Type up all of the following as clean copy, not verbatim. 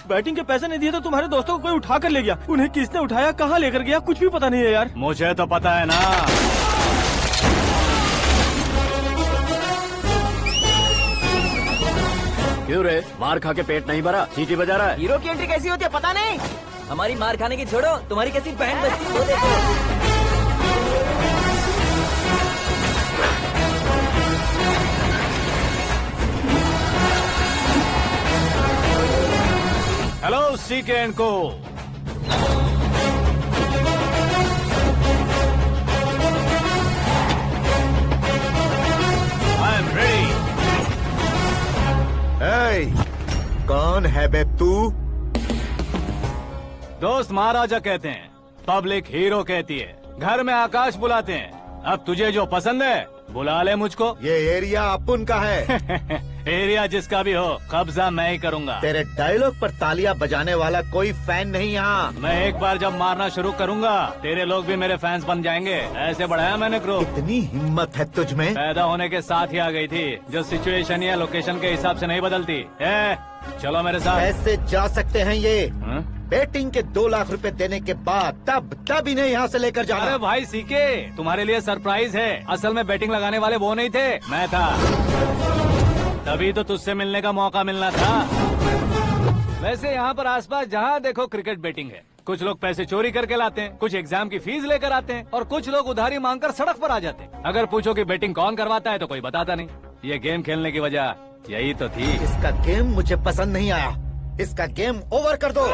Batting के पैसे नहीं दिए तो तुम्हारे दोस्तों को कोई उठा कर ले गया। उन्हें किसने उठाया, कहाँ लेकर गया, कुछ भी पता नहीं है यार। मुझे तो पता है ना। क्यों रे, मार खा के पेट नहीं भरा, सीटी बजा रहा है? हीरो की एंट्री कैसी होती है पता नहीं। हमारी मार खाने की छोड़ो, तुम्हारी कैसी बैंड बजती है वो देखो। हेलो सीके एंड को। I am ready. कौन है बे तू? दोस्त महाराजा कहते हैं, पब्लिक हीरो कहती है, घर में आकाश बुलाते हैं। अब तुझे जो पसंद है बुला ले मुझको। ये एरिया अपुन का है। एरिया जिसका भी हो, कब्जा मैं ही करूंगा। तेरे डायलॉग पर तालियां बजाने वाला कोई फैन नहीं यहाँ। मैं एक बार जब मारना शुरू करूंगा, तेरे लोग भी मेरे फैंस बन जाएंगे। ऐसे बढ़ाया मैंने ग्रुप। इतनी हिम्मत है तुझ में? पैदा होने के साथ ही आ गई थी, जो सिचुएशन या लोकेशन के हिसाब से नहीं बदलती। चलो मेरे साथ। कैसे जा सकते हैं ये? हाँ? बेटिंग के 2 लाख रुपए देने के बाद तब इन्हें यहाँ से लेकर जाना। अरे भाई सीके, तुम्हारे लिए सरप्राइज है। असल में बैटिंग लगाने वाले वो नहीं थे, मैं था। तभी तो तुझसे मिलने का मौका मिलना था। वैसे यहाँ पर आसपास जहाँ देखो क्रिकेट बैटिंग है। कुछ लोग पैसे चोरी करके लाते हैं, कुछ एग्जाम की फीस लेकर आते हैं, और कुछ लोग उधारी मांगकर सड़क पर आ जाते हैं। अगर पूछो कि बैटिंग कौन करवाता है तो कोई बताता नहीं। ये गेम खेलने की वजह यही तो थी। इसका गेम मुझे पसंद नहीं आया। इसका गेम ओवर कर दो।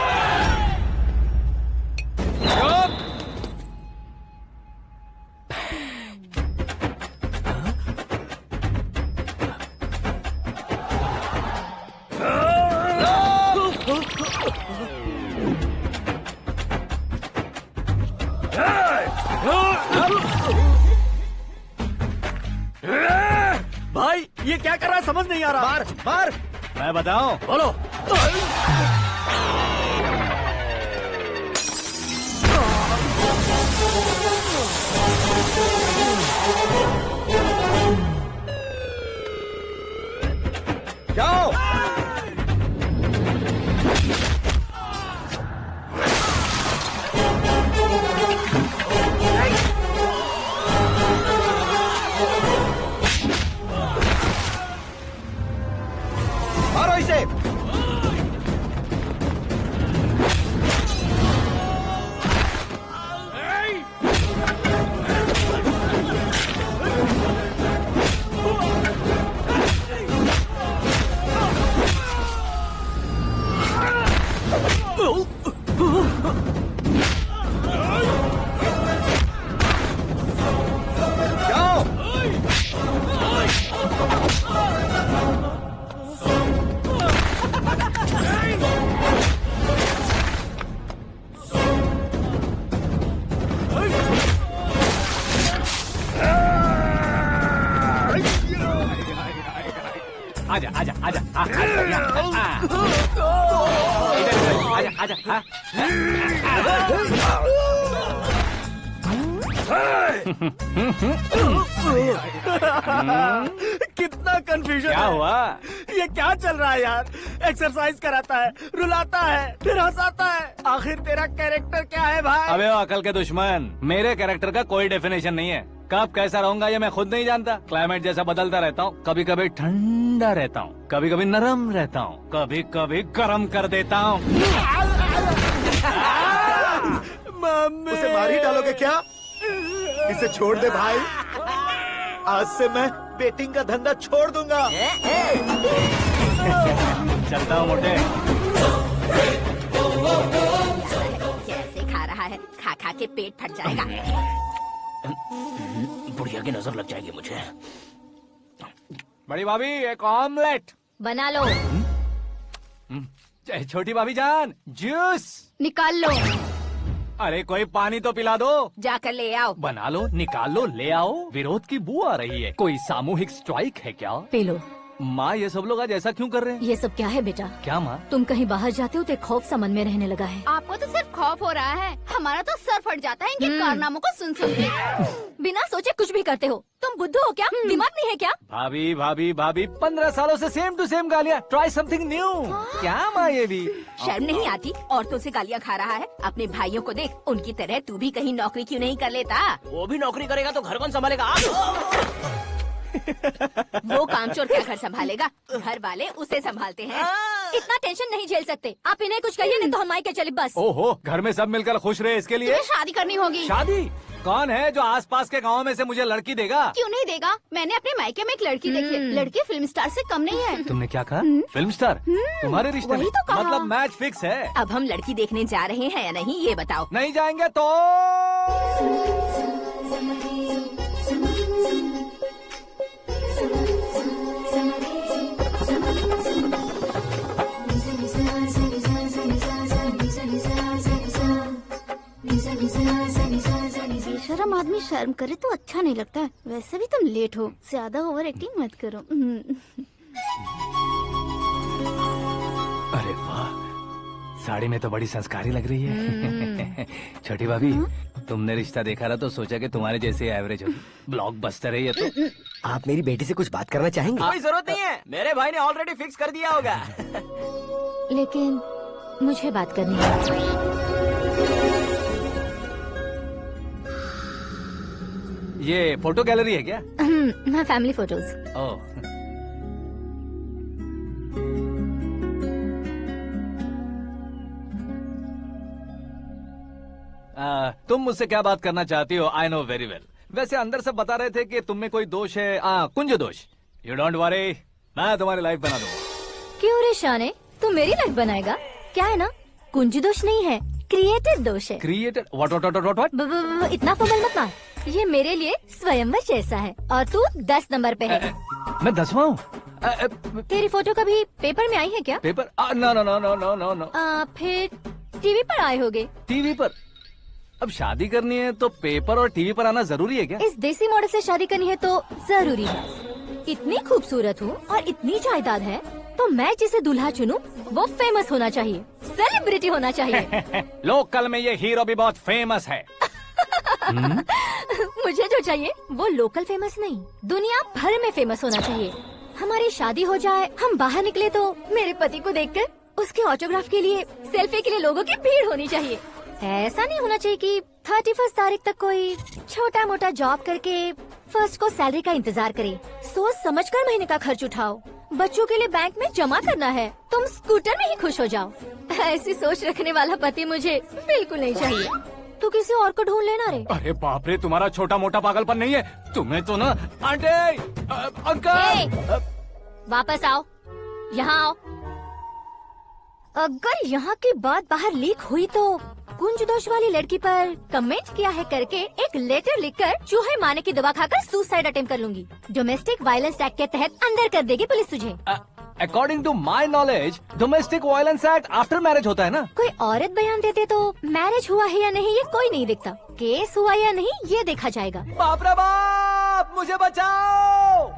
भाई ये क्या कर रहा है, समझ नहीं आ रहा। मार मार। मैं बताऊं? बोलो। जाओ। मारो इसे। जाओ। आजा आजा आजा आजा आजा आजा। कितना कंफ्यूजन क्या है। हुआ? ये क्या चल रहा है यार? एक्सरसाइज कराता है, रुलाता है, फिर हंसाता है। आखिर तेरा कैरेक्टर क्या है भाई? अबे ओ अकल के दुश्मन, मेरे कैरेक्टर का कोई डेफिनेशन नहीं है। कब कैसा रहूंगा ये मैं खुद नहीं जानता। क्लाइमेट जैसा बदलता रहता हूँ। कभी कभी ठंडा रहता हूँ, कभी कभी नरम रहता हूँ, कभी कभी गर्म कर देता हूँ। मम्मी। उसे मार ही डालोगे क्या? इसे छोड़ दे भाई। आज से मैं बेटिंग का धंधा छोड़ दूंगा। चलता हूँ मोटे। कैसे खा रहा है, खा खा के पेट फट जाएगा। बुढ़िया की नजर लग जाएगी मुझे। बड़ी भाभी एक ऑमलेट। बना लो। छोटी भाभी जान जूस निकाल लो। अरे कोई पानी तो पिला दो। जाकर ले आओ। बना लो, निकाल लो, ले आओ। विरोध की बू आ रही है। कोई सामूहिक स्ट्राइक है क्या? P low. माँ ये सब लोग आज ऐसा क्यों कर रहे हैं? ये सब क्या है बेटा? क्या माँ? तुम कहीं बाहर जाते हो तो एक खौफ सा मन में रहने लगा है। आपको तो सिर्फ खौफ हो रहा है। हमारा तो सर फट जाता है इनके कारनामों को सुन सुन के। बिना सोचे कुछ भी करते हो। तुम बुद्धू हो क्या? दिमाग नहीं है क्या? भाभी भाभी भाभी 15 सालों से सेम टू सेम गालियाँ। Try something new. क्या माँ ये भी? शर्म नहीं आती? औरतों से गालियाँ खा रहा है। अपने भाइयों को देख, उनकी तरह तू भी कहीं नौकरी क्यों नहीं कर लेता? वो भी नौकरी करेगा तो घर कौन संभालेगा? वो कामचोर क्या घर संभालेगा? घर वाले उसे संभालते हैं। इतना टेंशन नहीं झेल सकते। आप इन्हें कुछ कहिए नहीं तो हम मायके चले बस। ओहो, घर में सब मिलकर खुश रहे इसके लिए। तुम्हें शादी करनी होगी। शादी? कौन है जो आसपास के गाँव में से मुझे लड़की देगा? क्यों नहीं देगा? मैंने अपने मायके में एक लड़की देखी है। लड़की फिल्म स्टार से कम नहीं है। तुमने क्या कहा? Film star? तुम्हारे रिश्ते वही में? तो कहा। मतलब मैच फिक्स है? अब हम लड़की देखने जा रहे हैं या नहीं ये बताओ। नहीं जाएंगे तो? बेशरम आदमी शर्म करे तो अच्छा नहीं लगता। वैसे भी तुम लेट हो, ज्यादा ओवर एक्टिंग मत करो। अरे वाह, साड़ी में तो बड़ी संस्कारी लग रही है। छोटी भाभी, तुमने रिश्ता देखा ना तो सोचा कि तुम्हारे जैसे एवरेज होगी। ब्लॉकबस्टर है ये तो। आप मेरी बेटी से कुछ बात करना चाहेंगे? कोई जरूरत नहीं है, मेरे भाई ने ऑलरेडी फिक्स कर दिया होगा। लेकिन मुझे बात करनी है। ये फोटो गैलरी है क्या? मैं फैमिली फोटोज। ओह, तुम मुझसे क्या बात करना चाहती हो? I know very well. वैसे अंदर से बता रहे थे कि तुम में कोई दोष है। कुंज दोष। यू डोंट वरी, मैं तुम्हारी लाइफ बना दूंगा। क्यों रे शाने, तू मेरी लाइफ बनाएगा? क्या है ना, कुंज दोष नहीं है, क्रिएटेड दोष है। क्रिएटेड? व्हाट? इतना फॉर्मल मत मार। ये मेरे लिए स्वयंवर जैसा है और तू 10 नंबर पे है। मैं 10वां हूँ? तेरी फोटो कभी पेपर में आई है क्या? Paper? No no no no no no no. फिर टीवी पर आए होगे। टीवी पर? अब शादी करनी है तो पेपर और टीवी पर आना जरूरी है क्या? इस देसी मॉडल से शादी करनी है तो जरूरी है। इतनी खूबसूरत हूँ और इतनी जायदाद है तो मैं जिसे दूल्हा चुनूं वो फेमस होना चाहिए, सेलिब्रिटी होना चाहिए। लोकल में ये हीरो भी बहुत फेमस है। मुझे जो चाहिए वो लोकल फेमस नहीं, दुनिया भर में फेमस होना चाहिए। हमारी शादी हो जाए, हम बाहर निकले तो मेरे पति को देखकर उसके ऑटोग्राफ के लिए, सेल्फी के लिए लोगों की भीड़ होनी चाहिए। ऐसा नहीं होना चाहिए कि 31 तारीख तक कोई छोटा मोटा जॉब करके फर्स्ट को सैलरी का इंतजार करे। सोच समझकर महीने का खर्च उठाओ। बच्चों के लिए बैंक में जमा करना है, तुम स्कूटर में ही खुश हो जाओ। ऐसी सोच रखने वाला पति मुझे बिल्कुल नहीं चाहिए। तू किसी और को ढूंढ लेना रे। अरे बाप रे, तुम्हारा छोटा मोटा पागलपन नहीं है? तुम्हें तो ना आंटी, अंकल। वापस आओ, यहाँ आओ। अगर यहाँ की बात बाहर लीक हुई तो कुंज दोष वाली लड़की पर कमेंट किया है करके एक लेटर लिखकर चूहे मारने की दवा खाकर सुसाइड अटेम्प्ट कर लूंगी। डोमेस्टिक वायलेंस एक्ट के तहत अंदर कर देगी पुलिस तुझे। According to my knowledge domestic violence act after marriage होता है ना? कोई औरत बयान देते तो मैरिज हुआ है या नहीं ये कोई नहीं दिखता, केस हुआ या नहीं ये देखा जाएगा। बाप रे बाप, मुझे बचाओ।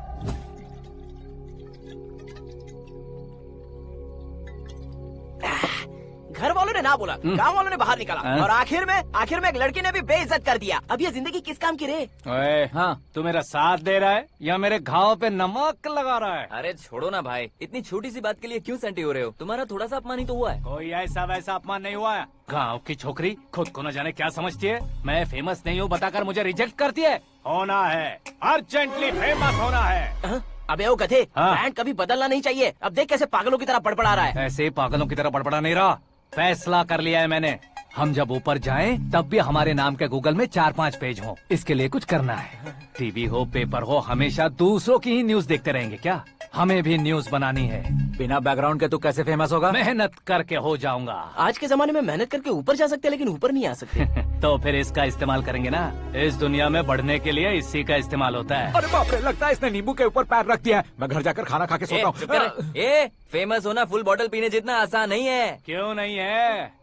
घर वालों ने ना बोला, गांव वालों ने बाहर निकाला और आखिर में एक लड़की ने भी बेइज्जत कर दिया। अब ये जिंदगी किस काम की रे? ओए, हाँ, तू मेरा साथ दे रहा है या मेरे घाव पे नमक लगा रहा है? अरे छोड़ो ना भाई, इतनी छोटी सी बात के लिए क्यों सेंटी हो रहे हो? तुम्हारा थोड़ा सा अपमान ही तो हुआ है। कोई ऐसा वैसा अपमान नहीं हुआ है। गाँव की छोकरी खुद को न जाने क्या समझती है। मैं फेमस नहीं हूँ बताकर मुझे रिजेक्ट करती है। होना है, अर्जेंटली फेमस होना है। अबे ओ गधे, हाँ। ब्रांड कभी बदलना नहीं चाहिए। अब देख कैसे पागलों की तरह बड़बड़ा रहा है। ऐसे पागलों की तरह बड़बड़ा नहीं रहा, फैसला कर लिया है मैंने। हम जब ऊपर जाएं तब भी हमारे नाम के गूगल में 4-5 पेज हों। इसके लिए कुछ करना है। टीवी हो, पेपर हो, हमेशा दूसरों की ही न्यूज देखते रहेंगे क्या? हमें भी न्यूज बनानी है। बिना बैकग्राउंड के तू कैसे फेमस होगा? मेहनत करके हो जाऊंगा। आज के जमाने में मेहनत करके ऊपर जा सकते हैं लेकिन ऊपर नहीं आ सकते। तो फिर इसका इस्तेमाल करेंगे ना। इस दुनिया में बढ़ने के लिए इसी का इस्तेमाल होता है। अरे बाप रे, लगता है इसने नींबू के ऊपर पैर रख दिया है। मैं घर जाकर खाना खा के सोता हूँ। ए, फेमस होना फुल बॉटल पीने जितना आसान नहीं है। क्यों नहीं है?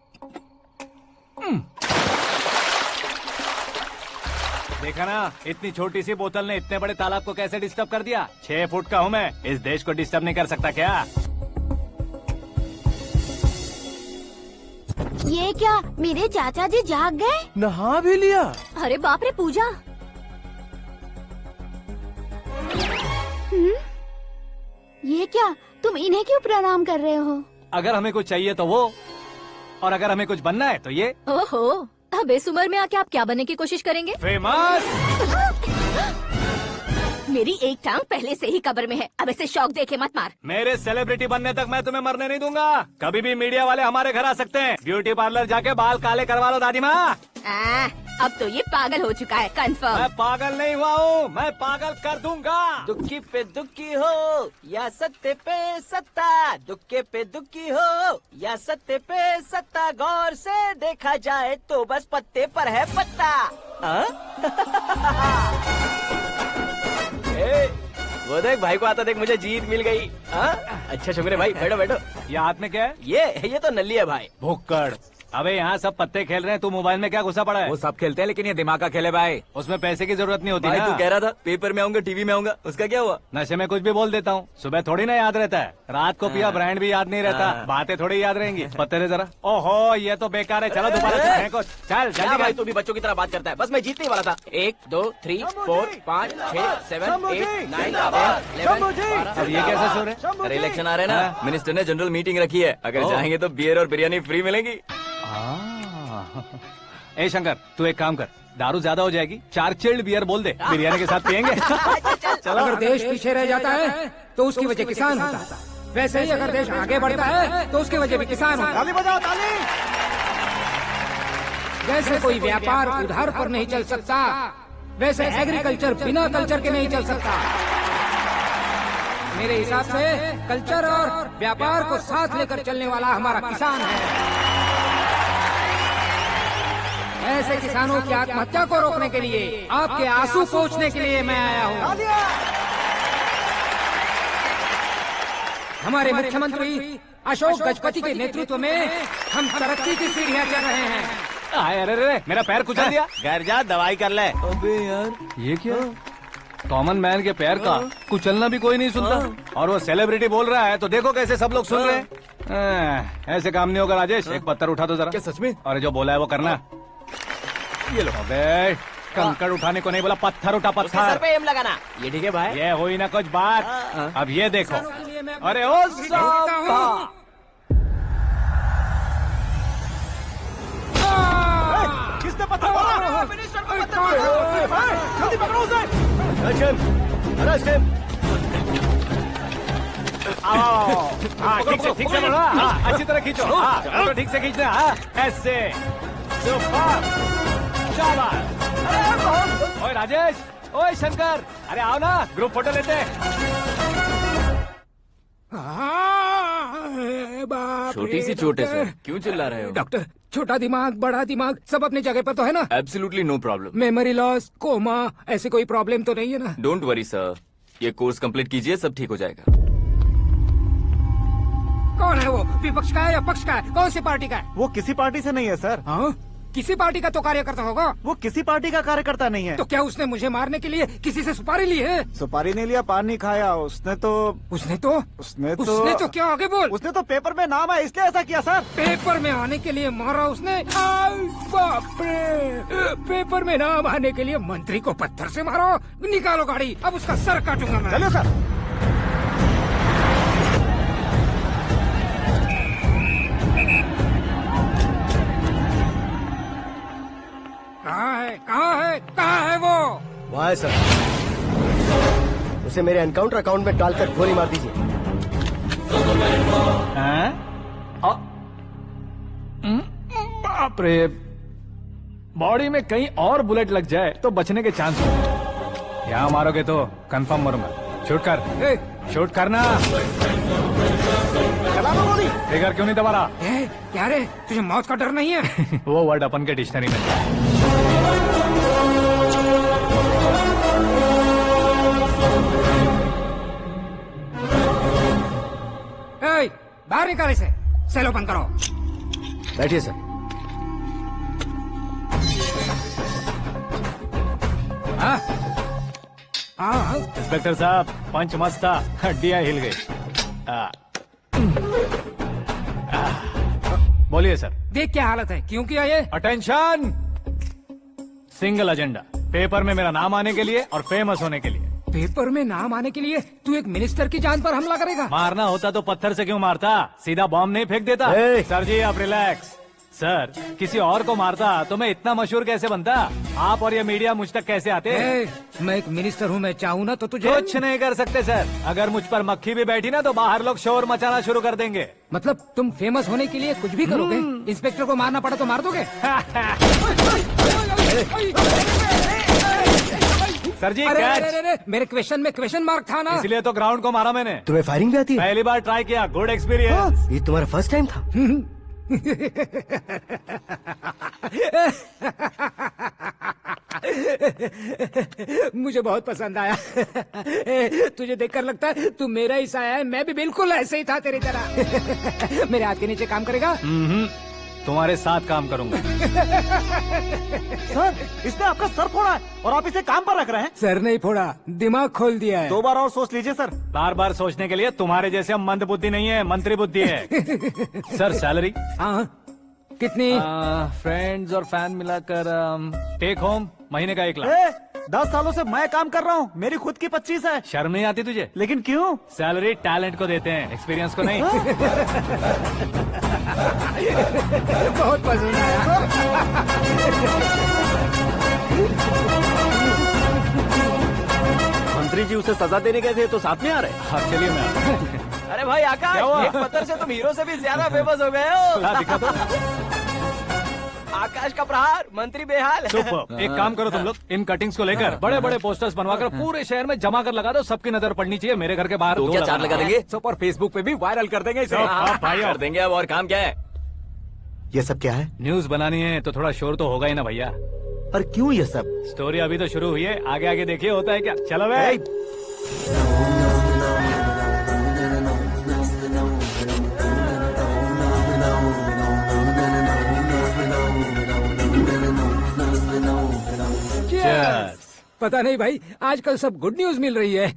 देखा ना, इतनी छोटी सी बोतल ने इतने बड़े तालाब को कैसे डिस्टर्ब कर दिया। 6 फुट का हूँ मैं, इस देश को डिस्टर्ब नहीं कर सकता क्या? ये क्या मेरे चाचा जी जाग गए? नहा भी लिया? अरे बाप रे पूजा। ये क्या तुम इन्हें क्यों प्रणाम कर रहे हो? अगर हमें कुछ चाहिए तो वो, और अगर हमें कुछ बनना है तो ये। ओहो, अब इस उम्र में आके आप क्या बनने की कोशिश करेंगे? फेमस। मेरी एक टांग पहले से ही कब्र में है, अब इसे शौक देके मत मार। मेरे सेलिब्रिटी बनने तक मैं तुम्हें मरने नहीं दूंगा। कभी भी मीडिया वाले हमारे घर आ सकते हैं। ब्यूटी पार्लर जाके बाल काले करवा लो दादी माँ। अब तो ये पागल हो चुका है, कंफर्म। मैं पागल नहीं हुआ हूँ, मैं पागल कर दूंगा। दुखी पे दुखी हो या सत्य पे सत्ता, दुखे पे दुखी हो या सत्य पे सत्ता, गौर से देखा जाए तो बस पत्ते पर है पत्ता। वो देख भाई को आता देख, मुझे जीत मिल गई। अच्छा शुक्र है भाई, बैठो बैठो। ये हाथ में क्या है? ये तो नल्ली है भाई। भुक्कड़। अबे यहाँ सब पत्ते खेल रहे हैं, तू मोबाइल में क्या घुसा पड़ा है? वो सब खेलते हैं लेकिन ये दिमाग का खेल है भाई। उसमें पैसे की जरूरत नहीं होती भाई ना। तू कह रहा था पेपर में आऊंगा, टीवी में आऊंगा, उसका क्या हुआ? नशे में कुछ भी बोल देता हूँ, सुबह थोड़ी ना याद रहता है। रात को पिया ब्रांड भी याद नहीं रहता, बातें थोड़ी याद रहेंगी। पत्ते दे जरा। ओहो ये तो बेकार है, चलो दोबारा से फेंको। चल क्या जल्दी भाई कर। तू भी बच्चों की तरह बात करता है। बस मैं जीतने ही वाला था। 1 2 3 4 5 6 7 8 9 10 11 अब ये कैसे सो रहे? अरे इलेक्शन आ रहे हैं ना, मिनिस्टर ने जनरल मीटिंग रखी है, अगर जाएंगे तो बियर और बिरयानी फ्री मिलेगी। ए शंकर, तू एक काम कर, दारू ज्यादा हो जाएगी, 4 चिल्ड बियर बोल दे, बिरयानी के साथ पियेंगे। चलो। अगर देश पीछे रह जाता है तो उसकी वजह किसान होता है, वैसे ही अगर देश आगे बढ़ता है तो उसकी वजह भी किसान होता है। ताली बजाओ ताली। जैसे कोई व्यापार उधार पर नहीं चल सकता, वैसे एग्रीकल्चर बिना कल्चर के नहीं चल सकता। मेरे हिसाब से कल्चर और व्यापार को साथ लेकर चलने वाला हमारा किसान है। ऐसे किसानों की आत्महत्या को रोकने के लिए, आपके आंसू पोंछने के लिए मैं आया हूँ। हमारे मुख्यमंत्री अशोक गजपति के नेतृत्व में हम तरक्की की सीढ़ियाँ चढ़ रहे हैं। अरे अरे मेरा पैर कुचल दिया। घर जा दवाई कर ले। अबे यार ये क्या? कॉमन मैन के पैर का कुचलना भी कोई नहीं सुनता, और वो सेलिब्रिटी बोल रहा है तो देखो कैसे सब लोग सुन रहे हैं। ऐसे काम नहीं होगा राजेश, एक पत्थर उठा दो जरा। क्या सच में? और जो बोला है वो करना। ये लो। अबे कंकड़ उठाने को नहीं बोला, पत्थर उठा, उसके सर पत्थर। पे एम लगाना। ये ठीक है भाई। ये हुई ना कुछ बात। अब ये देखो। अरे ओ साहब, किसने पत्थर मारा? मिनिस्टर को पत्थर मारा। जल्दी पकड़ो उसे। हाँ ठीक से बढ़ो, हाँ अच्छी तरह खींचो, हाँ फोटो ठीक से खींचना, हाँ ऐसे। सुपर, शाबाश। ओए राजेश, ओए शंकर, अरे आओ ना, ग्रुप फोटो लेते हैं। छोटी सी चोट है सर, क्यों चिल्ला रहे हो? डॉक्टर, छोटा दिमाग बड़ा दिमाग सब अपनी जगह पर तो है ना? Absolutely no problem. Memory loss, coma, ऐसी कोई प्रॉब्लम तो नहीं है ना? डोंट वरी सर, ये कोर्स कंप्लीट कीजिए, सब ठीक हो जाएगा। कौन है वो? विपक्ष का है या पक्ष का है? कौन सी पार्टी का है? वो किसी पार्टी से नहीं है सर। हाँ? किसी पार्टी का तो कार्यकर्ता होगा। वो किसी पार्टी का कार्यकर्ता नहीं है। तो क्या उसने मुझे मारने के लिए किसी से सुपारी ली है? सुपारी नहीं लिया, पान नहीं खाया। उसने तो क्या आगे बोल? उसने तो पेपर में नाम है इसलिए ऐसा किया सर। पेपर में आने के लिए मारा उसने? बाप रे! पेपर में नाम आने के लिए मंत्री को पत्थर से मारो? निकालो गाड़ी, अब उसका सर काटूंगा मैं। चलो सर। कहाँ है वो? वहाँ है सर, उसे मेरे एनकाउंटर अकाउंट में डालकर गोली मार दीजिए। बाप रे, बॉडी में कहीं और बुलेट लग जाए तो बचने के चांस हो। यहाँ मारोगे तो कंफर्म मरूंगा। शूट कर, शूट करना। चला दो गोली। फिगर क्यों नहीं दबा रहा? क्या रे, तुझे मौत का डर नहीं है? वो वर्ड अपन के डिक्शनरी में है। बाहर निकाल इसे, सेल ओपन करो। बैठिए सर। हाँ इंस्पेक्टर साहब, पंच मस्त था, हड्डियां हिल गई। बोलिए सर। देख क्या हालत है, क्यों किया ये? अटेंशन, सिंगल एजेंडा, पेपर में मेरा नाम आने के लिए और फेमस होने के लिए। पेपर में नाम आने के लिए तू एक मिनिस्टर की जान पर हमला करेगा? मारना होता तो पत्थर से क्यों मारता, सीधा बॉम्ब नहीं फेंक देता। ए! सर जी आप रिलैक्स। सर किसी और को मारता तो मैं इतना मशहूर कैसे बनता, आप और ये मीडिया मुझ तक कैसे आते। मैं एक मिनिस्टर हूँ, मैं चाहूँ ना तो तुझे कुछ नहीं कर सकते सर, अगर मुझ पर मक्खी भी बैठी ना तो बाहर लोग शोर मचाना शुरू कर देंगे। मतलब तुम फेमस होने के लिए कुछ भी करोगे? इंस्पेक्टर को मारना पड़ा तो मार दोगे? सर जी अरे, कैच। अरे, अरे, मेरे क्वेश्चन में क्वेश्चन मार्क था ना। इसलिए तो ग्राउंड को मारा मैंने। तुम्हें फायरिंग भी आती है? पहली बार ट्राई किया, गुड एक्सपीरियंस। ये तुम्हारा फर्स्ट टाइम था? मुझे बहुत पसंद आया। तुझे देखकर लगता है तू मेरा ही साया है, मैं भी बिल्कुल ऐसे ही था तेरी तरह। मेरे हाथ के नीचे काम करेगा? तुम्हारे साथ काम करूंगा। सर इसने आपका सर फोड़ा है और आप इसे काम पर रख रहे हैं। सर नहीं फोड़ा, दिमाग खोल दिया है। 2 बार और सोच लीजिए सर। बार बार सोचने के लिए तुम्हारे जैसे मंद बुद्धि नहीं है, मंत्री बुद्धि है। सर सैलरी हाँ कितनी? फ्रेंड्स और फैन मिलाकर टेक होम महीने का 1 लाख। 10 सालों से मैं काम कर रहा हूँ, मेरी खुद की 25 है। शर्म नहीं आती तुझे? लेकिन क्यों? सैलरी टैलेंट को देते हैं, एक्सपीरियंस को नहीं। बहुत पसंद आया। मंत्री जी उसे सजा देने गए थे तो साथ में आ रहे। हाँ चलिए मैं आता हूं। अरे भाई आकाश, क्या हुआ? एक पत्थर से तुम हीरो से भी ज्यादा फेमस हो गए हो। ला, दिखा दो। आकाश का प्रहार, मंत्री बेहाल। सुपर। एक काम करो तुम लोग, इन कटिंग्स को लेकर बड़े बड़े पोस्टर्स बनवाकर पूरे शहर में जमा कर लगा दो, सबकी नजर पड़नी चाहिए। मेरे घर के बाहर तो 2 क्या 4 लगाना। लगा देंगे? सब और फेसबुक पे भी वायरल कर देंगे इसे। भाई कर देंगे अब, और काम क्या है? ये सब क्या है? न्यूज बनानी है तो थोड़ा शोर तो होगा ही ना भैया। पर क्यों ये सब? स्टोरी अभी तो शुरू हुई है, आगे आगे देखिए होता है क्या। चलो भाई। Cheers. पता नहीं भाई, आजकल सब गुड न्यूज मिल रही है।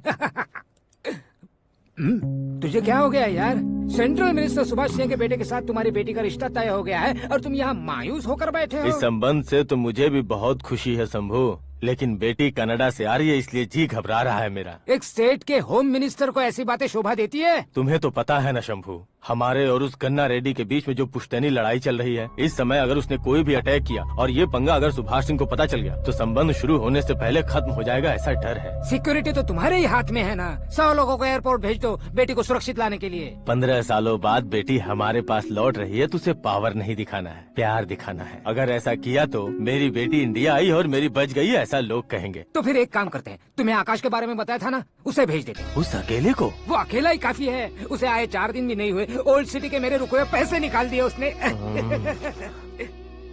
तुझे क्या हो गया यार? सेंट्रल मिनिस्टर सुभाष सिंह के बेटे के साथ तुम्हारी बेटी का रिश्ता तय हो गया है और तुम यहाँ मायूस होकर बैठे हो। इस संबंध से तो मुझे भी बहुत खुशी है शंभू, लेकिन बेटी कनाडा से आ रही है इसलिए जी घबरा रहा है मेरा। एक स्टेट के होम मिनिस्टर को ऐसी बातें शोभा देती है? तुम्हें तो पता है ना शंभू, हमारे और उस गन्ना रेड्डी के बीच में जो पुश्तैनी लड़ाई चल रही है, इस समय अगर उसने कोई भी अटैक किया और ये पंगा अगर सुभाष सिंह को पता चल गया तो संबंध शुरू होने से पहले खत्म हो जाएगा, ऐसा डर है। सिक्योरिटी तो तुम्हारे ही हाथ में है ना। 100 लोगों को एयरपोर्ट भेज दो बेटी को सुरक्षित लाने के लिए। 15 सालों बाद बेटी हमारे पास लौट रही है तो उसे पावर नहीं दिखाना है, प्यार दिखाना है। अगर ऐसा किया तो मेरी बेटी इंडिया आई और मेरी बच गई, ऐसा लोग कहेंगे। तो फिर एक काम करते हैं, तुम्हें आकाश के बारे में बताया था ना, उसे भेज देते हैं। उस अकेले को? वो अकेला ही काफी है, उसे आए 4 दिन भी नहीं हुए, ओल्ड सिटी के मेरे रुके हुए पैसे निकाल दिए उसने।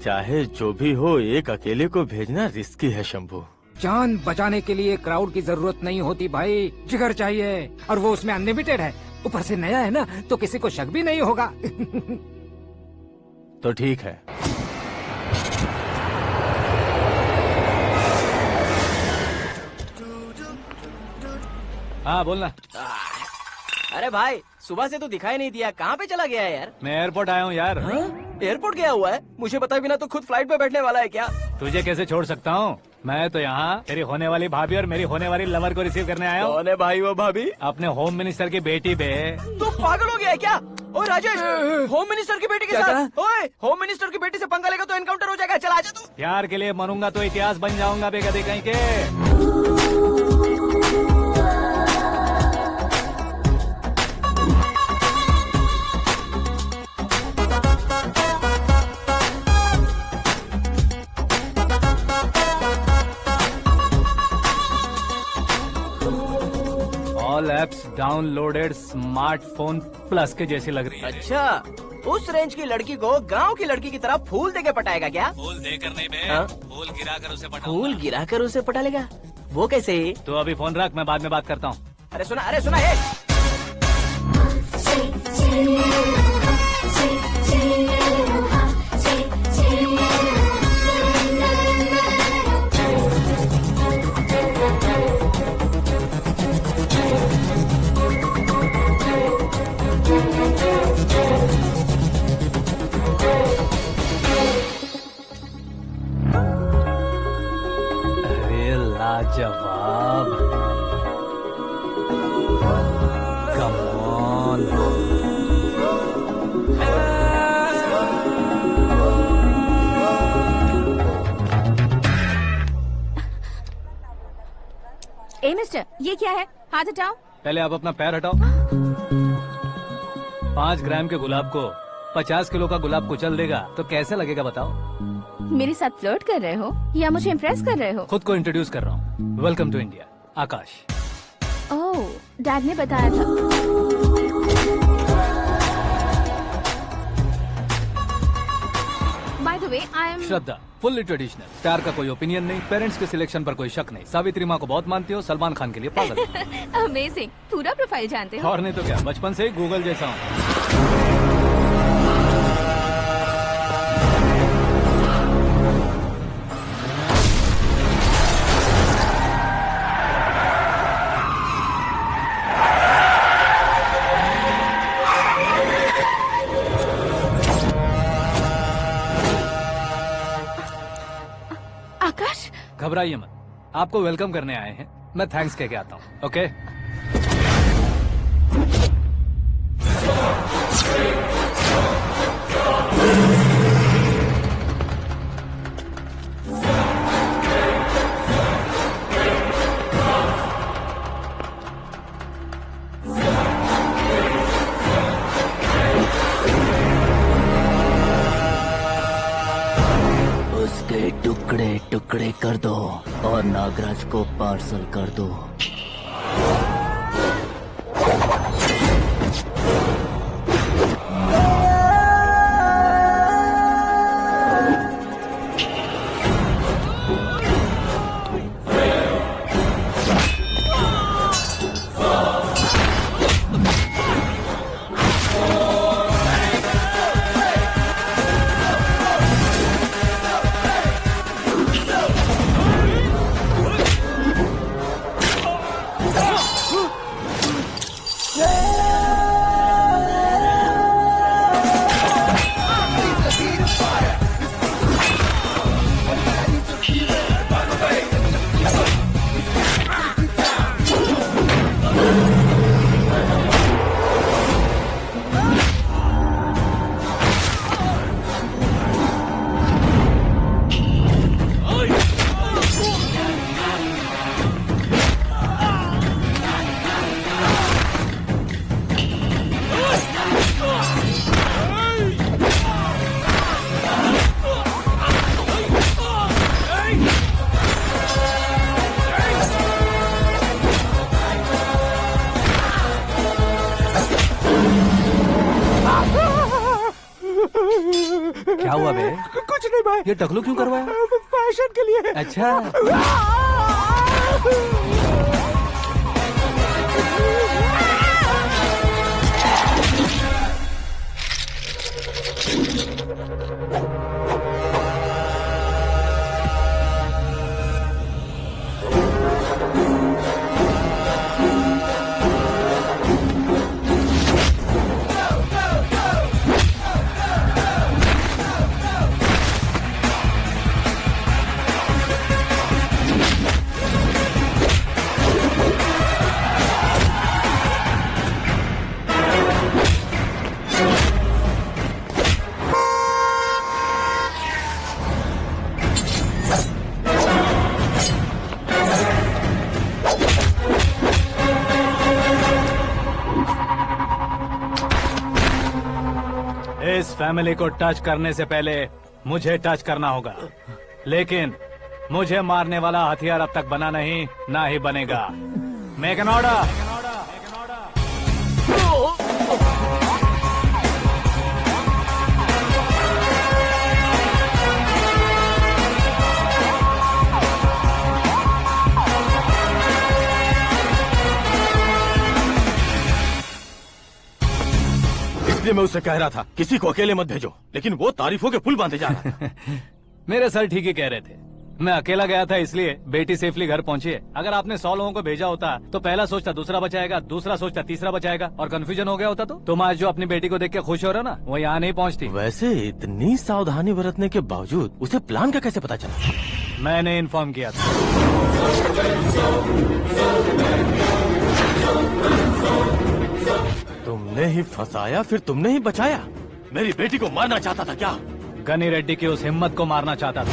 चाहे जो भी हो, एक अकेले को भेजना रिस्की है शंभू। जान बचाने के लिए क्राउड की जरूरत नहीं होती भाई, जिगर चाहिए, और वो उसमें अनलिमिटेड है। ऊपर से नया है ना तो किसी को शक भी नहीं होगा। तो ठीक है। हाँ बोलना। अरे भाई सुबह से तो दिखाई नहीं दिया, कहाँ पे चला गया है यार? मैं एयरपोर्ट आया हूँ यार। एयरपोर्ट गया हुआ है? मुझे बताए बिना तो खुद फ्लाइट पे बैठने वाला है क्या? तुझे कैसे छोड़ सकता हूँ? मैं तो यहाँ तेरी होने वाली भाभी और मेरी होने वाली लवर को रिसीव करने आया हूँ। कौन है भाई वो भाभी? अपने होम मिनिस्टर की बेटी पे। तू पागल हो गया है क्या? ओए राजेश, होम मिनिस्टर की बेटी के साथ? ओए होम मिनिस्टर की बेटी से पंगा लेगा तो एनकाउंटर हो जाएगा, चल आजा तू। प्यार के लिए मरूंगा तो इतिहास बन जाऊंगा बेगदी कहीं के। All apps downloaded smartphone plus के जैसी लग रही है। अच्छा, उस रेंज की लड़की को गांव की लड़की की तरह फूल देके पटाएगा क्या? फूल देकर नहीं बे, हाँ? फूल गिराकर उसे पटा। फूल गिराकर उसे पटा लेगा? वो कैसे? तो अभी फोन रख, मैं बाद में बात करता हूँ। अरे सुना है। जवाब। Come on. ए मिस्टर, ये क्या है? हाथ हटाओ। पहले आप अपना पैर हटाओ। 5 ग्राम के गुलाब को 50 किलो का गुलाब कुचल देगा तो कैसे लगेगा बताओ? मेरे साथ फ्लर्ट कर रहे हो या मुझे इम्प्रेस कर रहे हो? खुद को इंट्रोड्यूस कर रहा हूँ। Welcome to India, Akash. Oh, dad ने बताया था। By the way, I am Shraddha, fully traditional. प्यार का कोई ओपिनियन नहीं, पेरेंट्स के सिलेक्शन पर कोई शक नहीं। सावित्री माँ को बहुत मानती हो, सलमान खान के लिए पागल हो। अमेजिंग, पूरा प्रोफाइल जानते हो। और नहीं तो क्या, बचपन से ही गूगल जैसा हूँ। आकाश, घबराइए मत, आपको वेलकम करने आए हैं। मैं थैंक्स कह के आता हूँ। ओके? उसके टुकड़े टुकड़े कर दो और नागराज को पार्सल कर दो। क्या हुआ बे? कुछ नहीं भाई। ये टकलू क्यों करवाया? फैशन के लिए। अच्छा। इस फैमिली को टच करने से पहले मुझे टच करना होगा, लेकिन मुझे मारने वाला हथियार अब तक बना नहीं, ना ही बनेगा। Make an order. इसलिए मैं उससे कह रहा था किसी को अकेले मत भेजो, लेकिन वो तारीफों के पुल बांधे जा रहा है। मेरे सर ठीक ही कह रहे थे। मैं अकेला गया था इसलिए बेटी सेफली घर पहुंची है। अगर आपने 100 लोगों को भेजा होता तो पहला सोचता दूसरा बचाएगा, दूसरा सोचता तीसरा बचाएगा, और कंफ्यूजन हो गया होता तो तुम आज जो अपनी बेटी को देख के खुश हो रहे हो ना, वो यहाँ नहीं पहुँचती। वैसे इतनी सावधानी बरतने के बावजूद उसे प्लान का कैसे पता चला? मैंने इन्फॉर्म किया था। तुमने ही फंसाया, फिर तुमने ही बचाया। मेरी बेटी को मारना चाहता था क्या? गनी रेड्डी की उस हिम्मत को मारना चाहता था।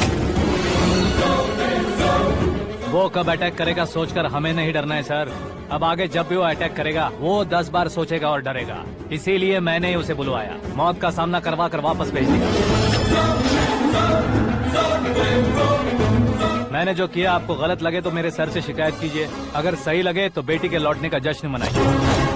वो कब अटैक करेगा सोचकर हमें नहीं डरना है सर। अब आगे जब भी वो अटैक करेगा वो 10 बार सोचेगा और डरेगा। इसीलिए मैंने ही उसे बुलवाया। मौत का सामना करवा कर वापस भेज दिया। मैंने जो किया आपको गलत लगे तो मेरे सर से शिकायत कीजिए, अगर सही लगे तो बेटी के लौटने का जश्न मनाइए।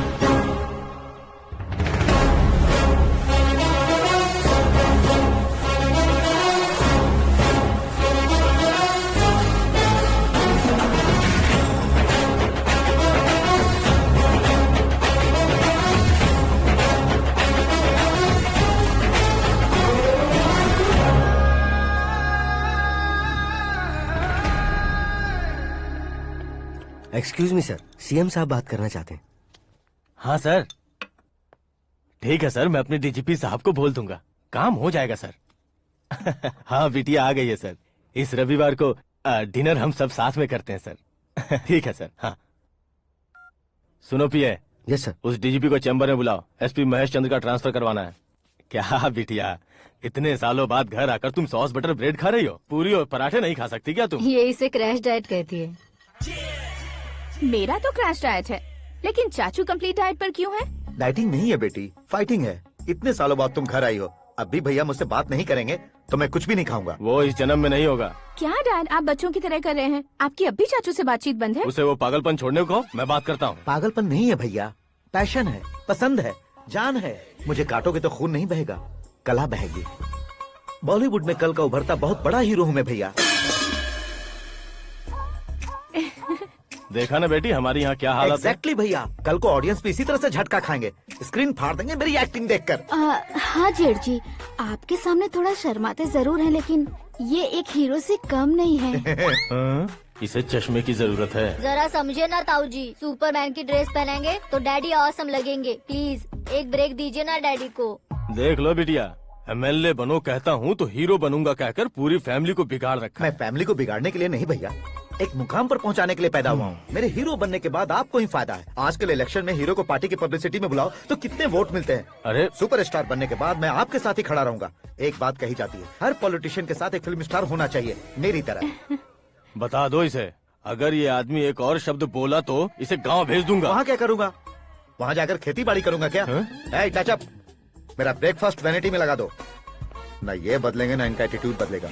एक्सक्यूज मी सर, सीएम साहब बात करना चाहते हैं। हाँ सर, ठीक है सर, मैं अपने डीजीपी साहब को बोल दूंगा, काम हो जाएगा सर। हाँ बिटिया आ गई है सर। इस रविवार को डिनर हम सब साथ में करते हैं सर। ठीक है सर। हाँ सुनो पिए। Yes sir. उस डीजीपी को चैम्बर में बुलाओ, एसपी महेश चंद्र का ट्रांसफर करवाना है। क्या बिटिया, इतने सालों बाद घर आकर तुम सॉस बटर ब्रेड खा रही हो? पूरी और पराठे नहीं खा सकती क्या तुम? ये इसे क्रैश डाइट कहती है। मेरा तो क्रैश डाइट है, लेकिन चाचू कंप्लीट डाइट पर क्यों है? डाइटिंग नहीं है बेटी, फाइटिंग है। इतने सालों बाद तुम घर आई हो, अब भी भैया मुझसे बात नहीं करेंगे तो मैं कुछ भी नहीं खाऊंगा। वो इस जन्म में नहीं होगा। क्या डैड, आप बच्चों की तरह कर रहे हैं? आपकी अब भी चाचू से बातचीत बंद है? उसे वो पागलपन छोड़ने को, मैं बात करता हूँ। पागलपन नहीं है भैया, पैशन है, पसंद है, जान है। मुझे काटोगे तो खून नहीं बहेगा, कला बहेगी। बॉलीवुड में कल का उभरता बहुत बड़ा हीरो हूँ मैं भैया। देखा ना बेटी हमारी यहाँ क्या हालत है। एग्जैक्टली भैया, कल को ऑडियंस भी इसी तरह से झटका खाएंगे, स्क्रीन फाड़ देंगे मेरी एक्टिंग देखकर। हाँ जेठ जी, आपके सामने थोड़ा शर्माते जरूर हैं, लेकिन ये एक हीरो से कम नहीं है। इसे चश्मे की जरूरत है। जरा समझे ना ताऊ जी, सुपरमैन की ड्रेस पहनेंगे तो डैडी ऑसम लगेंगे। प्लीज एक ब्रेक दीजिए ना डैडी को। देख लो बिटिया, एमएलए बनो कहता हूँ तो हीरो बनूंगा कहकर पूरी फैमिली को बिगाड़ रखा। मैं फैमिली को बिगाड़ने के लिए नहीं भैया, एक मुकाम पर पहुंचाने के लिए पैदा हुआ हूँ। मेरे हीरो बनने के बाद आपको ही फायदा है। आजकल इलेक्शन में हीरो को पार्टी की पब्लिसिटी में बुलाओ तो कितने वोट मिलते हैं। अरे सुपरस्टार बनने के बाद मैं आपके साथ ही खड़ा रहूंगा। एक बात कही जाती है, हर पॉलिटिशियन के साथ एक फिल्म स्टार होना चाहिए, मेरी तरह। बता दो इसे, अगर ये आदमी एक और शब्द बोला तो इसे गाँव भेज दूंगा। वहाँ क्या करूँगा? वहाँ जाकर खेती बाड़ी करूँगा क्या? टचअप, मेरा ब्रेकफास्ट वैनिटी में लगा दो। न ये बदलेंगे न इनका एटीट्यूड बदलेगा।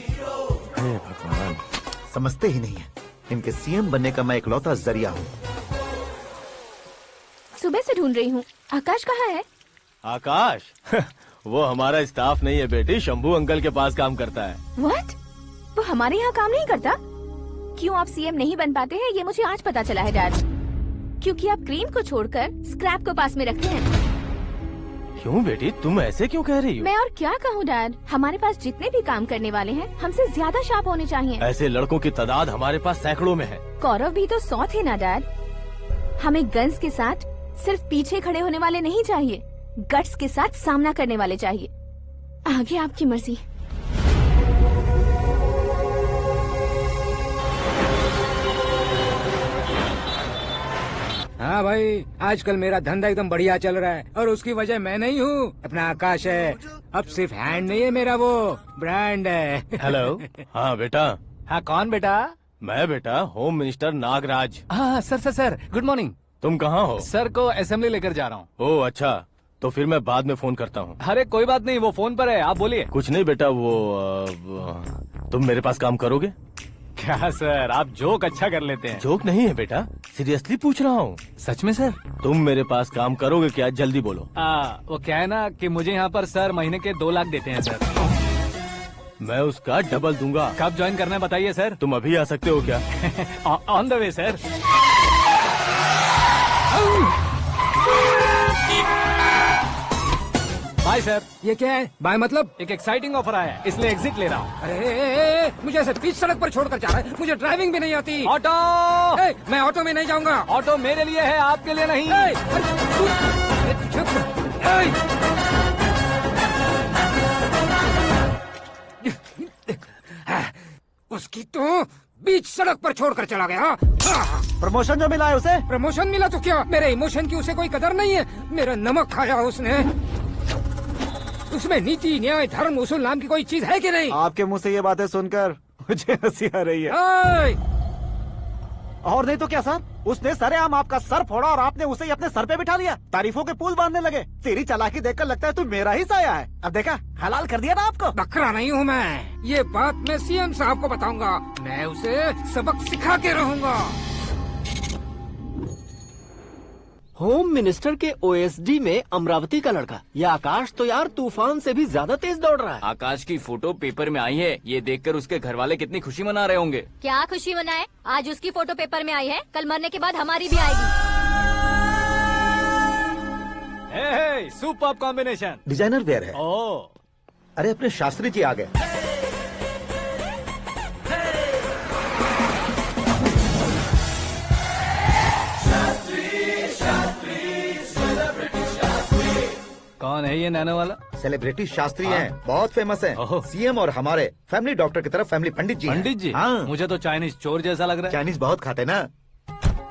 भगवान, समझते ही नहीं है, इनके सीएम बनने का मैं इकलौता जरिया हूँ। सुबह से ढूंढ रही हूँ, आकाश कहाँ है? आकाश? वो हमारा स्टाफ नहीं है बेटी, शंभू अंकल के पास काम करता है। व्हाट? वो हमारे यहाँ काम नहीं करता? क्यों आप सीएम नहीं बन पाते हैं ये मुझे आज पता चला है डैड। क्योंकि आप क्रीम को छोड़कर स्क्रैप को पास में रखते हैं। क्यों बेटी, तुम ऐसे क्यों कह रही हो? मैं और क्या कहूँ डैड, हमारे पास जितने भी काम करने वाले हैं हमसे ज्यादा शार्प होने चाहिए। ऐसे लड़कों की तादाद हमारे पास सैकड़ों में है। गौरव भी तो 100 थे ना डैड। हमें गन्स के साथ सिर्फ पीछे खड़े होने वाले नहीं चाहिए, गट्स के साथ सामना करने वाले चाहिए। आगे आपकी मर्जी। हाँ भाई, आजकल मेरा धंधा एकदम बढ़िया चल रहा है और उसकी वजह मैं नहीं हूँ, अपना आकाश है। अब सिर्फ हैंड नहीं है मेरा, वो ब्रांड है। हेलो। हाँ बेटा। हाँ कौन बेटा? मैं बेटा होम मिनिस्टर नागराज। हाँ सर गुड मॉर्निंग। तुम कहाँ हो? सर को असेंबली लेकर जा रहा हूँ। ओह अच्छा, तो फिर मैं बाद में फोन करता हूँ। अरे कोई बात नहीं, वो फोन पर है, आप बोलिए। कुछ नहीं बेटा, तुम मेरे पास काम करोगे? क्या सर, आप जोक अच्छा कर लेते हैं। जोक नहीं है बेटा, सीरियसली पूछ रहा हूँ। सच में सर? तुम मेरे पास काम करोगे क्या? जल्दी बोलो। वो क्या है ना कि मुझे यहाँ पर सर महीने के 2 लाख देते हैं सर। मैं उसका डबल दूंगा। कब ज्वाइन करना है बताइए सर। तुम अभी आ सकते हो क्या? On the way sir. Bye sir. ये क्या है? बाय मतलब? एक एक्साइटिंग ऑफर आया है, इसलिए एग्जिट ले रहा हूँ। अरे मुझे ऐसे बीच सड़क पर छोड़कर जा रहा है, मुझे ड्राइविंग भी नहीं आती। ऑटो! मैं ऑटो में नहीं जाऊंगा। ऑटो मेरे लिए है, आपके लिए नहीं। उसकी तो बीच सड़क पर छोड़कर चला गया। प्रमोशन जो मिला है उसे? प्रमोशन मिला तो क्या, मेरे इमोशन की उसे कोई कदर नहीं है। मेरा नमक खाया उसने। उसमें नीति, न्याय, धर्म, उसूल नाम की कोई चीज है कि नहीं? आपके मुंह से ये बातें सुनकर मुझे हंसी आ रही है। और नहीं तो क्या सर, उसने सरेआम आपका सर फोड़ा और आपने उसे ही अपने सर पे बिठा लिया। तारीफों के पुल बांधने लगे। तेरी चालाकी देखकर लगता है तू मेरा ही साया है। अब देखा, हलाल कर दिया ना आपको। बकरा नहीं हूँ मैं। ये बात मैं सीएम साहब को बताऊंगा। मैं उसे सबक सिखा के रहूंगा। होम मिनिस्टर के ओएसडी में अमरावती का लड़का। ये आकाश तो यार तूफान से भी ज्यादा तेज दौड़ रहा है। आकाश की फोटो पेपर में आई है। ये देखकर उसके घर वाले कितनी खुशी मना रहे होंगे। क्या खुशी मनाए? आज उसकी फोटो पेपर में आई है, कल मरने के बाद हमारी भी आएगी। Superb combination. डिजाइनर वेयर है। ओह, अरे अपने शास्त्री जी आ गए। कौन है ये नैनो वाला? सेलिब्रिटी शास्त्री हैं, बहुत फेमस हैं। सीएम और हमारे फैमिली डॉक्टर की तरफ फैमिली पंडित जी हैं। पंडित जी? हाँ। मुझे तो चाइनीज चोर जैसा लग रहा है। चाइनीज बहुत खाते ना।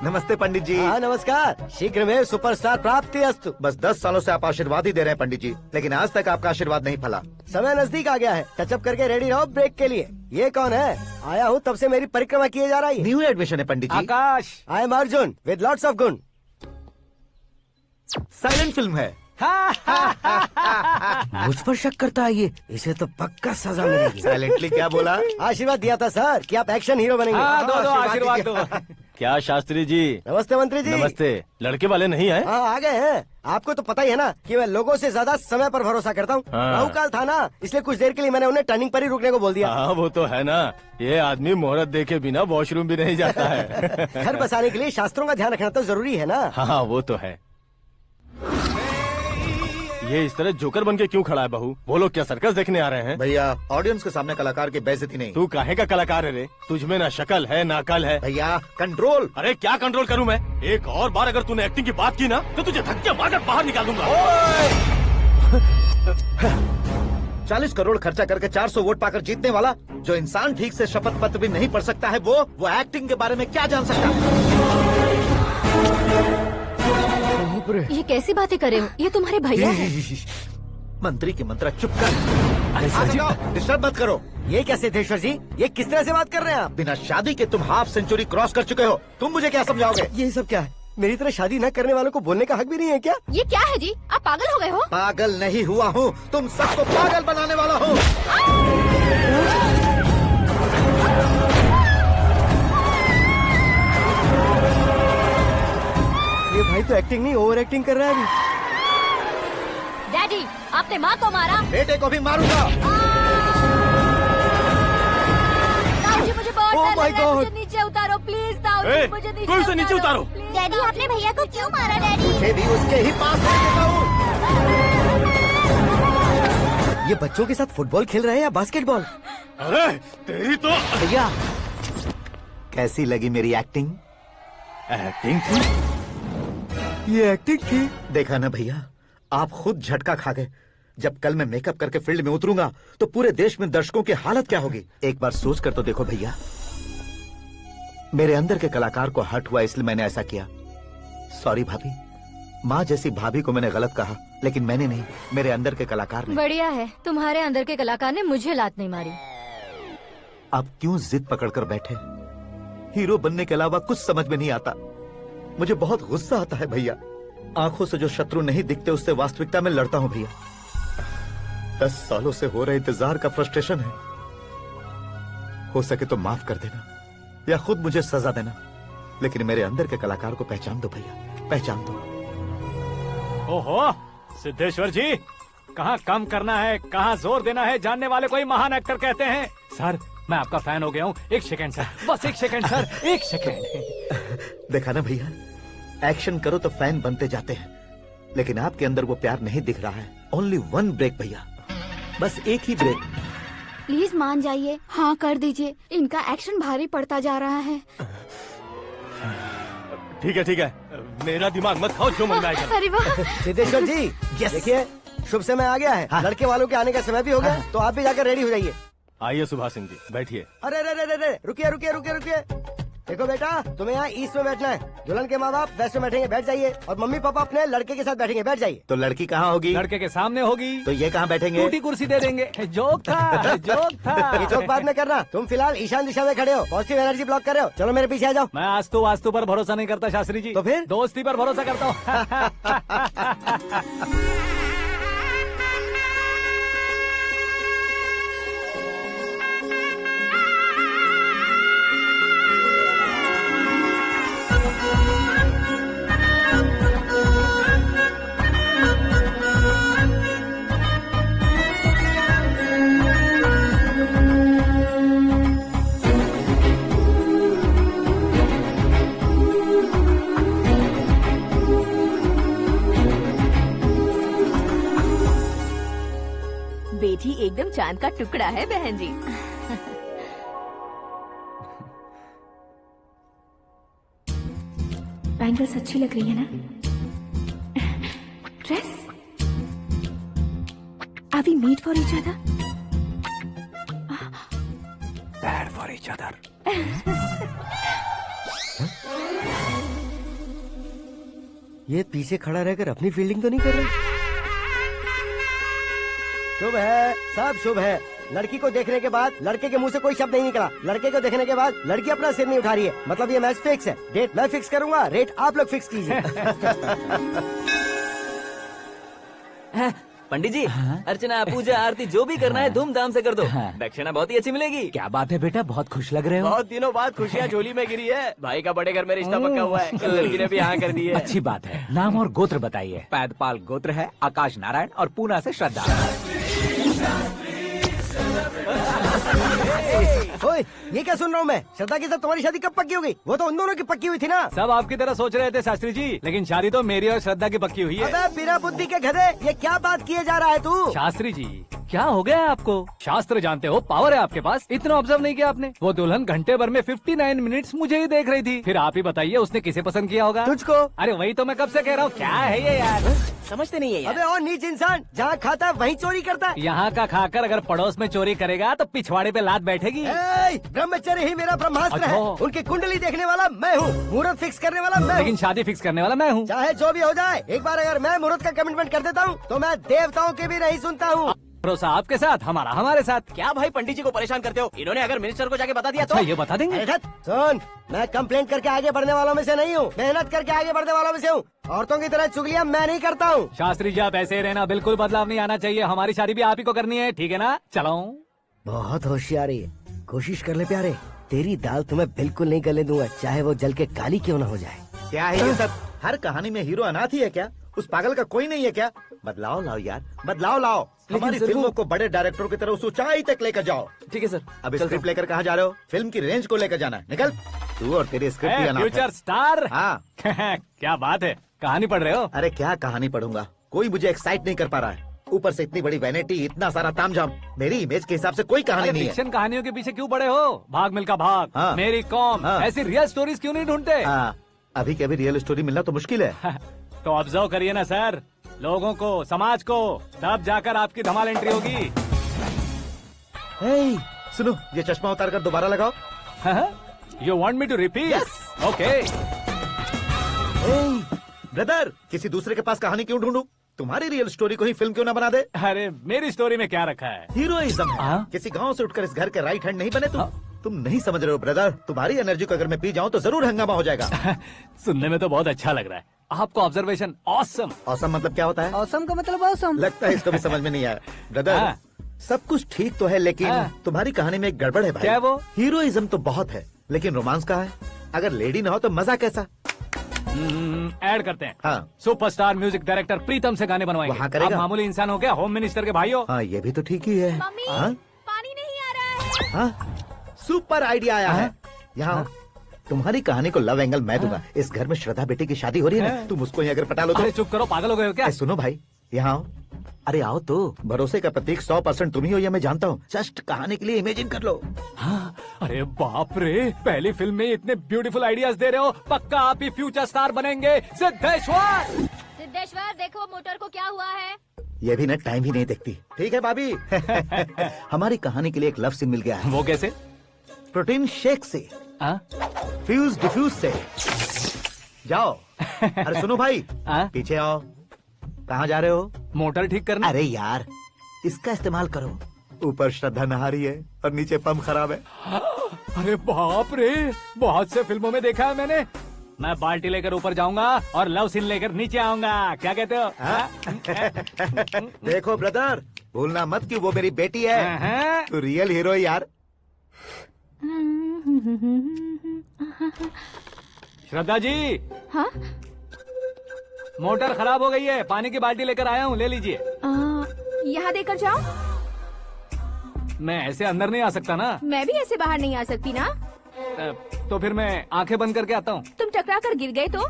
नमस्ते पंडित जी। हाँ नमस्कार। शीघ्र में सुपरस्टार प्राप्ति अस्तु। बस 10 सालों से आप आशीर्वाद ही दे रहे हैं पंडित जी, लेकिन आज तक आपका आशीर्वाद नहीं फला। समय नजदीक आ गया है, टचअप करके रेडी रहो ब्रेक के लिए। ये कौन है? आया हूँ तब से मेरी परिक्रमा किए जा रही है। न्यू एडमिशन है Pandit ji. Akash. I am Arjun with lots of गुण। साइलेंट फिल्म है। मुझ पर शक करता है ये, इसे तो पक्का सजा मिलेगी। साइलेंटली क्या बोला? आशीर्वाद दिया था सर कि आप एक्शन हीरो बनेंगे। हाँ, दो आशीर्वाद दो। क्या शास्त्री जी? नमस्ते मंत्री जी। नमस्ते। लड़के वाले नहीं आए? हाँ आ गए हैं। आपको तो पता ही है ना कि मैं लोगों से ज्यादा समय पर भरोसा करता हूँ। हाँ। राहु काल था ना, इसलिए कुछ देर के लिए मैंने उन्हें टर्निंग पर ही रुकने को बोल दिया। हाँ वो तो है ना। ये आदमी मुहूर्त देखे बिना वॉशरूम भी नहीं जाता है। घर बसाने के लिए शास्त्रों का ध्यान रखना तो जरूरी है ना। हाँ वो तो है। ये इस तरह जोकर बन के क्यों खड़ा है बहू? वो लोग क्या सर्कस देखने आ रहे हैं? भैया ऑडियंस के सामने कलाकार की बेइज्जती नहीं। तू काहे का कलाकार है रे? तुझमें ना शक्ल है ना अकल है। भैया कंट्रोल। अरे क्या कंट्रोल करूं मैं? एक और बार अगर तूने एक्टिंग की बात की ना तो तुझे धक्के मारकर बाहर निकाल दूंगा। 40 करोड़ खर्चा करके 400 वोट पाकर जीतने वाला जो इंसान ठीक से शपथ पत्र भी नहीं पढ़ सकता है, वो एक्टिंग के बारे में क्या जान सकता है? ये कैसी बातें कर रहे हो? ये तुम्हारे भैया हैं। मंत्री की मंत्रा चुप कर। अरे सर जी डिस्टर्ब मत करो। ये क्या सिद्धेश्वर जी, ये किस तरह से बात कर रहे हैं आप? बिना शादी के तुम हाफ सेंचुरी क्रॉस कर चुके हो। तुम मुझे क्या समझाओगे? ये सब क्या है? मेरी तरह शादी न करने वालों को बोलने का हक भी नहीं है क्या? ये क्या है जी? आप पागल हो गए हो? पागल नहीं हुआ हूँ, तुम सबको पागल बनाने वाला हूँ। ये भाई तो एक्टिंग नहीं ओवर एक्टिंग कर रहा है अभी। डैडी, आपने माँ को मारा। बेटे को भी मारूंगा। ताऊजी मुझे बहुत Oh डर my लग रहा है, God! मुझे नीचे उतारो प्लीज। ताऊजी ए, मुझे कोई उसे नीचे उतारो। डैडी आपने भैया को क्यों मारा? डैडी मुझे भी उसके ही पास ले देता हूँ। ये बच्चों के साथ फुटबॉल खेल रहे हैं या बास्केटबॉल? अरे तेरी तो भैया कैसी लगी मेरी एक्टिंग? एक्टिंग थी। ये एक्टिंग थी। देखा ना भैया, आप खुद झटका खा गए। जब कल मैं मेकअप करके फील्ड में उतरूंगा तो पूरे देश में दर्शकों की हालत क्या होगी? एक बार सोच कर तो देखो भैया। मेरे अंदर के कलाकार को हर्ट हुआ इसलिए मैंने ऐसा किया। सॉरी भाभी। माँ जैसी भाभी को मैंने गलत कहा, लेकिन मैंने नहीं, मेरे अंदर के कलाकार ने। बढ़िया है, तुम्हारे अंदर के कलाकार ने मुझे लात नहीं मारी। आप क्यों जिद पकड़कर बैठे? हीरो बनने के अलावा कुछ समझ में नहीं आता। मुझे बहुत गुस्सा आता है भैया। आंखों से जो शत्रु नहीं दिखते उससे वास्तविकता में लड़ता हूं भैया। 10 सालों से हो रहे इंतजार का फ्रस्ट्रेशन है। हो सके तो माफ कर देना या खुद मुझे सजा देना, लेकिन मेरे अंदर के कलाकार को पहचान दो भैया, पहचान दो। ओहो सिद्धेश्वर जी, कहाँ कम करना है, कहाँ जोर देना है, जानने वाले को ही महान एक्टर कहते हैं। सर मैं आपका फैन हो गया हूँ। एक सेकंड सर, बस एक सेकंड सर, एक सेकंड। देखा ना भैया, एक्शन करो तो फैन बनते जाते हैं, लेकिन आपके अंदर वो प्यार नहीं दिख रहा है। ओनली 1 ब्रेक भैया, बस एक ही ब्रेक। प्लीज मान जाइए, हाँ कर दीजिए। इनका एक्शन भारी पड़ता जा रहा है। ठीक है, मेरा दिमाग मत खाओ, जो मन में आएगा। अरे वाह सिद्धेश्वर जी देखिए, शुभ समय आ गया है। लड़के वालों के आने का समय भी हो गया, तो आप भी जाकर रेडी हो जाइए। आइए सुभाष सिंह जी, बैठिए। अरे रे रे रे रे, रुकिए रुकिए रुकिए रुकिए। देखो बेटा, तुम्हें यहाँ ईस्ट में बैठना है। दुल्हन के माँ बाप वेस्ट में बैठेंगे, बैठ जाइए। और मम्मी पापा अपने लड़के के साथ बैठेंगे, बैठ जाइए। तो लड़की कहाँ होगी? लड़के के सामने होगी। तो ये कहाँ बैठेंगे? टूटी कुर्सी दे देंगे। जोक था, जोक था। ये जोक बाद में करना। तुम फिलहाल ईशान दिशा में खड़े हो, पॉजिटिव एनर्जी ब्लॉक कर रहे हो। चलो मेरे पीछे आ जाओ। मैं वास्तु पर भरोसा नहीं करता शास्त्री जी। तो फिर? दोस्ती पर भरोसा करता हूँ। बेटी एकदम चांद का टुकड़ा है बहन जी। बैंगल्स अच्छी लग रही है ना? Dress? Are we meet for each other? Bad for each other. ये पीछे खड़ा रहकर अपनी फील्डिंग तो नहीं कर रहा? शुभ है, सब शुभ है। लड़की को देखने के बाद लड़के के मुंह से कोई शब्द नहीं निकला। लड़के को देखने के बाद लड़की अपना सिर नहीं उठा रही है। मतलब ये मैच फिक्स है। डेट मैं फिक्स करूंगा, रेट आप लोग फिक्स कीजिए। पंडित जी, अर्चना पूजा आरती जो भी करना है धूमधाम से कर दो। दक्षिणा बहुत ही अच्छी मिलेगी। क्या बात है बेटा, बहुत खुश लग रहे हो। बहुत दिनों बाद खुशियाँ झोली में गिरी है। भाई का बड़े घर में रिश्ता पक्का हुआ है। कल लड़की ने भी हाँ कर दी है। अच्छी बात है। नाम और गोत्र बताइए। पैदपाल गोत्र है, आकाश नारायण और पूना से श्रद्धा। ओए, ये क्या सुन रहा हूँ मैं? श्रद्धा के साथ तुम्हारी शादी कब पक्की हो गई? वो तो उन दोनों की पक्की हुई थी ना। सब आपकी तरह सोच रहे थे शास्त्री जी, लेकिन शादी तो मेरी और श्रद्धा की पक्की हुई है। अबे बिना बुद्धि के गधे, ये क्या बात किए जा रहा है तू? शास्त्री जी, क्या हो गया है आपको? शास्त्र जानते हो, पावर है आपके पास। इतना ऑब्जर्व नहीं किया आपने? वो दुल्हन घंटे भर में 59 मिनट्स मुझे ही देख रही थी। फिर आप ही बताइए उसने किसे पसंद किया होगा? तुझको। अरे वही तो मैं कब से कह रहा हूँ, क्या है ये यार? समझते नहीं है यार। अबे और नीच इंसान, जहाँ खाता है वहीं चोरी करता है। यहाँ का खाकर अगर पड़ोस में चोरी करेगा तो पिछवाड़े पे लात बैठेगी। ब्रह्मचर्य ही मेरा ब्रह्मास्त्र है। अच्छा। उनकी कुंडली देखने वाला मैं हूँ, मुहूर्त फिक्स करने वाला मैं लेकिन हूँ। शादी फिक्स करने वाला मैं हूँ। चाहे जो भी हो जाए, एक बार अगर मैं मुहूर्त का कमिटमेंट कर देता हूँ तो मैं देवताओं के भी नहीं सुनता हूँ। भरोसा आपके साथ, हमारा हमारे साथ। क्या भाई पंडित जी को परेशान करते हो? इन्होंने अगर मिनिस्टर को जाके बता दिया अच्छा, तो ये बता देंगे? अरे धत, सुन, मैं कंप्लेंट करके आगे बढ़ने वालों में से नहीं हूँ, मेहनत करके आगे बढ़ने वालों में से हूँ। औरतों की तरह चुगलियाँ मैं नहीं करता हूँ। शास्त्री जी आप ऐसे ही रहना, बिल्कुल बदलाव नहीं आना चाहिए। हमारी शादी भी आप ही को करनी है, ठीक है ना? चलो। बहुत होशियारी है, कोशिश कर ले प्यारे। तेरी दाल तुम्हें बिल्कुल नहीं गलने दूंगा, चाहे वो जल के काली क्यों न हो जाए। क्या है ये सब? हर कहानी में हीरो अनाथ ही है क्या? उस पागल का कोई नहीं है क्या? बदलाव लाओ यार, बदलाव लाओ। हमारी फिल्मों को बड़े डायरेक्टरों की तरह उस ऊंचाई तक लेकर जाओ। ठीक है सर। अब स्क्रिप्ट लेकर कहाँ जा रहे हो? फिल्म की रेंज को लेकर जाना है। निकल तू और तेरी स्क्रिप्ट भी अनाथ है। Future star. हाँ। क्या बात है, कहानी पढ़ रहे हो? अरे क्या कहानी पढ़ूंगा, कोई मुझे एक्साइट नहीं कर पा रहा है। ऊपर से इतनी बड़ी वैनिटी, इतना सारा तामझाम। मेरी इमेज के हिसाब से कोई कहानी नहीं है। फिक्शन कहानियों के पीछे क्यों पड़े हो? भाग मिल्खा भाग, हाँ। मेरी कॉम, हाँ। ऐसी रियल स्टोरीज क्यों नहीं ढूंढते? अभी के अभी रियल स्टोरी मिलना तो मुश्किल है। तो ऑब्जर्व करिए ना सर, लोगों को, समाज को, तब जाकर आपकी धमाल एंट्री होगी। सुनो, ये चश्मा उतार कर दोबारा लगाओ। You want me to repeat? Okay. Brother, किसी दूसरे के पास कहानी क्यों ढूंढूं? तुम्हारी रियल स्टोरी को ही फिल्म क्यों ना बना दे? अरे मेरी स्टोरी में क्या रखा है? हीरोइज्म है। किसी गांव से उठकर इस घर के राइट हैंड नहीं बने तुम नहीं समझ रहे हो ब्रदर। तुम्हारी एनर्जी को अगर मैं पी जाऊं तो जरूर हंगामा हो जाएगा। सुनने में तो बहुत अच्छा लग रहा है आपको। Observation awesome. ऑसम मतलब क्या होता है? औसम का मतलब औसम। लगता है इसको भी समझ में नहीं आया। ब्रदर, सब कुछ ठीक तो है, लेकिन तुम्हारी कहानी में एक गड़बड़ है भाई। क्या वो? हीरोइज्म तो बहुत है, लेकिन रोमांस कहाँ है? अगर लेडी ना हो तो मजा कैसा? ऐड करते हैं। हाँ। सुपरस्टार म्यूजिक डायरेक्टर प्रीतम से गाने बनवाएंगे। वहाँ करेगा? आप मामूली इंसान हो क्या, होम मिनिस्टर के भाई हो? हाँ, ये भी तो ठीक ही है। मम्मी, हाँ? पानी नहीं आ रहा है। हाँ? सुपर आइडिया आया है। यहाँ तुम्हारी कहानी को लव एंगल मैं दूंगा। इस घर में श्रद्धा बेटी की शादी हो रही है ना, तुम उसको ही अगर पटा लो तो। अरे चुप करो, पागल हो गए हो क्या? सुनो भाई, यहाँ आओ। अरे आओ तो। भरोसे का प्रतीक 100% तुम ही हो, ये मैं जानता हूँ। जस्ट कहानी के लिए इमेजिन कर लो। हाँ, अरे बाप रे, पहली फिल्म में इतने ब्यूटीफुल आइडियाज दे रहे हो। पक्का आप ही फ्यूचर स्टार बनेंगे। सिद्धेश्वर, सिद्धेश्वर देखो मोटर को क्या हुआ है। ये भी ना टाइम ही नहीं देखती। ठीक है भाभी। हमारी कहानी के लिए एक लव सीन मिल गया है। वो कैसे? प्रोटीन शेक से, फ्यूज डिफ्यूज से। जाओ। अरे सुनो भाई, पीछे आओ। कहाँ जा रहे हो? मोटर ठीक करना। अरे यार, इसका इस्तेमाल करो। ऊपर श्रद्धा नहा रही है और नीचे पंप खराब है। अरे बाप रे, बहुत से फिल्मों में देखा है मैंने। मैं बाल्टी लेकर ऊपर जाऊंगा और लव सीन लेकर नीचे आऊंगा। क्या कहते हो? देखो ब्रदर, भूलना मत कि वो मेरी बेटी है। तू रियल हीरो है यार। श्रद्धा जी। हाँ? मोटर खराब हो गई है, पानी की बाल्टी लेकर आया हूँ, ले लीजिए। यहाँ देकर जाओ। मैं ऐसे अंदर नहीं आ सकता ना। मैं भी ऐसे बाहर नहीं आ सकती ना। तो फिर मैं आंखें बंद करके आता हूँ। तुम टकरा कर गिर गए तो?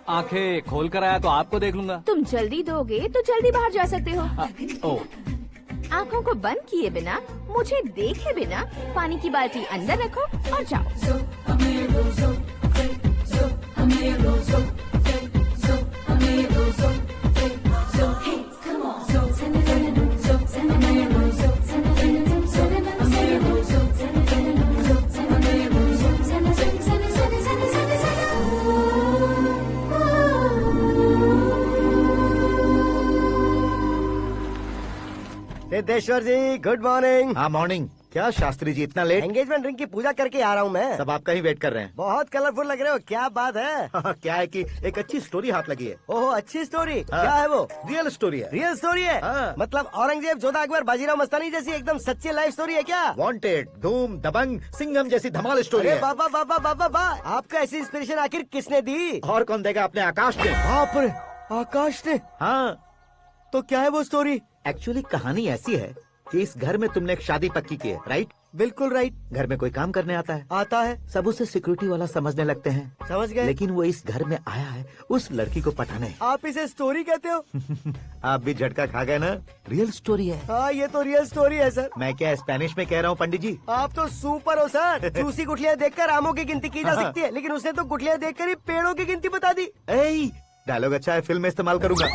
आंखें खोल कर आया तो आपको देख लूंगा। तुम जल्दी दोगे तो जल्दी बाहर जा सकते हो। आँखों को बंद किए बिना, मुझे देखे बिना पानी की बाल्टी अंदर रखो और जाओ। सिद्धेश्वर जी, गुड मॉर्निंग। हाँ मॉर्निंग। क्या शास्त्री जी इतना लेट? एंगेजमेंट रिंग की पूजा करके आ रहा हूँ मैं। सब आपका ही वेट कर रहे हैं। बहुत कलरफुल लग रहे हो, क्या बात है? क्या है कि एक अच्छी स्टोरी हाथ लगी है। ओहो, अच्छी स्टोरी। क्या है वो? रियल स्टोरी है। रियल स्टोरी है? मतलब औरंगजेब, जोधा अकबर, बाजीराव मस्तानी जैसी एकदम सच्ची लाइफ स्टोरी है क्या? वांटेड, धूम, दबंग, सिंघम जैसी धमाल स्टोरी है। बाबा बाबा बाबा बा, आपको ऐसी इंस्पिरेशन आखिर किसने दी? और कौन देगा? अपने आकाश ने। बाप रे, आकाश ने? हाँ। तो क्या है वो स्टोरी? एक्चुअली कहानी ऐसी है कि इस घर में तुमने एक शादी पक्की की है, राइट? बिल्कुल राइट। घर में कोई काम करने आता है? आता है। सब उसे सिक्योरिटी वाला समझने लगते हैं। समझ गए। लेकिन वो इस घर में आया है उस लड़की को पटाने। आप इसे स्टोरी कहते हो? आप भी झटका खा गए ना। रियल स्टोरी है। हाँ, ये तो रियल स्टोरी है सर। मैं क्या स्पेनिश में कह रहा हूँ पंडित जी? आप तो सुपर हो सर। चूसी गुठलियाँ देखकर आमों की गिनती की जा सकती है, लेकिन उसने तो गुठलियाँ देखकर ही पेड़ों की गिनती बता दी। डायलॉग अच्छा है, फिल्म में इस्तेमाल करूंगा।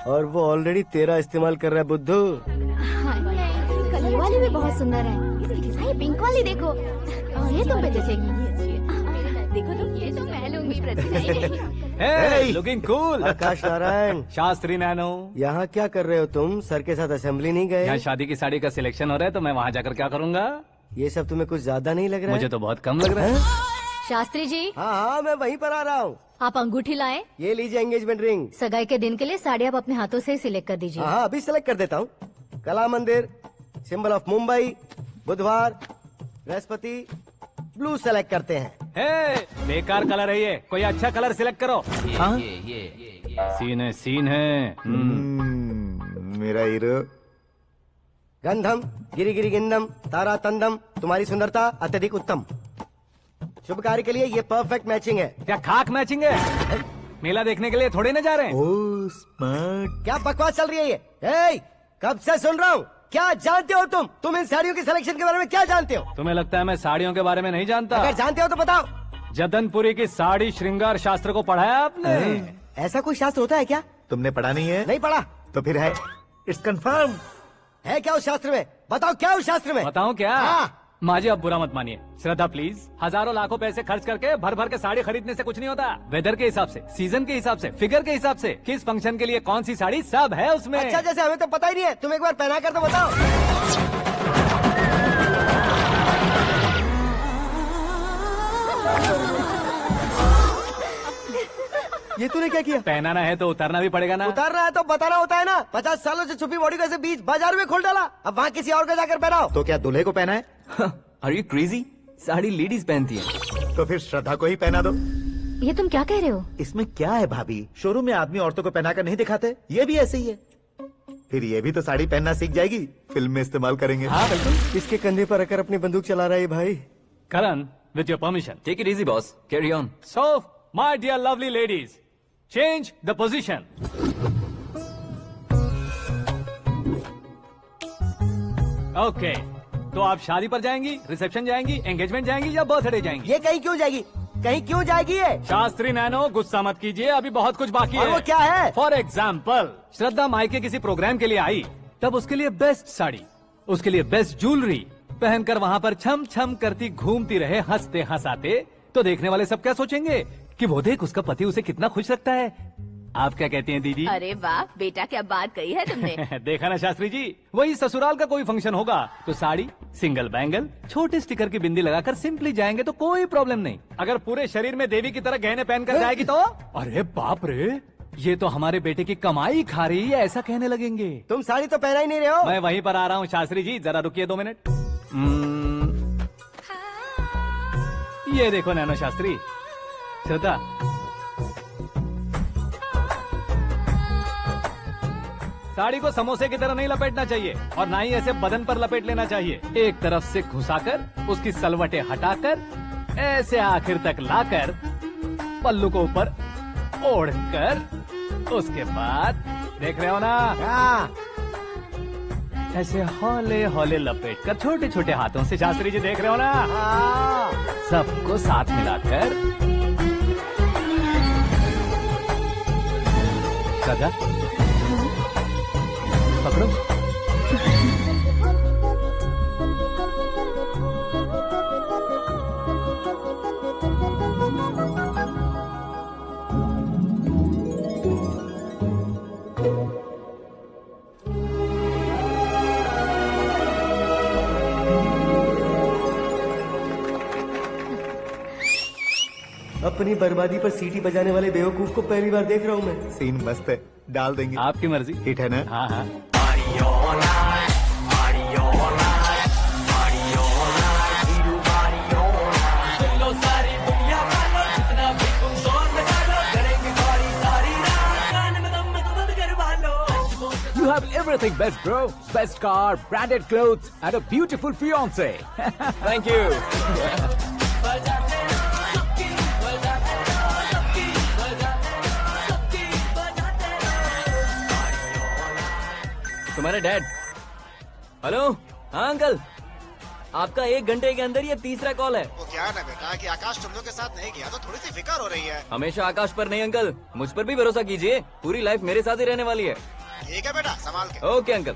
और वो ऑलरेडी तेरा इस्तेमाल कर रहा है बुद्धू। ये वाली भी बहुत सुंदर है। ये पिंक वाली देखो, ये तुम पे जचेगी। देखो तुम, ये तो मैं लूंगी। Looking cool. Akash Narayan. Shastri nano. यहाँ क्या कर रहे हो तुम? सर के साथ असेंबली नहीं गए? यहाँ शादी की साड़ी का सिलेक्शन हो रहा है, तो मैं वहाँ जाकर क्या करूँगा? ये सब तुम्हें कुछ ज्यादा नहीं लग रहा है? मुझे तो बहुत कम लग रहा है। शास्त्री जी। हाँ, मैं वहीं पर आ रहा हूँ। आप अंगूठी लाएं। ये लीजिए एंगेजमेंट रिंग। सगाई के दिन के लिए साड़ी आप अपने हाथों से सिलेक्ट कर दीजिए। हाँ, अभी सिलेक्ट कर देता हूँ। कला मंदिर, सिंबल ऑफ मुंबई, बुधवार, बृहस्पति, ब्लू सेलेक्ट करते हैं। बेकार कलर है ये, कोई अच्छा कलर सिलेक्ट करो। सीन है। मेरा हीरो। गंधम, गिरी गिरी गिंदम, तारा तंदम, तुम्हारी सुंदरता अत्यधिक उत्तम। शुभ कार्य के लिए ये परफेक्ट मैचिंग है। क्या खाक मैचिंग है? मेला देखने के लिए थोड़े न जा रहे हैं। Oh smart. क्या बकवास चल रही है ये? ए, कब से सुन रहा हूँ। क्या जानते हो तुम? तुम इन साड़ियों की सिलेक्शन के बारे में क्या जानते हो? तुम्हें लगता है मैं साड़ियों के बारे में नहीं जानता? अगर जानते हो तो बताओ। जदनपुरी की साड़ी श्रृंगार शास्त्र को पढ़ा है आपने? ऐसा कोई शास्त्र होता है क्या? तुमने पढ़ा नहीं है? नहीं पढ़ा। तो फिर है, इट्स कंफर्म। है क्या उस शास्त्र में? बताओ क्या उस शास्त्र में? बताऊं क्या? हाँ। माजी अब बुरा मत मानिए। श्रद्धा प्लीज, हजारों लाखों पैसे खर्च करके भर भर के साड़ी खरीदने से कुछ नहीं होता। वेदर के हिसाब से, सीजन के हिसाब से, फिगर के हिसाब से, किस फंक्शन के लिए कौन सी साड़ी, सब है उसमें। अच्छा, जैसे हमें तो पता ही नहीं है, तुम एक बार पहना कर तो बताओ। ये तूने क्या किया? पहनाना है तो उतारना भी पड़ेगा ना। उतारना है तो बताना होता है ना। 50 सालों से छुपी बॉडी को ऐसे बीच बाजार में खोल डाला, अब वहाँ किसी और को जाकर पहनाओ। तो क्या दूल्हे को पहना है? Are you crazy? Sari ladies पहनती है। तो फिर श्रद्धा को ही पहना दो। ये तुम क्या कह रहे हो? इसमें क्या है भाभी? शोरूम में आदमी औरतों को पहनाकर नहीं दिखाते? ये भी ऐसे ही है। फिर ये भी तो साड़ी पहनना सीख जाएगी, फिल्म में इस्तेमाल करेंगे। हाँ बिल्कुल। इसके कंधे पर रखकर अपनी बंदूक चला रहा है भाई। करण, with your permission. Take it easy, boss. Carry on. So, my dear lovely ladies, change the position. Okay. तो आप शादी पर जाएंगी, रिसेप्शन जाएंगी, एंगेजमेंट जाएंगी या बर्थडे जाएंगी? ये कहीं क्यों जाएगी? कहीं क्यों जाएगी ये? शास्त्री नैनो, गुस्सा मत कीजिए, अभी बहुत कुछ बाकी और है। वो क्या है? फॉर एग्जाम्पल, श्रद्धा मायके किसी प्रोग्राम के लिए आई, तब उसके लिए बेस्ट साड़ी, उसके लिए बेस्ट ज्वेलरी पहनकर वहाँ पर छम छम करती घूमती रहे हंसते हंसाते, तो देखने वाले सब क्या सोचेंगे कि वो देख उसका पति उसे कितना खुश रखता है। आप क्या कहती हैं दीदी? अरे वाह बेटा, क्या बात कही है तुमने। देखा ना शास्त्री जी, वही ससुराल का कोई फंक्शन होगा तो साड़ी, सिंगल बैंगल, छोटे स्टिकर की बिंदी लगाकर सिंपली जाएंगे तो कोई प्रॉब्लम नहीं। अगर पूरे शरीर में देवी की तरह गहने पहनकर जाएगी तो अरे बाप रे, ये तो हमारे बेटे की कमाई खा रही है, ऐसा कहने लगेंगे। तुम साड़ी तो पहना ही नहीं रहे हो। मैं वहीं पर आ रहा हूँ शास्त्री जी, जरा रुकिए 2 मिनट। ये देखो नैनो शास्त्री, श्रद्धा, साड़ी को समोसे की तरह नहीं लपेटना चाहिए और ना ही ऐसे बदन पर लपेट लेना चाहिए। एक तरफ से घुसाकर उसकी सलवटें हटाकर ऐसे आखिर तक लाकर पल्लू को ऊपर ओढ़कर उसके बाद देख रहे हो ना, ऐसे हौले हौले लपेट कर छोटे छोटे हाथों से, शास्त्री जी देख रहे हो ना, सबको साथ मिलाकर सदा पकड़ो। अपनी बर्बादी पर सीटी बजाने वाले बेवकूफ को पहली बार देख रहा हूँ मैं। सीन मस्त है, डाल देंगे। आपकी मर्जी। हिट है ना? हाँ हाँ। You have everything best, bro. Best car, branded clothes, and a beautiful fiance. Thank you. तुम्हारे डैड। हेलो, हाँ अंकल, आपका 1 घंटे के अंदर ये 3रा कॉल है। वो क्या ना बेटा कि आकाश तुम लोग के साथ नहीं गया तो थोड़ी सी फिक्र हो रही है। हमेशा आकाश पर नहीं अंकल, मुझ पर भी भरोसा कीजिए, पूरी लाइफ मेरे साथ ही रहने वाली है। ठीक है बेटा, संभाल के। Okay uncle.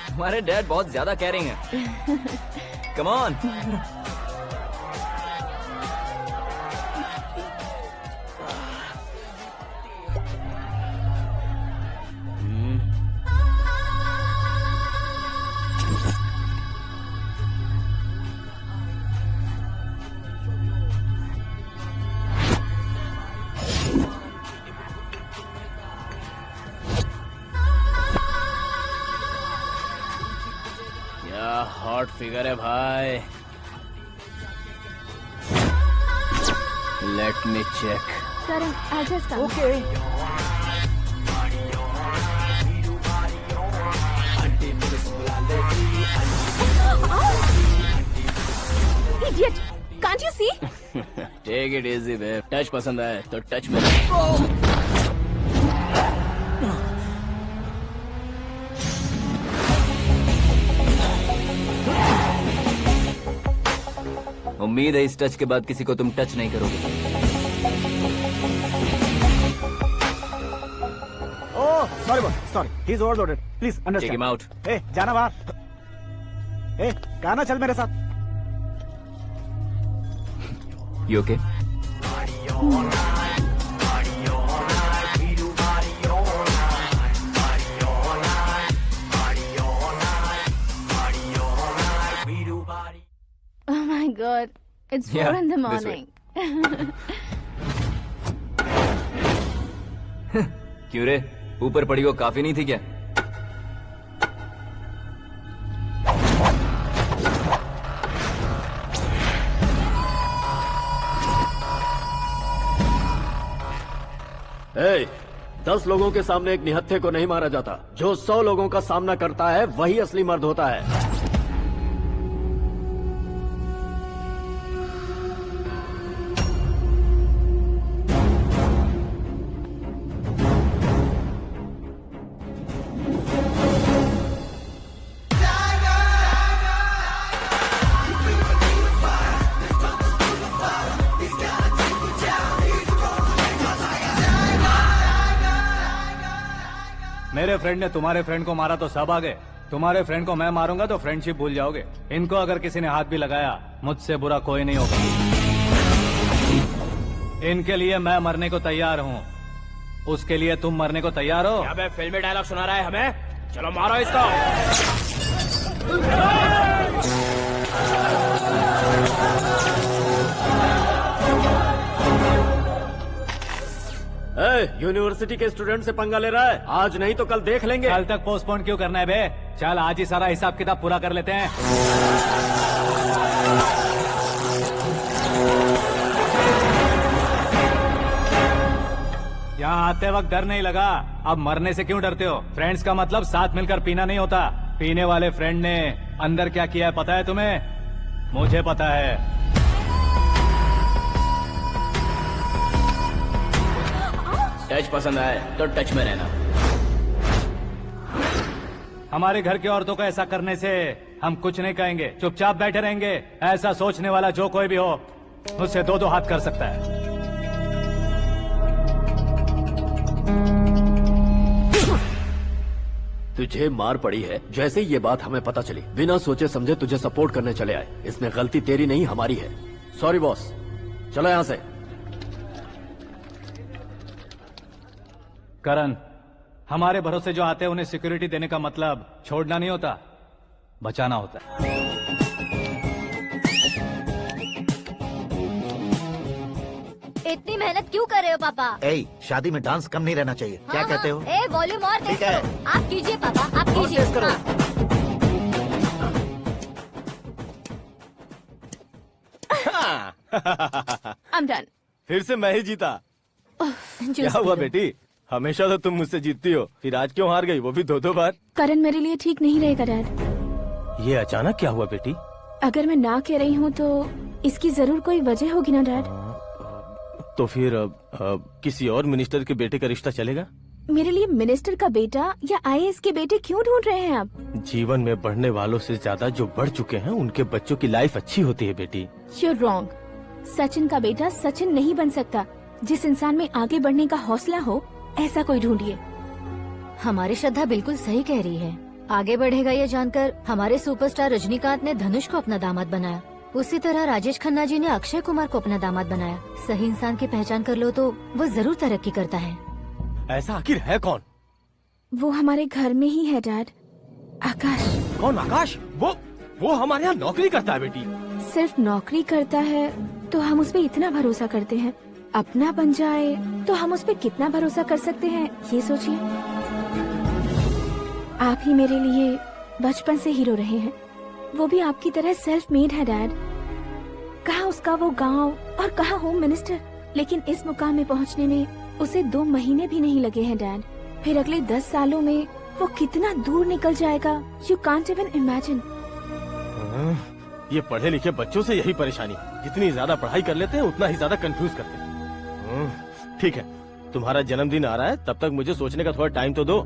हमारे डैड बहुत ज्यादा केयरिंग है। Come on. हॉट फिगर है भाई। Let me check. Karan, I just come. Okay. Idiot! Can't you see? Take it easy babe. Touch पसंद आए तो टच में। उम्मीद है इस टच के बाद किसी को तुम टच नहीं करोगे। Oh sorry boss, sorry, he is overloaded, please take understand. Him out. ए जाना बाहर। ए गाना चल मेरे साथ। You okay? Oh my God! It's 4 Yeah, in the this way. morning. क्यों रे, ऊपर पड़ी वो काफी नहीं थी क्या? ए, 10 लोगों के सामने एक निहत्थे को नहीं मारा जाता। जो 100 लोगों का सामना करता है वही असली मर्द होता है। मेरे फ्रेंड ने तुम्हारे फ्रेंड को मारा तो सब आ गए, तुम्हारे फ्रेंड को मैं मारूंगा तो फ्रेंडशिप भूल जाओगे। इनको अगर किसी ने हाथ भी लगाया, मुझसे बुरा कोई नहीं होगा। इनके लिए मैं मरने को तैयार हूँ, उसके लिए तुम मरने को तैयार हो? अबे फिल्मी डायलॉग सुना रहा है हमें, चलो मारो इसको। यूनिवर्सिटी के स्टूडेंट से पंगा ले रहा है, आज नहीं तो कल देख लेंगे। कल तक पोस्टपोन क्यों करना है बे? चल आज ही सारा हिसाब किताब पूरा कर लेते हैं। यहाँ आते वक्त डर नहीं लगा, अब मरने से क्यों डरते हो? फ्रेंड्स का मतलब साथ मिलकर पीना नहीं होता। पीने वाले फ्रेंड ने अंदर क्या किया है पता है तुम्हें? मुझे पता है। टच पसंद आए तो टच में रहना। हमारे घर की औरतों को ऐसा करने से हम कुछ नहीं कहेंगे, चुपचाप बैठे रहेंगे। ऐसा सोचने वाला जो कोई भी हो, उससे दो दो हाथ कर सकता है। तुझे मार पड़ी है, जैसे ही ये बात हमें पता चली बिना सोचे समझे तुझे सपोर्ट करने चले आए। इसमें गलती तेरी नहीं हमारी है। सॉरी बॉस, चलो यहाँ से। करण, हमारे भरोसे जो आते हैं उन्हें सिक्योरिटी देने का मतलब छोड़ना नहीं होता, बचाना होता है। इतनी मेहनत क्यों कर रहे हो पापा? शादी में डांस कम नहीं रहना चाहिए। क्या कहते हो? वॉल्यूम और तेज करो। आप कीजिए पापा, आप कीजिए। I'm done. फिर से मैं ही जीता। क्या हुआ बेटी? हमेशा तो तुम मुझसे जीतती हो, फिर आज क्यों हार गई, वो भी दो बार? करण मेरे लिए ठीक नहीं रहेगा डैड। ये अचानक क्या हुआ बेटी? अगर मैं ना कह रही हूँ तो इसकी जरूर कोई वजह होगी ना डैड। तो फिर किसी और मिनिस्टर के बेटे का रिश्ता चलेगा? मेरे लिए मिनिस्टर का बेटा या आईएएस के बेटे क्यों ढूंढ रहे हैं आप? जीवन में बढ़ने वालों से ज्यादा जो बढ़ चुके हैं उनके बच्चों की लाइफ अच्छी होती है बेटी। You're wrong. सचिन का बेटा सचिन नहीं बन सकता। जिस इंसान में आगे बढ़ने का हौसला हो, ऐसा कोई ढूंढिए। हमारी श्रद्धा बिल्कुल सही कह रही है। आगे बढ़ेगा ये जानकर हमारे सुपरस्टार रजनीकांत ने धनुष को अपना दामाद बनाया, उसी तरह राजेश खन्ना जी ने अक्षय कुमार को अपना दामाद बनाया। सही इंसान की पहचान कर लो तो वो जरूर तरक्की करता है। ऐसा आखिर है कौन? वो हमारे घर में ही है डैड, आकाश। कौन आकाश? वो हमारे यहाँ नौकरी करता है बेटी। सिर्फ नौकरी करता है तो हम उस पे इतना भरोसा करते हैं, अपना बन जाए तो हम उस पे कितना भरोसा कर सकते हैं ये सोचिए। आप ही मेरे लिए बचपन से हीरो रहे हैं, वो भी आपकी तरह सेल्फ मेड है डैड। कहाँ उसका वो गांव और कहाँ होम मिनिस्टर, लेकिन इस मुकाम में पहुँचने में उसे 2 महीने भी नहीं लगे हैं डैड। फिर अगले 10 सालों में वो कितना दूर निकल जाएगा, यू कांट इवन इमेजिन। ये पढ़े लिखे बच्चों से यही परेशानी, जितनी ज्यादा पढ़ाई कर लेते हैं उतना ही ज्यादा कंफ्यूज करते हैं। ठीक है, तुम्हारा जन्मदिन आ रहा है, तब तक मुझे सोचने का थोड़ा टाइम तो दो।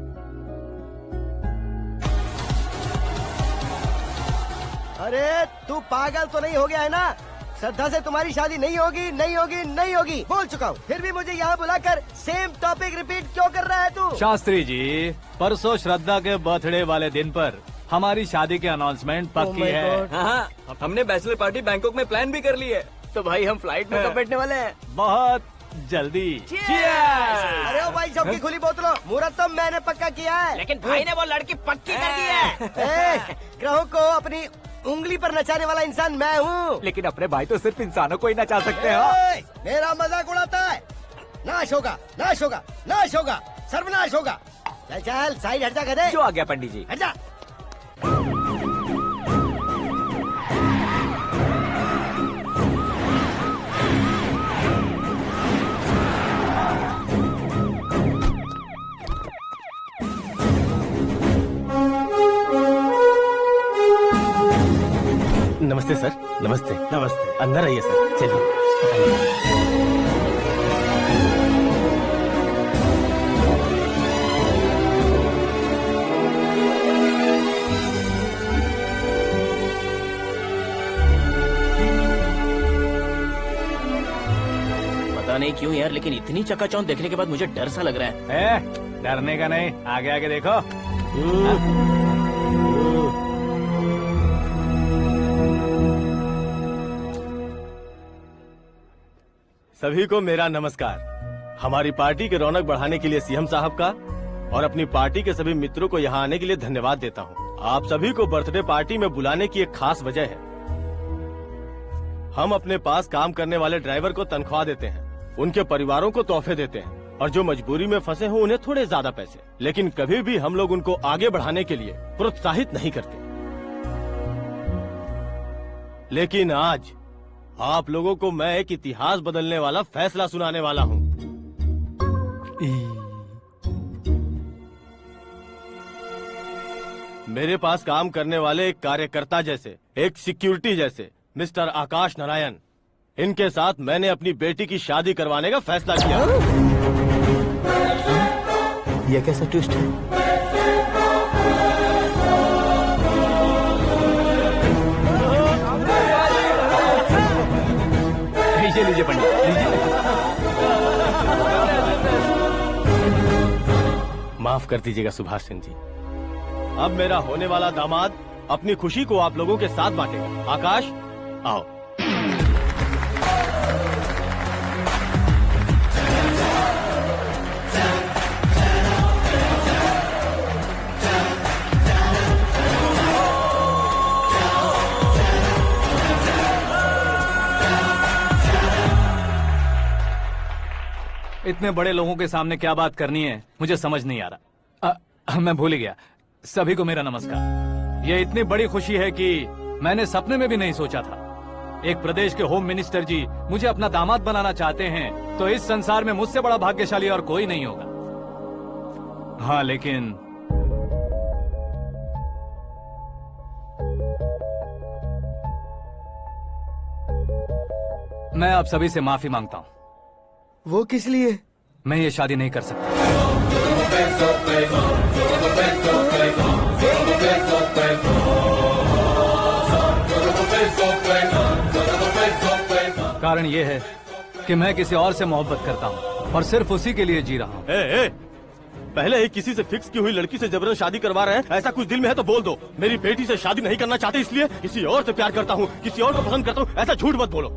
अरे तू पागल तो नहीं हो गया है ना? श्रद्धा से तुम्हारी शादी नहीं होगी, नहीं होगी, नहीं होगी, बोल चुका हूँ। फिर भी मुझे यहाँ बुलाकर सेम टॉपिक रिपीट क्यों कर रहा है तू? शास्त्री जी, परसों श्रद्धा के बर्थडे वाले दिन पर हमारी शादी की अनाउंसमेंट पक्की है। हाँ, हमने बैचलर पार्टी बैंकॉक में प्लान भी कर ली है, तो भाई हम फ्लाइट में कब बैठने वाले हैं? बहुत जल्दी। अरे ओ भाई, सबकी खुली बोतलों, मुहूर्त तो मैंने पक्का किया है। लेकिन भाई ने वो लड़की पक्की कर दी है। ग्रहों को अपनी उंगली पर नचाने वाला इंसान मैं हूँ। लेकिन अपने भाई तो सिर्फ इंसानों को ही नचा सकते हैं। मेरा मजाक उड़ाता है? नाश होगा, नाश होगा, नाश होगा, सर्वनाश होगा। चल चल साइड हट जा, गधे। जो आ गया पंडित जी। हट जा। नमस्ते सर। नमस्ते। नमस्ते। अंदर आइए सर, चलिए। नहीं क्यों यार, लेकिन इतनी चकाचौंध देखने के बाद मुझे डर सा लग रहा है। डरने का नहीं, आगे आगे देखो। सभी को मेरा नमस्कार। हमारी पार्टी की रौनक बढ़ाने के लिए सीएम साहब का और अपनी पार्टी के सभी मित्रों को यहाँ आने के लिए धन्यवाद देता हूँ। आप सभी को बर्थडे पार्टी में बुलाने की एक खास वजह है। हम अपने पास काम करने वाले ड्राइवर को तनख्वाह देते हैं, उनके परिवारों को तोहफे देते हैं और जो मजबूरी में फंसे हो उन्हें थोड़े ज्यादा पैसे, लेकिन कभी भी हम लोग उनको आगे बढ़ाने के लिए प्रोत्साहित नहीं करते। लेकिन आज आप लोगों को मैं एक इतिहास बदलने वाला फैसला सुनाने वाला हूँ। मेरे पास काम करने वाले एक कार्यकर्ता जैसे, एक सिक्योरिटी जैसे मिस्टर आकाश नारायण, इनके साथ मैंने अपनी बेटी की शादी करवाने का फैसला किया। यह कैसा ट्विस्ट है? लीजिए पंडित, लीजिए। माफ कर दीजिएगा सुभाष सिंह जी। अब मेरा होने वाला दामाद अपनी खुशी को आप लोगों के साथ बांटेगा। आकाश, आओ। इतने बड़े लोगों के सामने क्या बात करनी है मुझे समझ नहीं आ रहा। मैं भूल गया। सभी को मेरा नमस्कार। ये इतनी बड़ी खुशी है कि मैंने सपने में भी नहीं सोचा था। एक प्रदेश के होम मिनिस्टर जी मुझे अपना दामाद बनाना चाहते हैं तो इस संसार में मुझसे बड़ा भाग्यशाली और कोई नहीं होगा। हाँ, लेकिन मैं आप सभी से माफी मांगता हूँ। वो किस लिए? मैं ये शादी नहीं कर सकता। कारण ये है कि मैं किसी और से मोहब्बत करता हूँ और सिर्फ उसी के लिए जी रहा हूँ। पहले ही किसी से फिक्स की हुई लड़की से जबरन शादी करवा रहे हैं। ऐसा कुछ दिल में है तो बोल दो। मेरी बेटी से शादी नहीं करना चाहते इसलिए किसी और से प्यार करता हूँ, किसी और को पसंद करता हूँ, ऐसा झूठ मत बोलो।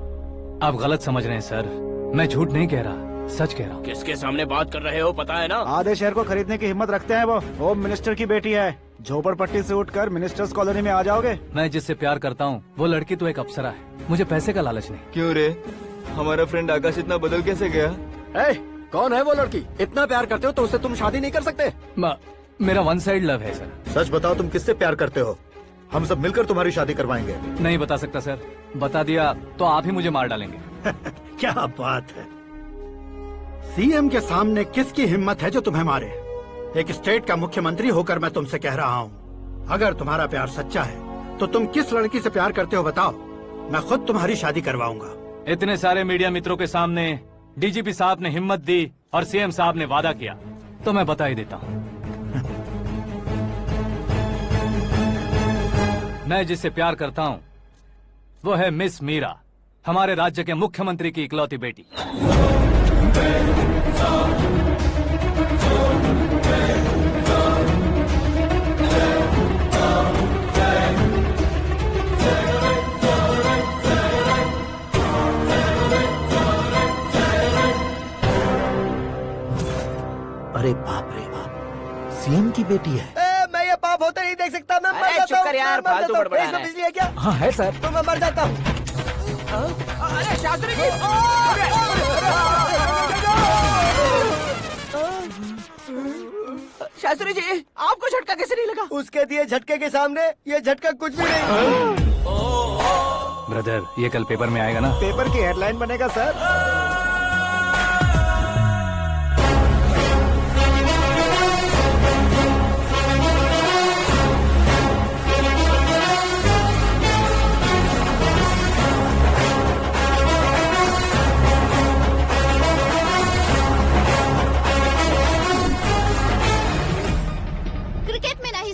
आप गलत समझ रहे हैं सर, मैं झूठ नहीं कह रहा, सच कह रहा हूँ। किसके सामने बात कर रहे हो पता है ना? आधे शहर को खरीदने की हिम्मत रखते हैं वो। होम मिनिस्टर की बेटी है। झोपड़पट्टी से उठकर मिनिस्टर्स कॉलोनी में आ जाओगे। मैं जिससे प्यार करता हूँ वो लड़की तो एक अप्सरा है, मुझे पैसे का लालच नहीं। क्यों रे, हमारा फ्रेंड आकाश इतना बदल कैसे गया? कौन है वो लड़की? इतना प्यार करते हो तो उससे तुम शादी नहीं कर सकते? मेरा वन साइड लव है सर। सच बताओ, तुम किससे प्यार करते हो? हम सब मिलकर तुम्हारी शादी करवाएंगे। नहीं बता सकता सर, बता दिया तो आप ही मुझे मार डालेंगे। क्या बात है, सीएम के सामने किसकी हिम्मत है जो तुम्हें मारे? एक स्टेट का मुख्यमंत्री होकर मैं तुमसे कह रहा हूँ, अगर तुम्हारा प्यार सच्चा है तो तुम किस लड़की से प्यार करते हो बताओ, मैं खुद तुम्हारी शादी करवाऊंगा। इतने सारे मीडिया मित्रों के सामने डीजीपी साहब ने हिम्मत दी और सीएम साहब ने वादा किया तो मैं बता ही देता हूँ। मैं जिससे प्यार करता हूँ वो है मिस मीरा, हमारे राज्य के मुख्यमंत्री की इकलौती बेटी। अरे बाप रे बाप, सीएम की बेटी है। मैं ये पाप होते नहीं देख सकता। मैं मर जाता चुप कर यार, फालतू बड़बड़ा रहा है। बिजली है क्या? हाँ है सर। तो मैं मर जाता हूँ। अरे शास्त्री जी, शास्त्री जी आपको झटका कैसे नहीं लगा? उसके दिए झटके के सामने ये झटका कुछ भी नहीं। ब्रदर, ये कल पेपर में आएगा ना? पेपर की हेडलाइन बनेगा सर।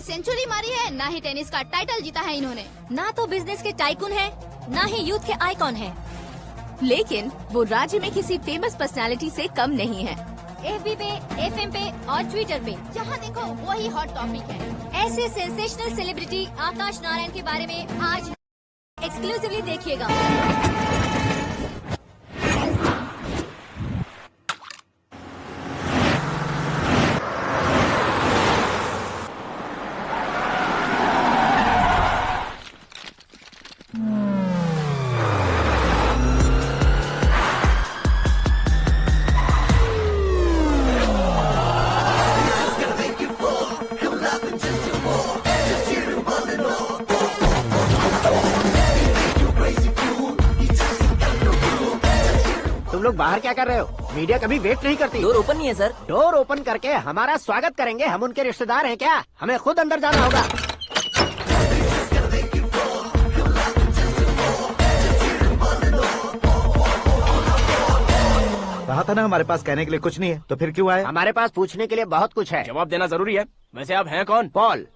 सेंचुरी मारी है, ना ही टेनिस का टाइटल जीता है इन्होंने। ना तो बिजनेस के टाइकून है, ना ही यूथ के आइकॉन है। लेकिन वो राज्य में किसी फेमस पर्सनालिटी से कम नहीं है। FB पे, FM पे और ट्विटर पे जहाँ देखो वही हॉट टॉपिक है। ऐसे सेंसेशनल सेलिब्रिटी आकाश नारायण के बारे में आज एक्सक्लूसिवली देखिएगा। तुम लोग बाहर क्या कर रहे हो? मीडिया कभी वेट नहीं करती। डोर ओपन नहीं है सर। डोर ओपन करके हमारा स्वागत करेंगे? हम उनके रिश्तेदार हैं क्या? हमें खुद अंदर जाना होगा। कहा था ना हमारे पास कहने के लिए कुछ नहीं है, तो फिर क्यों आए? हमारे पास पूछने के लिए बहुत कुछ है। जवाब देना जरूरी है। वैसे आप हैं कौन? पॉल,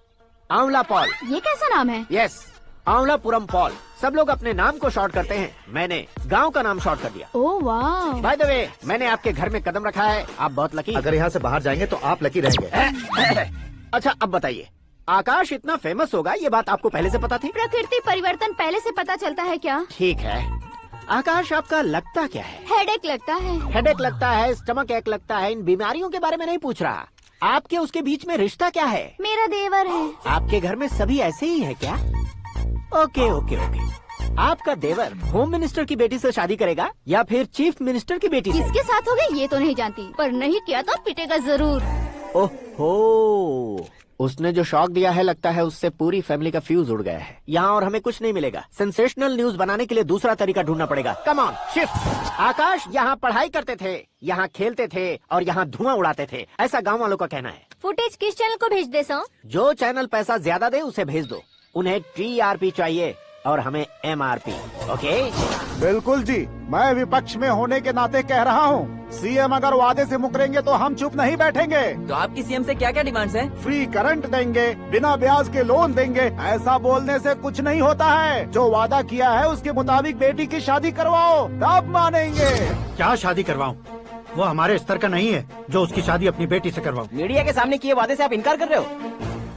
आंवला पॉल। ये कैसा नाम है? Yes, Aanwalapuram Paul. सब लोग अपने नाम को शॉर्ट करते हैं, मैंने गांव का नाम शॉर्ट कर दिया। ओह वाह। बाय द वे, मैंने आपके घर में कदम रखा है, आप बहुत लकी। अगर यहाँ से बाहर जाएंगे तो आप लकी रहेंगे। अच्छा अब बताइए, आकाश इतना फेमस होगा ये बात आपको पहले से पता थी? प्रकृति परिवर्तन पहले से पता चलता है क्या? ठीक है, आकाश आपका लगता क्या है? हेडेक लगता है। हेडेक लगता है, स्टमक एक लगता है, इन बीमारियों के बारे में नहीं पूछ रहा। आपके उसके बीच में रिश्ता क्या है? मेरा देवर है। आपके घर में सभी ऐसे ही है क्या? Okay okay okay. आपका देवर होम मिनिस्टर की बेटी से शादी करेगा या फिर चीफ मिनिस्टर की बेटी से? किसके साथ होगा ये तो नहीं जानती, पर नहीं किया तो पिटेगा जरूर। ओहो, उसने जो शॉक दिया है लगता है उससे पूरी फैमिली का फ्यूज उड़ गया है। यहाँ और हमें कुछ नहीं मिलेगा। सेंसेशनल न्यूज बनाने के लिए दूसरा तरीका ढूंढना पड़ेगा। Come on, shift. आकाश यहाँ पढ़ाई करते थे, यहाँ खेलते थे और यहाँ धुआं उड़ाते थे, ऐसा गाँव वालों का कहना है। फुटेज किस चैनल को भेज दे सो? जो चैनल पैसा ज्यादा दे उसे भेज दो। उन्हें TRP चाहिए और हमें MRP। ओके? बिल्कुल जी, मैं विपक्ष में होने के नाते कह रहा हूँ, सीएम अगर वादे से मुकरेंगे तो हम चुप नहीं बैठेंगे। तो आपकी सीएम से क्या क्या डिमांड्स हैं? फ्री करंट देंगे, बिना ब्याज के लोन देंगे। ऐसा बोलने से कुछ नहीं होता है। जो वादा किया है उसके मुताबिक बेटी की शादी करवाओ, तब मानेंगे। क्या शादी करवाऊं? वो हमारे स्तर का नहीं है जो उसकी शादी अपनी बेटी से करवाऊं। मीडिया के सामने किए वादे से आप इनकार कर रहे हो?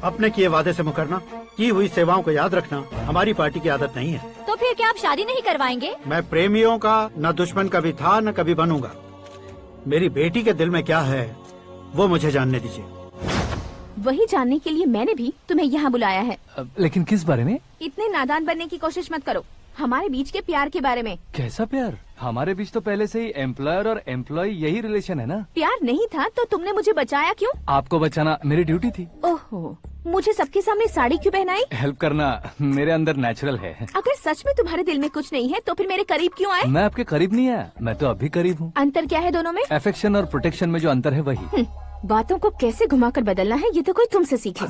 अपने किए वादे से मुकरना, की हुई सेवाओं को याद रखना हमारी पार्टी की आदत नहीं है। तो फिर क्या आप शादी नहीं करवाएंगे? मैं प्रेमियों का न दुश्मन कभी था न कभी बनूंगा। मेरी बेटी के दिल में क्या है वो मुझे जानने दीजिए। वही जानने के लिए मैंने भी तुम्हें यहाँ बुलाया है। लेकिन किस बारे में? इतने नादान बनने की कोशिश मत करो। हमारे बीच के प्यार के बारे में। कैसा प्यार? हमारे बीच तो पहले से ही एम्प्लॉयर और एम्प्लॉय यही रिलेशन है ना। प्यार नहीं था तो तुमने मुझे बचाया क्यों? आपको बचाना मेरी ड्यूटी थी। ओहो, मुझे सबके सामने साड़ी क्यों पहनाई? हेल्प करना मेरे अंदर नेचुरल है। अगर सच में तुम्हारे दिल में कुछ नहीं है तो फिर मेरे करीब क्यों आए? मैं आपके करीब नहीं आया, मैं तो अभी करीब हूँ। अंतर क्या है दोनों में? अफेक्शन और प्रोटेक्शन में जो अंतर है वही। बातों को कैसे घुमाकर बदलना है ये तो कोई तुमसे सीखे।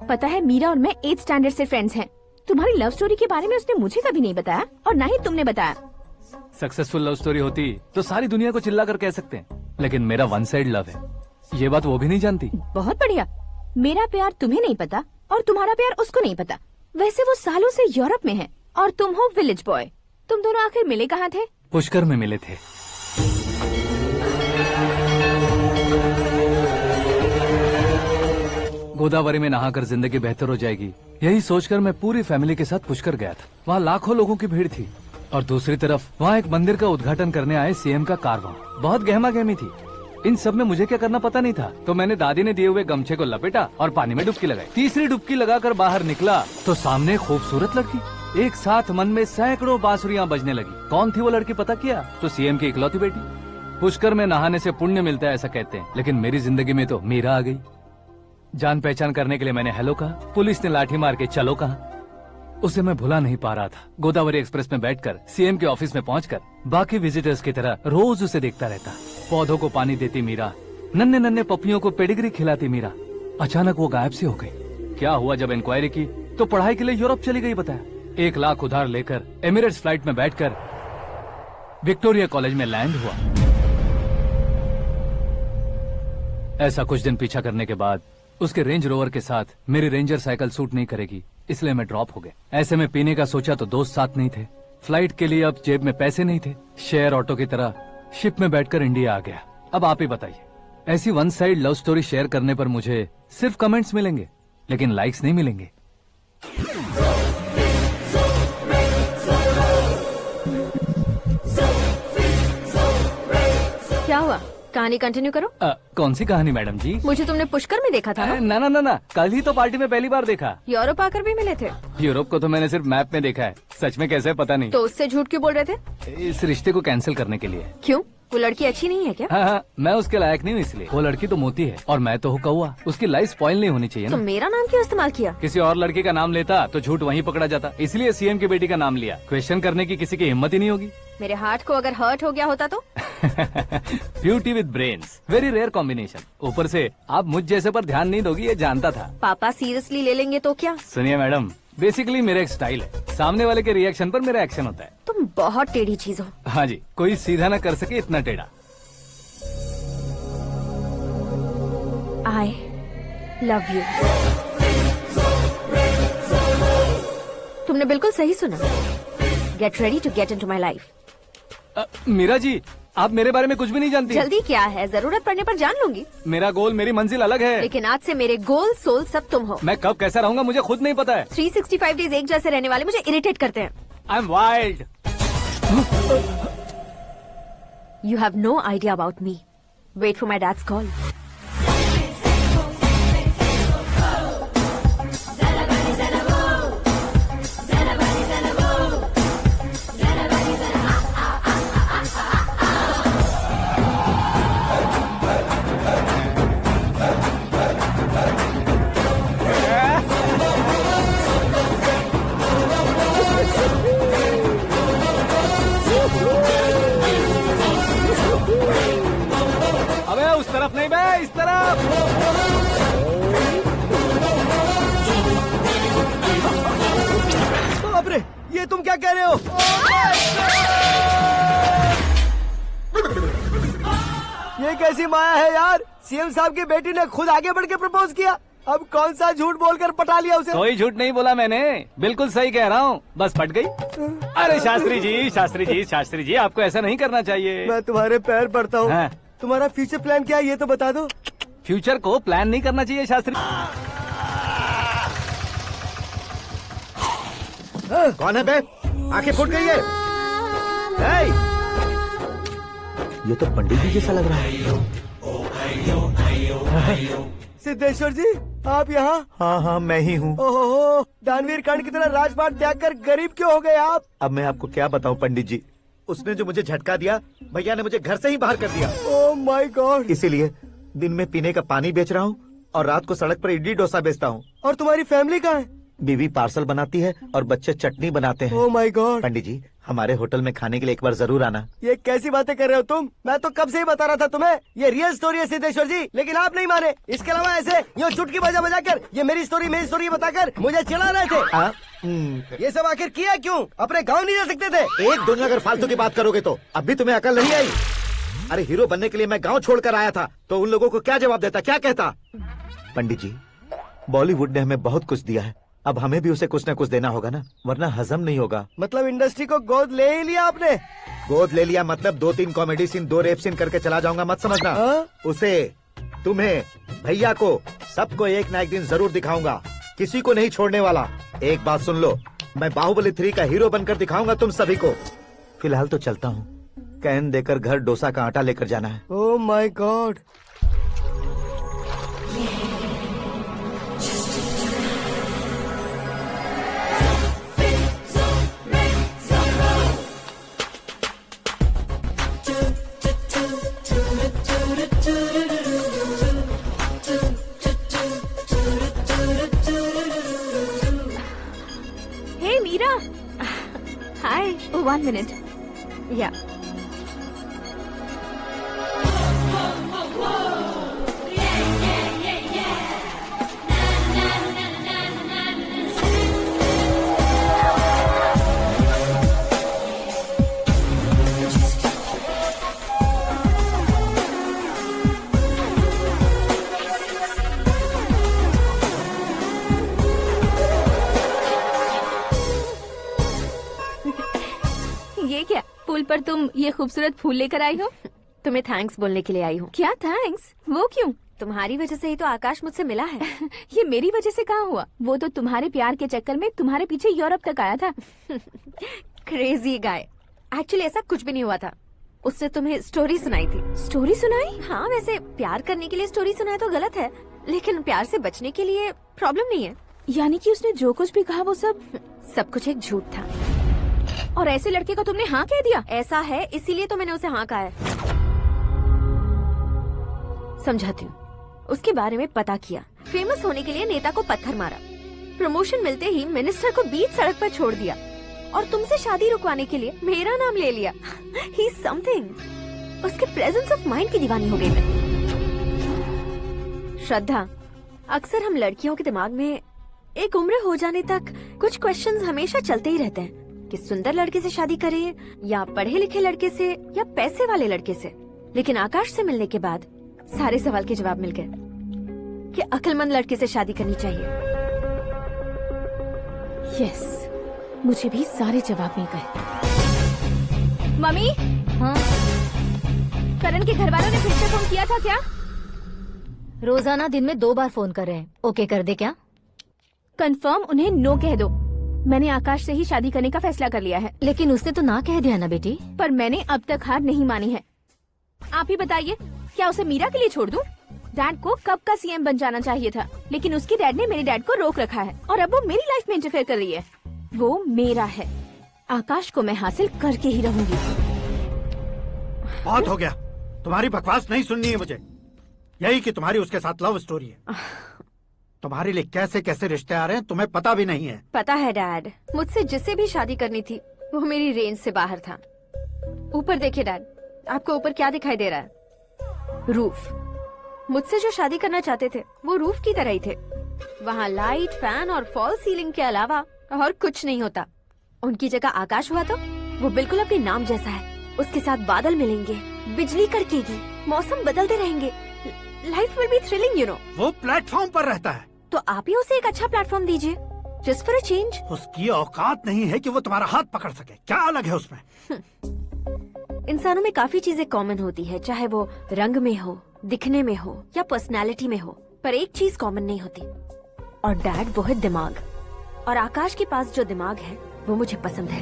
पता है, मीरा और मैं 8th स्टैंडर्ड से फ्रेंड्स हैं। तुम्हारी लव स्टोरी के बारे में उसने मुझे कभी नहीं बताया और न ही तुमने बताया। सक्सेसफुल लव स्टोरी होती तो सारी दुनिया को चिल्ला कर कह सकते हैं, लेकिन मेरा वन साइड लव है, ये बात वो भी नहीं जानती। बहुत बढ़िया। मेरा प्यार तुम्हें नहीं पता और तुम्हारा प्यार उसको नहीं पता। वैसे वो सालों से यूरोप में है और तुम हो विलेज बॉय। तुम दोनों आखिर मिले कहाँ थे? पुष्कर में मिले थे। गोदावरी में नहाकर जिंदगी बेहतर हो जाएगी, यही सोचकर मैं पूरी फैमिली के साथ पुष्कर गया था। वहाँ लाखों लोगों की भीड़ थी और दूसरी तरफ वहाँ एक मंदिर का उद्घाटन करने आए सीएम का कारवां। बहुत गहमा गहमी थी। इन सब में मुझे क्या करना पता नहीं था, तो मैंने दादी ने दिए हुए गमछे को लपेटा और पानी में डुबकी लगाई। तीसरी डुबकी लगाकर बाहर निकला तो सामने खूबसूरत लड़की। एक साथ मन में सैकड़ों बांसुरियां बजने लगी। कौन थी वो लड़की पता किया? तो सीएम की इकलौती बेटी। पुष्कर में नहाने से पुण्य मिलता है ऐसा कहते हैं, लेकिन मेरी जिंदगी में तो मीरा आ गई। जान पहचान करने के लिए मैंने हेलो कहा, पुलिस ने लाठी मार के चलो कहा। उसे मैं भुला नहीं पा रहा था। गोदावरी एक्सप्रेस में बैठकर सीएम के ऑफिस में पहुंचकर बाकी विजिटर्स की तरह रोज उसे देखता रहता। पौधों को पानी देती मीरा, नन्हे नन्हे पपियों को पेडिग्री खिलाती मीरा। अचानक वो गायब सी हो गई। क्या हुआ? जब इंक्वायरी की तो पढ़ाई के लिए यूरोप चली गई बताया। 1 लाख उधार लेकर एमिरेट्स फ्लाइट में बैठकर विक्टोरिया कॉलेज में लैंड हुआ। ऐसा कुछ दिन पीछा करने के बाद उसके रेंज रोवर के साथ मेरी रेंजर साइकिल सूट नहीं करेगी, इसलिए मैं ड्रॉप हो गया। ऐसे में पीने का सोचा तो दोस्त साथ नहीं थे। फ्लाइट के लिए अब जेब में पैसे नहीं थे। शेयर ऑटो की तरह शिप में बैठकर इंडिया आ गया। अब आप ही बताइए, ऐसी one side love story share करने पर मुझे सिर्फ कमेंट्स मिलेंगे, लेकिन लाइक्स नहीं मिलेंगे। क्या हुआ? कहानी कंटिन्यू करो। कौन सी कहानी मैडम जी? मुझे तुमने पुष्कर में देखा था ना? ना, कल ही तो पार्टी में पहली बार देखा। यूरोप आकर भी मिले थे? यूरोप को तो मैंने सिर्फ मैप में देखा है, सच में कैसे पता नहीं। तो उससे झूठ क्यों बोल रहे थे? इस रिश्ते को कैंसिल करने के लिए। क्यों? वो लड़की अच्छी नहीं है क्या? हाँ, मैं उसके लायक नहीं हूँ इसलिए। वो लड़की तो मोती है और मैं तो हूँ कौवा। उसकी लाइफ स्पॉइल नहीं होनी चाहिए ना। तो मेरा नाम क्यों इस्तेमाल किया? किसी और लड़की का नाम लेता तो झूठ वहीं पकड़ा जाता, इसलिए सीएम की बेटी का नाम लिया। क्वेश्चन करने की किसी की हिम्मत ही नहीं होगी। मेरे हार्ट को अगर हर्ट हो गया होता तो? Beauty with brains, very rare combination. ऊपर से आप मुझ जैसे पर ध्यान नहीं दोगी ये जानता था। पापा सीरियसली ले लेंगे तो क्या? सुनिए मैडम, बेसिकली मेरा एक स्टाइल है, सामने वाले के रिएक्शन पर मेरा एक्शन होता है। तुम बहुत टेढ़ी चीज हो। हाँ जी, कोई सीधा न कर सके इतना टेढ़ा। I love you। तुमने बिल्कुल सही सुना। Get ready to get into my life। Meera ji, आप मेरे बारे में कुछ भी नहीं जानती। जल्दी क्या है, जरूरत पड़ने पर जान लूंगी। मेरा गोल, मेरी मंजिल अलग है। लेकिन आज से मेरे गोल सोल सब तुम हो। मैं कब कैसा रहूंगा मुझे खुद नहीं पता है। 365 डेज एक जैसे रहने वाले मुझे इरिटेट करते हैं। I am wild. You have no idea about me। Wait for my dad's call। तरफ नहीं बे, इस तरफ। बाप रे, ये तुम क्या कह रहे हो? ये कैसी माया है यार? सीएम साहब की बेटी ने खुद आगे बढ़ के प्रपोज किया। अब कौन सा झूठ बोलकर पटा लिया उसे? कोई झूठ नहीं बोला मैंने, बिल्कुल सही कह रहा हूँ, बस पट गई। अरे शास्त्री जी आपको ऐसा नहीं करना चाहिए। मैं तुम्हारे पैर पड़ता हूँ। हाँ। तुम्हारा फ्यूचर प्लान क्या है ये तो बता दो। फ्यूचर को प्लान नहीं करना चाहिए शास्त्री। कौन है बे? आंखें फूट गई है। ये तो पंडित जी जैसा लग रहा है। सिद्धेश्वर जी, आप यहाँ? हाँ, मैं ही हूँ। ओहो, दानवीर कर्ण की तरह राजपाट त्याग कर गरीब क्यों हो गए आप? अब मैं आपको क्या बताऊँ पंडित जी, उसने जो मुझे झटका दिया, भैया ने मुझे घर से ही बाहर कर दिया। Oh my God. इसीलिए दिन में पीने का पानी बेच रहा हूँ और रात को सड़क पर इडली डोसा बेचता हूँ। और तुम्हारी फैमिली कहाँ है? बीवी पार्सल बनाती है और बच्चे चटनी बनाते हैं। Oh my God. पंडित जी, हमारे होटल में खाने के लिए एक बार जरूर आना। ये कैसी बातें कर रहे हो तुम? मैं तो कब से ही बता रहा था तुम्हें, ये रियल स्टोरी है सिद्धेश्वर जी, लेकिन आप नहीं माने। इसके अलावा ऐसे यूँ चुटकी बजा बजा कर ये मेरी स्टोरी बताकर मुझे चिढ़ा रहे थे। ये सब आखिर किया क्यों? अपने गाँव नहीं जा सकते थे? एक दिन अगर फालतू की बात करोगे तो अब भी तुम्हें अकल नहीं आई। अरे हीरो बनने के लिए मैं गाँव छोड़कर आया था तो उन लोगों को क्या जवाब देता, क्या कहता? पंडित जी, बॉलीवुड ने हमें बहुत कुछ दिया है, अब हमें भी उसे कुछ न कुछ देना होगा ना, वरना हजम नहीं होगा। मतलब इंडस्ट्री को गोद ले ही लिया आपने? गोद ले लिया मतलब 2-3 कॉमेडी सीन, 2 रेप सीन करके चला जाऊंगा मत समझना। उसे, तुम्हें, भैया को, सबको एक ना एक दिन जरूर दिखाऊंगा, किसी को नहीं छोड़ने वाला। एक बात सुन लो, मैं बाहुबली 3 का हीरो बनकर दिखाऊंगा तुम सभी को। फिलहाल तो चलता हूँ, कैन देकर घर डोसा का आटा लेकर जाना है। Oh my God. Hey Meera. Hi. Oh, 1 minute. Yeah. पर तुम ये खूबसूरत फूल लेकर आई हो। तुम्हें थैंक्स बोलने के लिए आई हूँ। क्या थैंक्स? वो क्यों? तुम्हारी वजह से ही तो आकाश मुझसे मिला है। ये मेरी वजह से कहाँ हुआ? वो तो तुम्हारे प्यार के चक्कर में तुम्हारे पीछे यूरोप तक आया था। Crazy guy. एक्चुअली ऐसा कुछ भी नहीं हुआ था। उसने तुम्हें स्टोरी सुनाई थी। स्टोरी सुनाई? हाँ, वैसे प्यार करने के लिए स्टोरी सुनाए तो गलत है, लेकिन प्यार से बचने के लिए प्रॉब्लम नहीं है। यानी कि उसने जो कुछ भी कहा वो सब कुछ एक झूठ था। और ऐसे लड़के को तुमने हाँ कह दिया? ऐसा है, इसीलिए तो मैंने उसे हाँ कहा है। समझाती हूँ। उसके बारे में पता किया, फेमस होने के लिए नेता को पत्थर मारा, प्रमोशन मिलते ही मिनिस्टर को बीच सड़क पर छोड़ दिया और तुमसे शादी रुकवाने के लिए मेरा नाम ले लिया। He is something. उसके प्रेजेंस ऑफ माइंड की दीवानी हो गई मैं। श्रद्धा, अक्सर हम लड़कियों के दिमाग में एक उम्र हो जाने तक कुछ क्वेश्चंस हमेशा चलते ही रहते हैं कि सुंदर लड़के से शादी करें या पढ़े लिखे लड़के से या पैसे वाले लड़के से। लेकिन आकाश से मिलने के बाद सारे सवाल के जवाब मिल गए कि अक्लमंद लड़के से शादी करनी चाहिए। यस, मुझे भी सारे जवाब मिल गए। मम्मी, हाँ? करण के घर वालों ने फिर से फोन किया था क्या? रोजाना दिन में 2 बार फोन कर रहे हैं। ओके कर दे क्या? कंफर्म उन्हें नो कह दो। मैंने आकाश से ही शादी करने का फैसला कर लिया है। लेकिन उसने तो ना कह दिया ना बेटी। पर मैंने अब तक हार नहीं मानी है। आप ही बताइए, क्या उसे मीरा के लिए छोड़ दूं? डैड को कब का सीएम बन जाना चाहिए था, लेकिन उसके डैड ने मेरे डैड को रोक रखा है और अब वो मेरी लाइफ में इंटरफेयर कर रही है। वो मेरा है, आकाश को मैं हासिल करके ही रहूंगी। बहुत हो गया, तुम्हारी बकवास नहीं सुननी है मुझे। यही कि तुम्हारी उसके साथ लव स्टोरी है। तुम्हारे लिए कैसे कैसे रिश्ते आ रहे हैं तुम्हें पता भी नहीं है। पता है डैड, मुझसे जिससे भी शादी करनी थी वो मेरी रेंज से बाहर था। ऊपर देखिए डैड, आपको ऊपर क्या दिखाई दे रहा है? रूफ। मुझसे जो शादी करना चाहते थे वो रूफ की तरह ही थे। वहाँ लाइट, फैन और फॉल सीलिंग के अलावा और कुछ नहीं होता। उनकी जगह आकाश हुआ तो वो बिल्कुल अपने नाम जैसा है। उसके साथ बादल मिलेंगे, बिजली कड़केगी, मौसम बदलते रहेंगे, life will be thrilling you know. वो प्लेटफॉर्म पर रहता है तो आप ही उसे एक अच्छा प्लेटफॉर्म दीजिए, जस्ट फॉर अ चेंज। उसकी औकात नहीं है कि वो तुम्हारा हाथ पकड़ सके। क्या अलग है उसमें? इंसानों में काफी चीजें कॉमन होती है, चाहे वो रंग में हो, दिखने में हो या पर्सनालिटी में हो, पर एक चीज कॉमन नहीं होती, और डैड वो है दिमाग। और आकाश के पास जो दिमाग है वो मुझे पसंद है।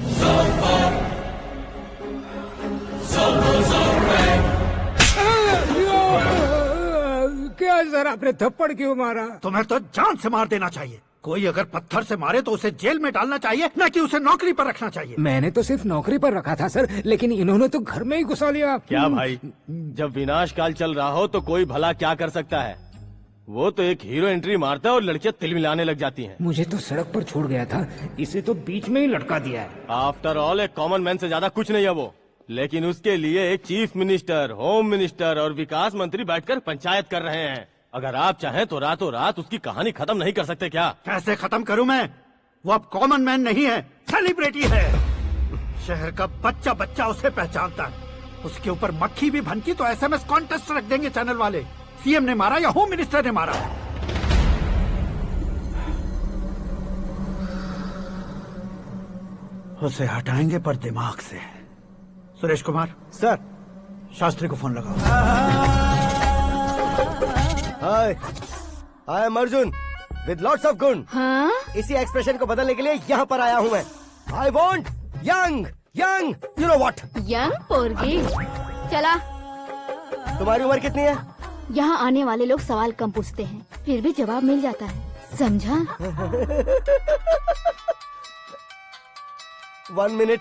क्या सर, आपने थप्पड़ क्यों मारा? तुम्हें तो जान से मार देना चाहिए। कोई अगर पत्थर से मारे तो उसे जेल में डालना चाहिए, न कि उसे नौकरी पर रखना चाहिए। मैंने तो सिर्फ नौकरी पर रखा था सर, लेकिन इन्होंने तो घर में ही घुसा लिया। क्या भाई, जब विनाश काल चल रहा हो तो कोई भला क्या कर सकता है? वो तो एक हीरो एंट्री मारता है और लड़कियां तिल मिलाने लग जाती हैं। मुझे तो सड़क पर छोड़ गया था, इसे तो बीच में ही लटका दिया है। आफ्टर ऑल एक कॉमन मैन से ज्यादा कुछ नहीं है वो, लेकिन उसके लिए एक चीफ मिनिस्टर, होम मिनिस्टर और विकास मंत्री बैठकर पंचायत कर रहे हैं। अगर आप चाहें तो रातों रात उसकी कहानी खत्म नहीं कर सकते क्या? कैसे खत्म करूं मैं? वो अब कॉमन मैन नहीं है, सेलिब्रिटी है। शहर का बच्चा बच्चा उसे पहचानता है। उसके ऊपर मक्खी भी भनकी तो एसएमएस कॉन्टेस्ट रख देंगे चैनल वाले। सीएम ने मारा या होम मिनिस्टर ने मारा? उसे हटाएंगे पर दिमाग से। सुरेश कुमार सर, शास्त्री को फोन लगाओ। Hi, I am Arjun with lots of गुण। हाँ? इसी एक्सप्रेशन को बदलने के लिए यहाँ पर आया हूँ मैं। I want young young you know what. Young पोरगी। चला। तुम्हारी उम्र कितनी है? यहाँ आने वाले लोग सवाल कम पूछते हैं, फिर भी जवाब मिल जाता है, समझा? 1 मिनट।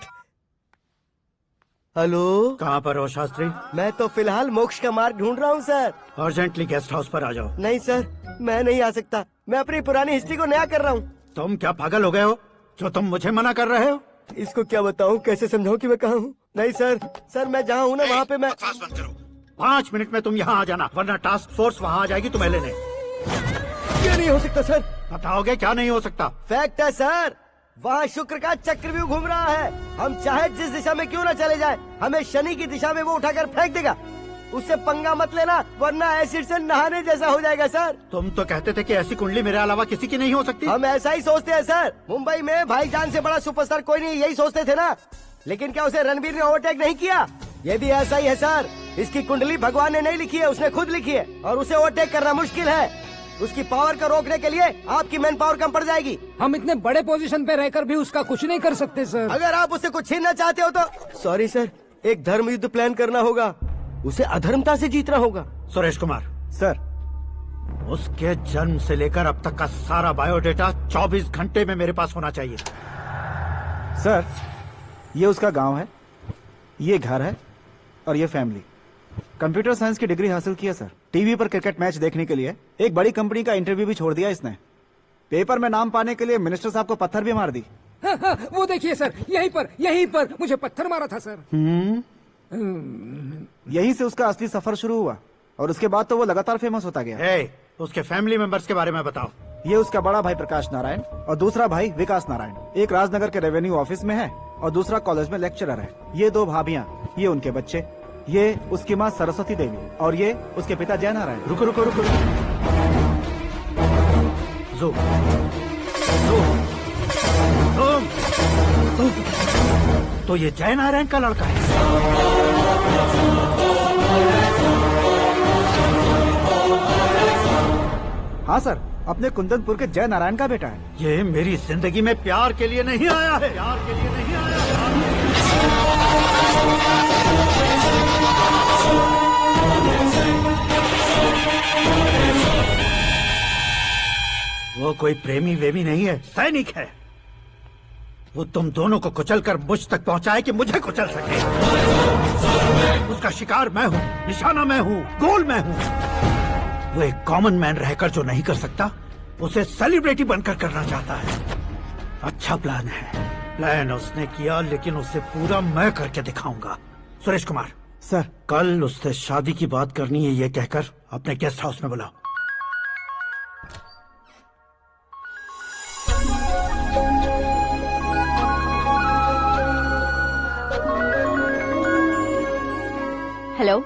हेलो, कहाँ पर हो शास्त्री? मैं तो फिलहाल मोक्ष का मार्ग ढूंढ रहा हूँ सर। अर्जेंटली गेस्ट हाउस पर आ जाओ। नहीं सर, मैं नहीं आ सकता। मैं अपनी पुरानी हिस्ट्री को नया कर रहा हूँ। तुम क्या पागल हो गए हो जो तुम मुझे मना कर रहे हो? इसको क्या बताऊँ, कैसे समझाऊँ कि मैं कहाँ हूँ? नहीं सर, सर मैं जहाँ हूँ ना वहाँ पे मैं। 5 मिनट में तुम यहाँ आ जाना, वरना टास्क फोर्स वहाँ आ जाएगी तुम्हें लेने। क्या नहीं हो सकता सर? बताओगे क्या नहीं हो सकता? फैक्ट है सर, वहाँ शुक्र का चक्रव्यूह घूम रहा है। हम चाहे जिस दिशा में क्यों न चले जाएं, हमें शनि की दिशा में वो उठाकर फेंक देगा। उससे पंगा मत लेना, वरना एसिड से नहाने जैसा हो जाएगा सर। तुम तो कहते थे कि ऐसी कुंडली मेरे अलावा किसी की नहीं हो सकती। हम ऐसा ही सोचते हैं सर। मुंबई में भाईजान से बड़ा सुपरस्टार कोई नहीं, यही सोचते थे ना। लेकिन क्या उसे रणवीर ने ओवरटेक नहीं किया? ये भी ऐसा ही है सर। इसकी कुंडली भगवान ने नहीं लिखी है, उसने खुद लिखी है और उसे ओवरटेक करना मुश्किल है। उसकी पावर को रोकने के लिए आपकी मैन पावर कम पड़ जाएगी। हम इतने बड़े पोजीशन पे रहकर भी उसका कुछ नहीं कर सकते सर। अगर आप उससे कुछ छीनना चाहते हो तो सॉरी सर, एक धर्म युद्ध प्लान करना होगा। उसे अधर्मता से जीतना होगा। सुरेश कुमार सर, उसके जन्म से लेकर अब तक का सारा बायोडेटा 24 घंटे में मेरे पास होना चाहिए। सर, ये उसका गांव है, ये घर है और ये फैमिली। कंप्यूटर साइंस की डिग्री हासिल की है सर। टीवी पर क्रिकेट मैच देखने के लिए एक बड़ी कंपनी का इंटरव्यू भी छोड़ दिया इसने। पेपर में नाम पाने के लिए मिनिस्टर साहब को पत्थर भी मार दी। वो देखिए सर, यहीं पर मुझे पत्थर मारा था सर। यहीं से उसका असली सफर शुरू हुआ और उसके बाद तो वो लगातार फेमस होता गया। उसके फैमिली मेंबर्स के बारे में बताओ। ये उसका बड़ा भाई प्रकाश नारायण और दूसरा भाई विकास नारायण। एक राजनगर के रेवेन्यू ऑफिस में है और दूसरा कॉलेज में लेक्चरर है। ये 2 भाभियां, ये उनके बच्चे, ये उसकी माँ सरस्वती देवी और ये उसके पिता जय नारायण। रुको रुको रुको, ज़ूम। तो ये जय नारायण का लड़का है। हाँ सर, अपने कुंदनपुर के जय नारायण का बेटा है। ये मेरी जिंदगी में प्यार के लिए नहीं आया है। प्यार के लिए नहीं आया वो कोई प्रेमी वेमी नहीं है, सैनिक है। वो तुम दोनों को कुचलकर मुझ तक पहुंचाए कि मुझे कुचल सके। उसका शिकार मैं हूँ, निशाना मैं हूँ, गोल मैं हूँ। वो एक कॉमन मैन रहकर जो नहीं कर सकता, उसे सेलिब्रिटी बनकर करना चाहता है। अच्छा प्लान है। प्लान उसने किया, लेकिन उसे पूरा मैं करके दिखाऊंगा। सुरेश कुमार सर, कल उससे शादी की बात करनी है, ये कहकर अपने गेस्ट हाउस में बुलाओ। हेलो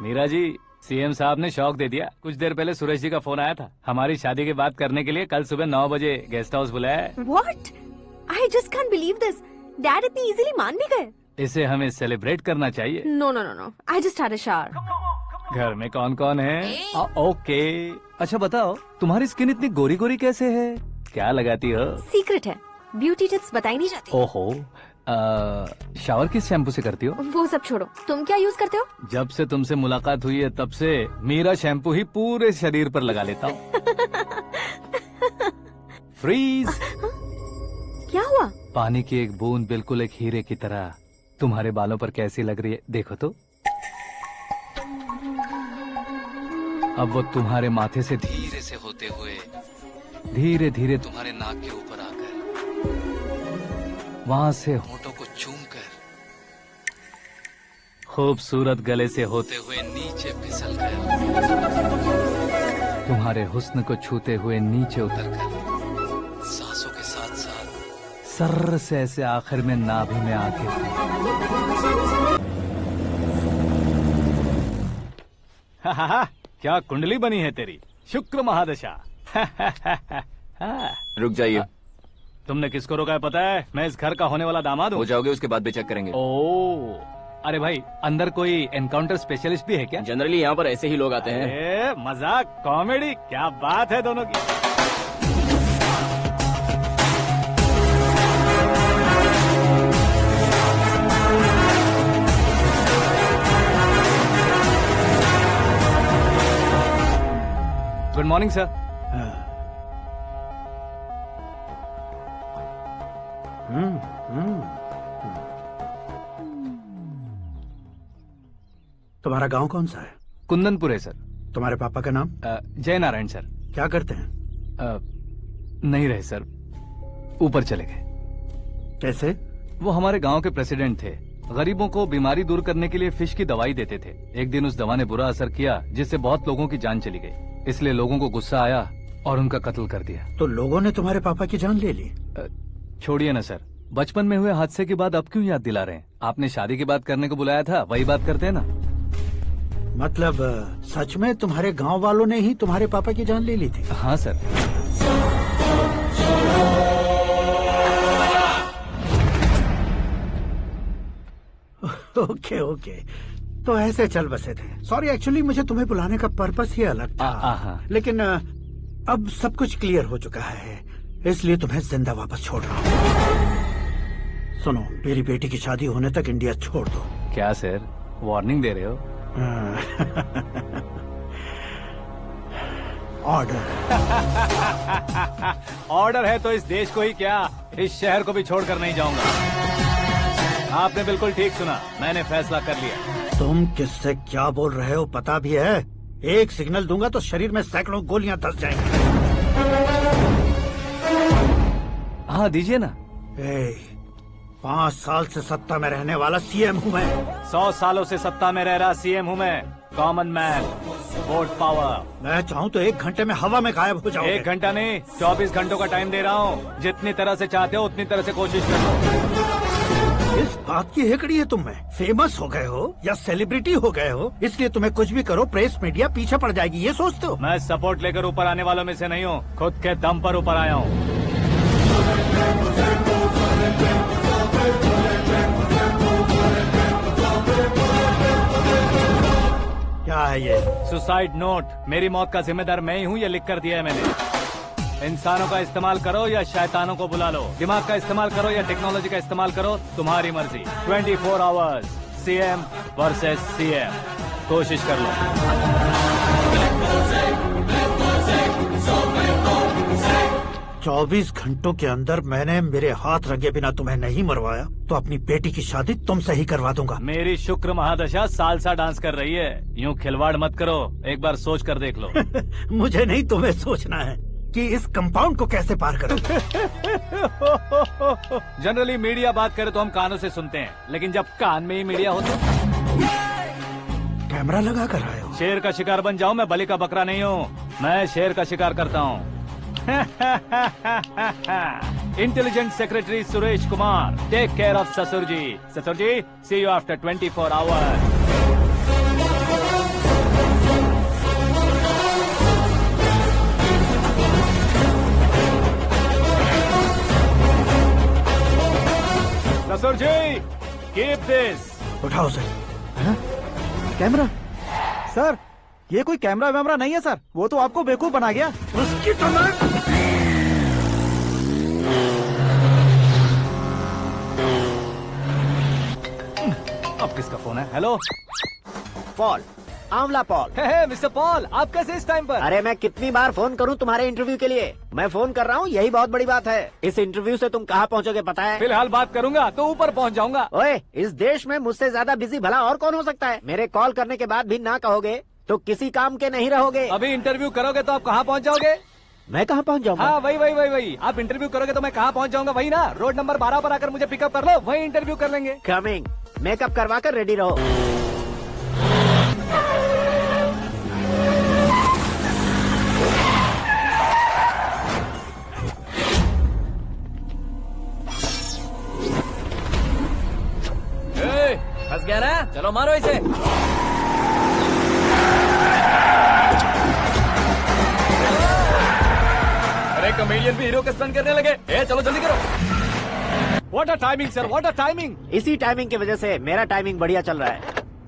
मीरा जी, सीएम साहब ने शौक दे दिया। कुछ देर पहले सुरेश जी का फोन आया था, हमारी शादी की बात करने के लिए कल सुबह 9 बजे गेस्ट हाउस बुलाया है। What? I just can't believe this. Dad इतनी इजीली मान भी गए। इसे हमें सेलिब्रेट करना चाहिए। No, no, no, no. I just had a shower. घर में कौन कौन है? ओके। अच्छा बताओ, तुम्हारी स्किन इतनी गोरी गोरी कैसे है? क्या लगाती हो? सीक्रेट है, ब्यूटी टिप्स बताई नहीं जाती। ओहो, शावर किस शैम्पू से करती हो? वो सब छोड़ो, तुम क्या यूज करते हो? जब से तुमसे मुलाकात हुई है तब से मीरा शैम्पू ही पूरे शरीर पर लगा लेता हूँ। फ्रीज। क्या हुआ? पानी की एक बूंद बिल्कुल एक हीरे की तरह तुम्हारे बालों पर कैसी लग रही है, देखो तो। अब वो तुम्हारे माथे से धीरे से होते हुए धीरे धीरे तुम्हारे नाक के ऊपर आकर वहां से होठों को चूमकर खूबसूरत गले से होते हुए नीचे फिसलकर तुम्हारे हुस्न को छूते हुए नीचे उतरकर सांसों के साथ साथ सर्र से ऐसे आखिर में नाभि में आके हा, क्या कुंडली बनी है तेरी, शुक्र महादशा। रुक जाइए। तुमने किसको रोका है पता है? मैं इस घर का होने वाला दामाद हूँ। हो जाओगे उसके बाद भी चेक करेंगे। ओ, अरे भाई, अंदर कोई एनकाउंटर स्पेशलिस्ट भी है क्या? जनरली यहाँ पर ऐसे ही लोग आते हैं। मजाक, कॉमेडी, क्या बात है दोनों की। Good morning sir. तुम्हारा गांव कौन सा है? कुंदनपुर है सर। तुम्हारे पापा का नाम? जय नारायण सर। क्या करते हैं? नहीं रहे सर, ऊपर चले गए। कैसे? वो हमारे गांव के प्रेसिडेंट थे। गरीबों को बीमारी दूर करने के लिए फिश की दवाई देते थे। एक दिन उस दवा ने बुरा असर किया, जिससे बहुत लोगों की जान चली गई। इसलिए लोगों को गुस्सा आया और उनका कत्ल कर दिया। तो लोगों ने तुम्हारे पापा की जान ले ली? छोड़िए ना सर, बचपन में हुए हादसे की बात अब क्यों याद दिला रहे हैं? आपने शादी की बात करने को बुलाया था, वही बात करते हैं ना। मतलब सच में तुम्हारे गांव वालों ने ही तुम्हारे पापा की जान ले ली थी? हाँ सर। ओके ओके, तो ऐसे चल बसे थे। सॉरी, एक्चुअली मुझे तुम्हें बुलाने का पर्पस ही अलग था, लेकिन अब सब कुछ क्लियर हो चुका है, इसलिए तुम्हें जिंदा वापस छोड़ रहा हूँ। सुनो, मेरी बेटी की शादी होने तक इंडिया छोड़ दो। क्या सर, वार्निंग दे रहे हो? ऑर्डर। ऑर्डर है तो इस देश को ही क्या, इस शहर को भी छोड़कर नहीं जाऊंगा। आपने बिल्कुल ठीक सुना, मैंने फैसला कर लिया। तुम किससे क्या बोल रहे हो पता भी है? एक सिग्नल दूंगा तो शरीर में सैकड़ों गोलियां धस जाएंगी। हाँ दीजिए ना। 5 साल से सत्ता में रहने वाला सीएम हूँ मैं। 100 सालों से सत्ता में रह रहा सीएम हूँ मैं। Common man, vote power. मैं चाहूँ तो 1 घंटे में हवा में गायब हो जाऊंगा। 1 घंटा नहीं, 24 घंटों का टाइम दे रहा हूँ। जितनी तरह से चाहते हो उतनी तरह से कोशिश कर लो। इस बात की हेकड़ी है तुम में। फेमस हो गए हो या सेलिब्रिटी हो गए हो, इसलिए तुम्हें कुछ भी करो प्रेस मीडिया पीछे पड़ जाएगी, ये सोचते हो? मैं सपोर्ट लेकर ऊपर आने वालों में से नहीं हूँ, खुद के दम पर ऊपर आया हूँ। क्या है ये? Suicide note. मेरी मौत का जिम्मेदार मैं ही हूँ, ये लिख कर दिया है मैंने। इंसानों का इस्तेमाल करो या शैतानों को बुला लो, दिमाग का इस्तेमाल करो या टेक्नोलॉजी का इस्तेमाल करो, तुम्हारी मर्जी। 24 आवर्स, सीएम वर्सेस सीएम, कोशिश कर लो। 24 घंटों के अंदर मैंने मेरे हाथ रंगे बिना तुम्हें नहीं मरवाया तो अपनी बेटी की शादी तुमसे ही करवा दूंगा। मेरी शुक्र महादशा सालसा डांस कर रही है, यूँ खिलवाड़ मत करो, एक बार सोच कर देख लो। मुझे नहीं, तुम्हें सोचना है कि इस कंपाउंड को कैसे पार करो। जनरली मीडिया बात करे तो हम कानों से सुनते हैं, लेकिन जब कान में ही मीडिया हो तो कैमरा लगा कर आए हो। शेर का शिकार बन जाऊं, मैं बलि का बकरा नहीं हूँ, मैं शेर का शिकार करता हूँ। Intelligent secretary Suresh Kumar, take care of ससुर जी। ससुर जी, सी यू आफ्टर 24 आवर्स। ससुर जी, कीप दिस। उठाओ सर। कैमरा? सर, ये कोई कैमरा वैमरा नहीं है सर, वो तो आपको बेवकूफ बना गया। उसकी तो मैं... अब किसका फोन है? हेलो पॉल, आंवला पॉल। हे मिस्टर पॉल, आप कैसे इस टाइम पर? अरे मैं कितनी बार फोन करूं तुम्हारे इंटरव्यू के लिए? मैं फोन कर रहा हूं, यही बहुत बड़ी बात है। इस इंटरव्यू से तुम कहां पहुंचोगे पता है? फिलहाल बात करूंगा तो ऊपर पहुंच जाऊंगा। ओए, इस देश में मुझसे ज्यादा बिजी भला और कौन हो सकता है? मेरे कॉल करने के बाद भी ना कहोगे तो किसी काम के नहीं रहोगे। अभी इंटरव्यू करोगे तो आप कहाँ पहुँच जाओगे? मैं कहाँ पहुँच जाऊंगा? हाँ वही। आप इंटरव्यू करोगे तो मैं कहाँ पहुँच जाऊंगा? वही ना, रोड नंबर 12 पर आकर मुझे पिकअप कर लो, वही इंटरव्यू कर लेंगे। कमिंग। मेकअप करवा कर रेडी रहो। फंस गया ना? चलो मारो इसे। अरे कॉमेडियन भी हीरो का स्टंट करने लगे। चलो जल्दी करो। What a timing sir, what a timing. इसी टाइमिंग की वजह से मेरा टाइमिंग बढ़िया चल रहा है।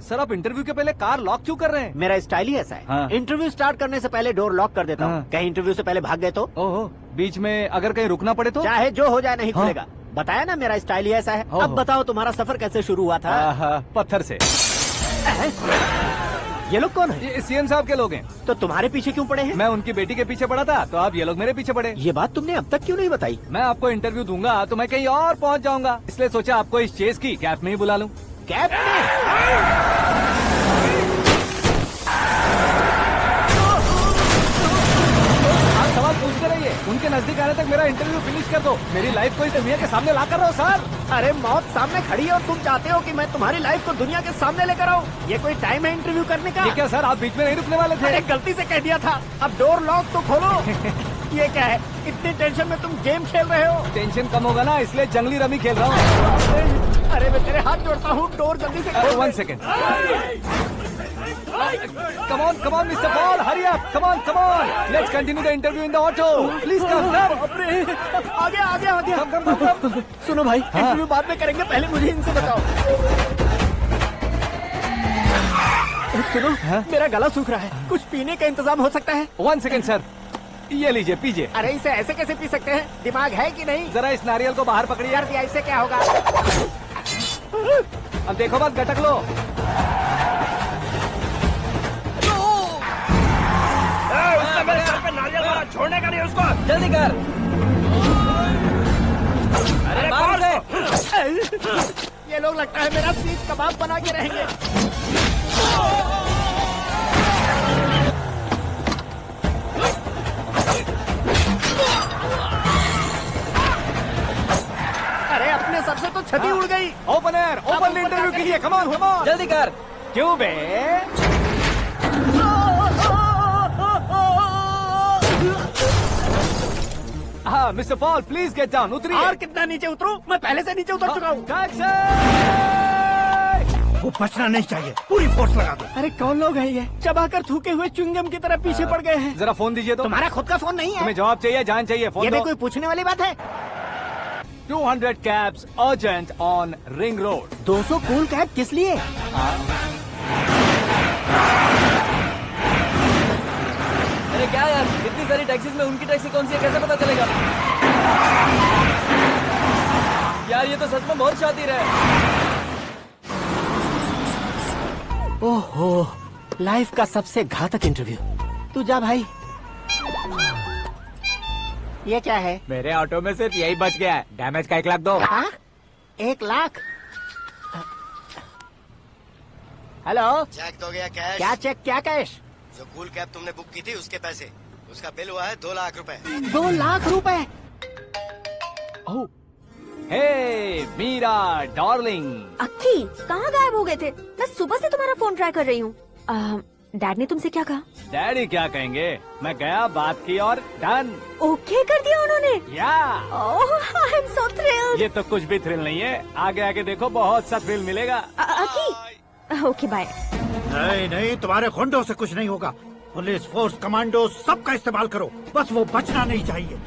सर, आप इंटरव्यू के पहले कार लॉक क्यों कर रहे हैं? मेरा स्टाइल ही ऐसा है। हाँ। इंटरव्यू स्टार्ट करने से पहले डोर लॉक कर देता हूँ। कहीं इंटरव्यू से पहले भाग गए तो? ओहो, बीच में अगर कहीं रुकना पड़े तो? चाहे जो हो जाए नहीं खुलेगा। बताया ना, मेरा स्टाइल ही ऐसा है। अब बताओ तुम्हारा सफर कैसे शुरू हुआ था? पत्थर से। ये लोग कौन है? ये सीएम साहब के लोग हैं। तो तुम्हारे पीछे क्यों पड़े हैं? मैं उनकी बेटी के पीछे पड़ा था, तो आप ये लोग मेरे पीछे पड़े। ये बात तुमने अब तक क्यों नहीं बताई? मैं आपको इंटरव्यू दूंगा तो मैं कहीं और पहुंच जाऊंगा, इसलिए सोचा आपको इस चेस की कैब में ही बुला लूं। कैब में? सवाल पूछते रहिए, उनके नजदीक आने तक मेरा इंटरव्यू फिनिश कर दो। मेरी लाइफ को इस दुनिया के सामने ला कर रहो सर। अरे मौत सामने खड़ी है और तुम चाहते हो कि मैं तुम्हारी लाइफ को दुनिया के सामने लेकर आऊं? ये कोई टाइम है इंटरव्यू करने का? ये क्या सर, आप बीच में नहीं रुकने वाले थे? अरे गलती से कह दिया था, अब डोर लॉक तो खोलो। ये क्या है, इतनी टेंशन में तुम गेम खेल रहे हो? टेंशन कम होगा ना, इसलिए जंगली रमी खेल रहा हूँ। अरे मैं तेरे हाथ जोड़ता हूँ, डोर जल्दी से खोलो। 1 second. Come on, Mr. Paul, hurry up. Come on. Let's continue the interview in the auto. Please come. आगे। Come. सुनो भाई, इंटरव्यू बाद में करेंगे, पहले मुझे इनसे बताओ। सुनो, मेरा गला सूख रहा है, कुछ पीने का इंतजाम हो सकता है? 1 सेकेंड सर, ये लीजिए पीजिए। अरे इसे ऐसे कैसे पी सकते हैं? दिमाग है कि नहीं? जरा इस नारियल को बाहर पकड़िए। यार दिया, इससे क्या होगा? अब देखो मत, गटक लो। उसने मेरे सर पे नारियल मारा, छोड़ने का नहीं उसको। जल्दी कर। अरे मार उसे। ये लोग लगता है मेरा सीख कबाब बना के रहेंगे। अरे अपने सर से तो छती उड़ गई। ओपन एयर, ओपन इंटरव्यू के लिए, कम ऑन कम ऑन, जल्दी कर। क्यों बे? हाँ mister Paul, please get down, उतरिए। और कितना नीचे उतरूं? मैं पहले से नीचे उतर चुका हूँ। वो बचना नहीं चाहिए, पूरी फोर्स लगा दो। अरे कौन लोग हैं ये? चबाकर थूके हुए च्युइंगम की तरह पीछे पड़ गए हैं। जरा फोन दीजिए तो। तुम्हारा खुद का फोन नहीं है? तुम्हें जवाब चाहिए, जान चाहिए, फोन ये दो। भी कोई पूछने वाली बात है? 200 cabs urgent on Ring Road। 200 cool cab किस लिए? अरे क्या यार, इतनी सारी टैक्सीज में उनकी टैक्सी कौन सी है, कैसे पता चलेगा? यार ये तो सच में बहुत शातिर है। ओहो, लाइफ का सबसे घातक इंटरव्यू। तू जा भाई। ये क्या है? मेरे ऑटो में सिर्फ यही बच गया है, डैमेज का 1 लाख दो। 1 लाख? हेलो, चेक तो गया कैश। क्या चेक, क्या कैश? जो कूल कैब तुमने बुक की थी उसके पैसे, उसका बिल हुआ है 2 लाख रुपए। 2 लाख रुपए? हे मीरा डार्लिंग। अक्की, कहाँ गायब हो गए थे? मैं सुबह से तुम्हारा फोन ट्राई कर रही हूँ। डैड ने तुमसे क्या कहा? डैडी क्या कहेंगे, मैं गया, बात की और डन। ओके कर दिया उन्होंने? या आई एम सो थ्रिल्ड। ये तो कुछ भी थ्रिल नहीं है, आगे आगे देखो बहुत सा थ्रिल मिलेगा। अक्की, ओके बाय। नहीं नहीं, तुम्हारे गुंडों से कुछ नहीं होगा। पुलिस फोर्स, कमांडो, सबका इस्तेमाल करो, बस वो बचना नहीं चाहिए।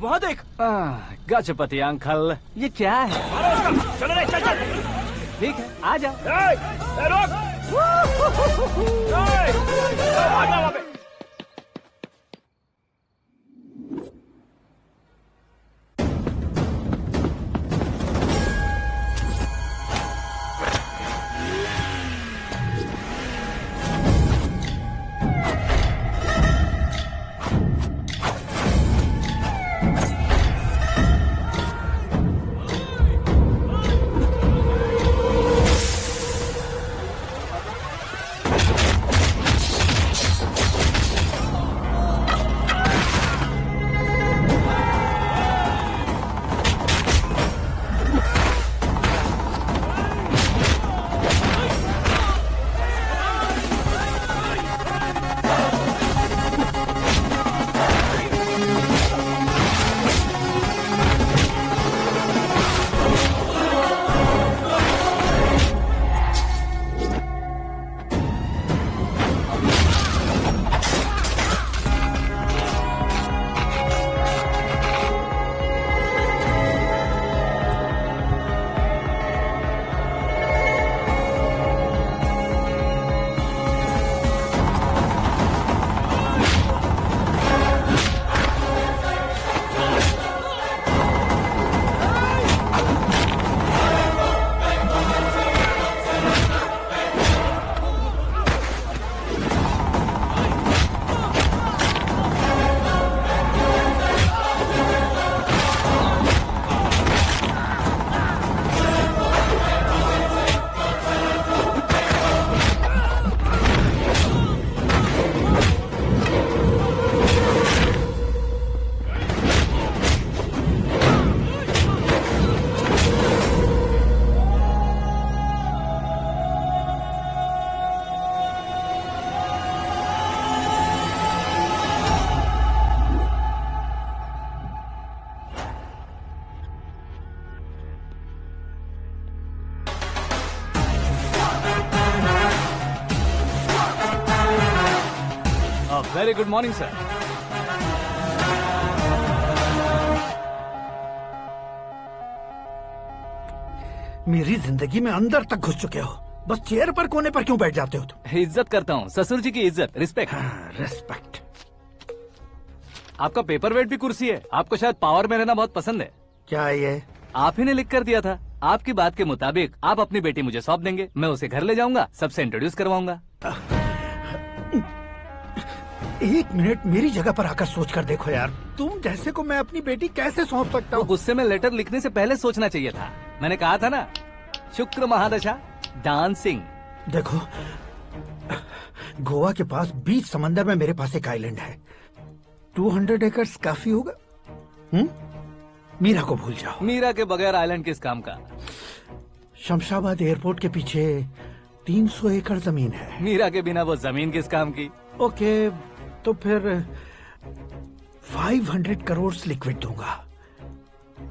वहाँ देख। गजपति अंकल, ये क्या है? चलो रे, चल चल। ठीक है, आ जा। Very good morning sir. मेरी जिंदगी में अंदर तक घुस चुके हो, बस चेयर पर कोने पर क्यों बैठ जाते हो तुम? इज्जत करता हूँ, ससुर जी की इज्जत, रिस्पेक्ट। रिस्पेक्ट। आपका पेपर वेट भी कुर्सी है। आपको शायद पावर में रहना बहुत पसंद है। क्या ये? आप ही ने लिख कर दिया था। आपकी बात के मुताबिक आप अपनी बेटी मुझे सौंप देंगे, मैं उसे घर ले जाऊंगा, सबसे इंट्रोड्यूस करवाऊंगा। 1 मिनट मेरी जगह पर आकर सोच कर देखो यार, तुम जैसे को मैं अपनी बेटी कैसे सौंप सकता हूँ? गुस्से में लेटर लिखने से पहले सोचना चाहिए था। मैंने कहा था ना, शुक्र महादशा डांसिंग। देखो, गोवा के पास बीच समंदर में मेरे पास एक आइलैंड है, 200 एकर्स काफी होगा। मीरा को भूल जाओ। मीरा के बगैर आइलैंड किस काम का? शमशाबाद एयरपोर्ट के पीछे 300 एकड़ जमीन है। मीरा के बिना वो जमीन किस काम की? ओके, तो फिर 500 करोड़ लिक्विड दूंगा,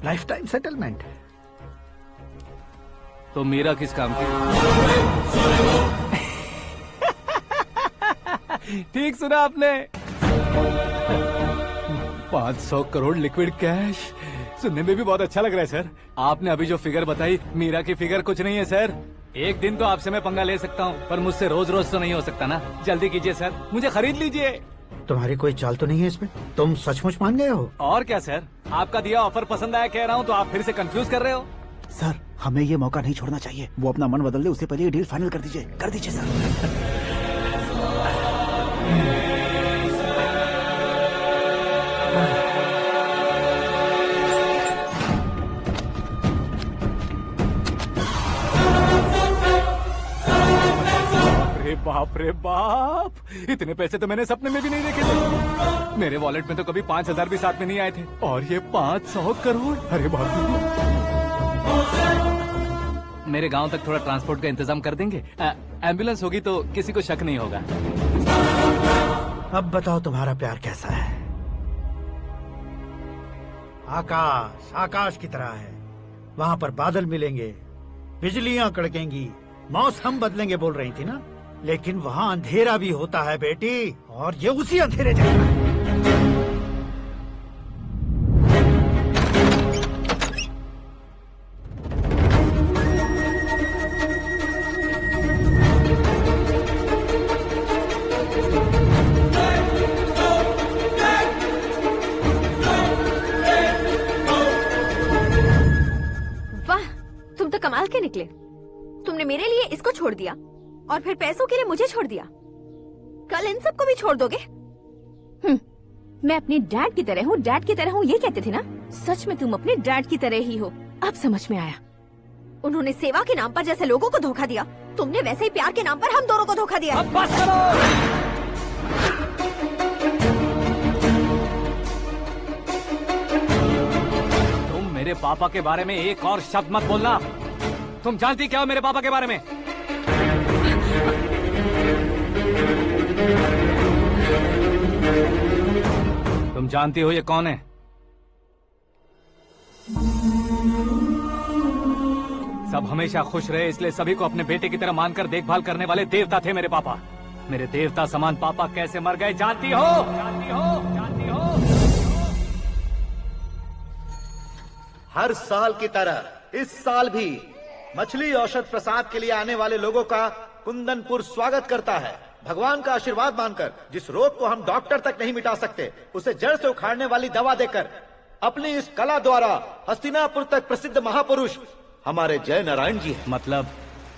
लाइफ टाइम सेटलमेंट। तो मीरा किस काम की? ठीक सुना आपने, 500 करोड़ लिक्विड कैश। सुनने में भी बहुत अच्छा लग रहा है सर। आपने अभी जो फिगर बताई, मीरा की फिगर कुछ नहीं है सर। एक दिन तो आपसे मैं पंगा ले सकता हूँ, पर मुझसे रोज रोज तो नहीं हो सकता ना। जल्दी कीजिए सर, मुझे खरीद लीजिए। तुम्हारी कोई चाल तो नहीं है इसमें? तुम सचमुच मान गए हो? और क्या सर, आपका दिया ऑफर पसंद आया कह रहा हूँ, तो आप फिर से कंफ्यूज कर रहे हो। सर, हमें ये मौका नहीं छोड़ना चाहिए। वो अपना मन बदल दे, उससे पहले ये डील फाइनल कर दीजिए सर। बाप रे बाप, इतने पैसे तो मैंने सपने में भी नहीं देखे थे। मेरे वॉलेट में तो कभी 5,000 भी साथ में नहीं आए थे, और ये 500 करोड़। अरे बाप रे। मेरे गांव तक थोड़ा ट्रांसपोर्ट का इंतजाम कर देंगे? एम्बुलेंस होगी तो किसी को शक नहीं होगा। अब बताओ तुम्हारा प्यार कैसा है? आकाश आकाश की तरह है, वहाँ पर बादल मिलेंगे, बिजलियां कड़केंगी, मौसम बदलेंगे बोल रही थी ना, लेकिन वहाँ अंधेरा भी होता है बेटी, और ये उसी अंधेरे जैसा है। वाह, तुम तो कमाल के निकले। तुमने मेरे लिए इसको छोड़ दिया और फिर पैसों के लिए मुझे छोड़ दिया। कल इन सबको भी छोड़ दोगे? मैं अपने डैड की तरह हूँ, डैड की तरह हूँ, ये कहते थे ना। सच में तुम अपने डैड की तरह ही हो। अब समझ में आया। उन्होंने सेवा के नाम पर जैसे लोगों को धोखा दिया, तुमने वैसे ही प्यार के नाम पर हम दोनों को धोखा दिया। अब बस करो। तुम मेरे पापा के बारे में एक और शब्द मत बोलना। तुम जानती क्या हो मेरे पापा के बारे में? तुम जानती हो ये कौन है? सब हमेशा खुश रहे, इसलिए सभी को अपने बेटे की तरह मानकर देखभाल करने वाले देवता थे मेरे पापा। मेरे देवता समान पापा कैसे मर गए जानती हो? जानती हो? जानती हो? हर साल की तरह इस साल भी मछली औषध प्रसाद के लिए आने वाले लोगों का कुंदनपुर स्वागत करता है। भगवान का आशीर्वाद मानकर जिस रोग को हम डॉक्टर तक नहीं मिटा सकते, उसे जड़ से उखाड़ने वाली दवा देकर अपनी इस कला द्वारा हस्तिनापुर तक प्रसिद्ध महापुरुष हमारे जय नारायण जी हैं। मतलब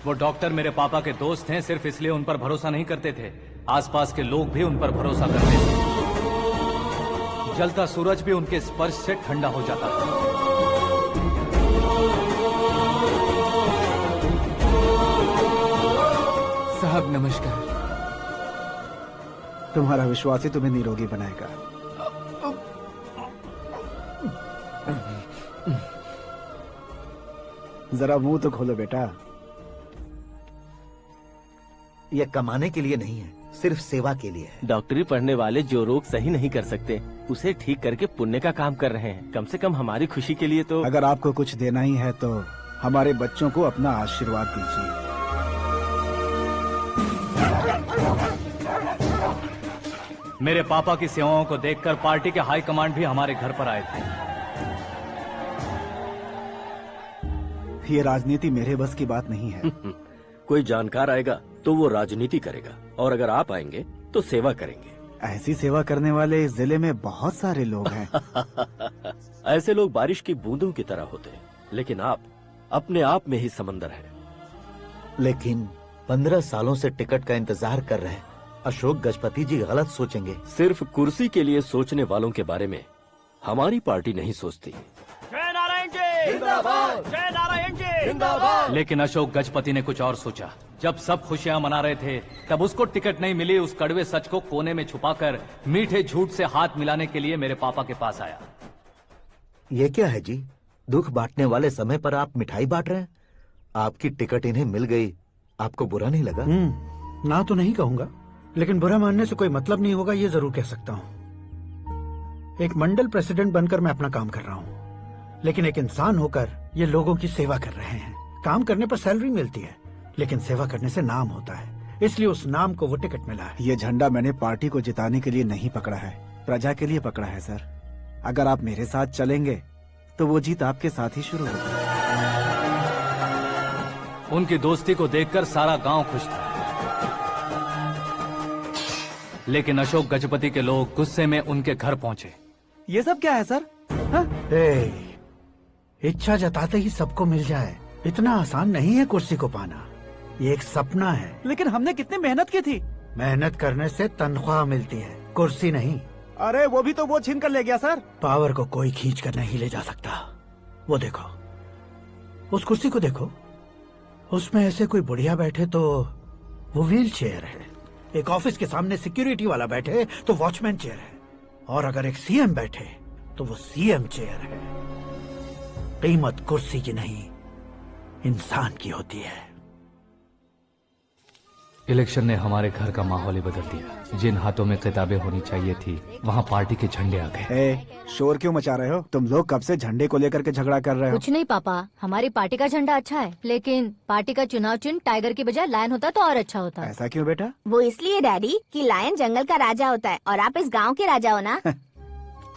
वो डॉक्टर मेरे पापा के दोस्त हैं, सिर्फ इसलिए उन पर भरोसा नहीं करते थे, आसपास के लोग भी उन पर भरोसा करते थे। जलता सूरज भी उनके स्पर्श से ठंडा हो जाता था। साहब नमस्कार। तुम्हारा विश्वास ही तुम्हें निरोगी बनाएगा। जरा मुंह तो खोलो बेटा। यह कमाने के लिए नहीं है, सिर्फ सेवा के लिए है। डॉक्टरी पढ़ने वाले जो रोग सही नहीं कर सकते, उसे ठीक करके पुण्य का काम कर रहे हैं। कम से कम हमारी खुशी के लिए तो। अगर आपको कुछ देना ही है तो हमारे बच्चों को अपना आशीर्वाद दीजिए। मेरे पापा की सेवाओं को देखकर पार्टी के हाई कमांड भी हमारे घर पर आए थे। ये राजनीति मेरे बस की बात नहीं है। कोई जानकार आएगा तो वो राजनीति करेगा, और अगर आप आएंगे तो सेवा करेंगे। ऐसी सेवा करने वाले इस जिले में बहुत सारे लोग हैं। ऐसे लोग बारिश की बूंदों की तरह होते हैं, लेकिन आप अपने आप में ही समंदर हैं। लेकिन 15 सालों से टिकट का इंतजार कर रहे अशोक गजपति जी गलत सोचेंगे। सिर्फ कुर्सी के लिए सोचने वालों के बारे में हमारी पार्टी नहीं सोचती। जय नारायण जी जिंदाबाद, जय नारायण जी जिंदाबाद। लेकिन अशोक गजपति ने कुछ और सोचा। जब सब खुशियां मना रहे थे तब उसको टिकट नहीं मिली। उस कड़वे सच को कोने में छुपाकर मीठे झूठ से हाथ मिलाने के लिए मेरे पापा के पास आया। ये क्या है जी? दुख बांटने वाले समय पर आप मिठाई बांट रहे हैं। आपकी टिकट इन्हें मिल गई, आपको बुरा नहीं लगा? ना तो नहीं कहूंगा, लेकिन बुरा मानने से कोई मतलब नहीं होगा, ये जरूर कह सकता हूँ। एक मंडल प्रेसिडेंट बनकर मैं अपना काम कर रहा हूँ, लेकिन एक इंसान होकर ये लोगों की सेवा कर रहे हैं। काम करने पर सैलरी मिलती है, लेकिन सेवा करने से नाम होता है, इसलिए उस नाम को वो टिकट मिला है। ये झंडा मैंने पार्टी को जिताने के लिए नहीं पकड़ा है, प्रजा के लिए पकड़ा है सर। अगर आप मेरे साथ चलेंगे तो वो जीत आपके साथ ही शुरू होगी। उनकी दोस्ती को देखकर सारा गांव खुश था, लेकिन अशोक गजपति के लोग गुस्से में उनके घर पहुंचे। ये सब क्या है सर? इच्छा जताते ही सबको मिल जाए, इतना आसान नहीं है कुर्सी को पाना। ये एक सपना है। लेकिन हमने कितनी मेहनत की थी। मेहनत करने से तनख्वाह मिलती है, कुर्सी नहीं। अरे वो भी तो वो छीन कर ले गया सर। पावर को कोई खींच कर नहीं ले जा सकता। वो देखो, उस कुर्सी को देखो, उसमें ऐसे कोई बुढ़िया बैठे तो वो व्हील चेयर है, एक ऑफिस के सामने सिक्योरिटी वाला बैठे तो वॉचमैन चेयर है, और अगर एक सीएम बैठे तो वो सीएम चेयर है। कीमत कुर्सी की नहीं, इंसान की होती है। इलेक्शन ने हमारे घर का माहौल ही बदल दिया। जिन हाथों में किताबें होनी चाहिए थी वहाँ पार्टी के झंडे आ गए। शोर क्यों मचा रहे हो? तुम लोग कब से झंडे को लेकर के झगड़ा कर रहे हो? कुछ नहीं पापा, हमारी पार्टी का झंडा अच्छा है, लेकिन पार्टी का चुनाव चिन्ह टाइगर की बजाय लायन होता तो और अच्छा होता। ऐसा क्यों बेटा? वो इसलिए डैडी कि लायन जंगल का राजा होता है और आप इस गांव के राजा हो ना।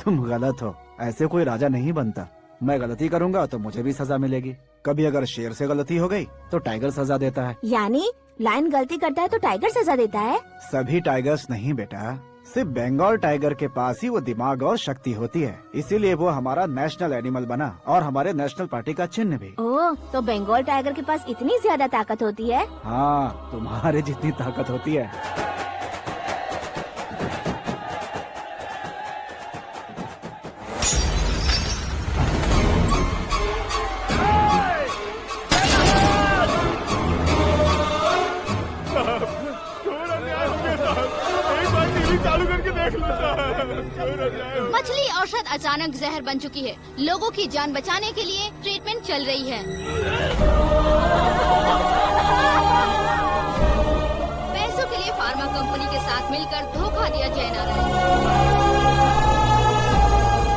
तुम गलत हो, ऐसे कोई राजा नहीं बनता। मैं गलती करूंगा तो मुझे भी सजा मिलेगी। कभी अगर शेर से गलती हो गई तो टाइगर सजा देता है। यानी लायन गलती करता है तो टाइगर सजा देता है? सभी टाइगर्स नहीं बेटा, सिर्फ बंगाल टाइगर के पास ही वो दिमाग और शक्ति होती है, इसीलिए वो हमारा नेशनल एनिमल बना और हमारे नेशनल पार्टी का चिन्ह भी। ओह, तो बंगाल टाइगर के पास इतनी ज्यादा ताकत होती है? हाँ, तुम्हारे जितनी ताकत होती है। मछली औषध अचानक जहर बन चुकी है। लोगों की जान बचाने के लिए ट्रीटमेंट चल रही है। पैसों के लिए फार्मा कंपनी के साथ मिलकर धोखा दिया जय नारायण।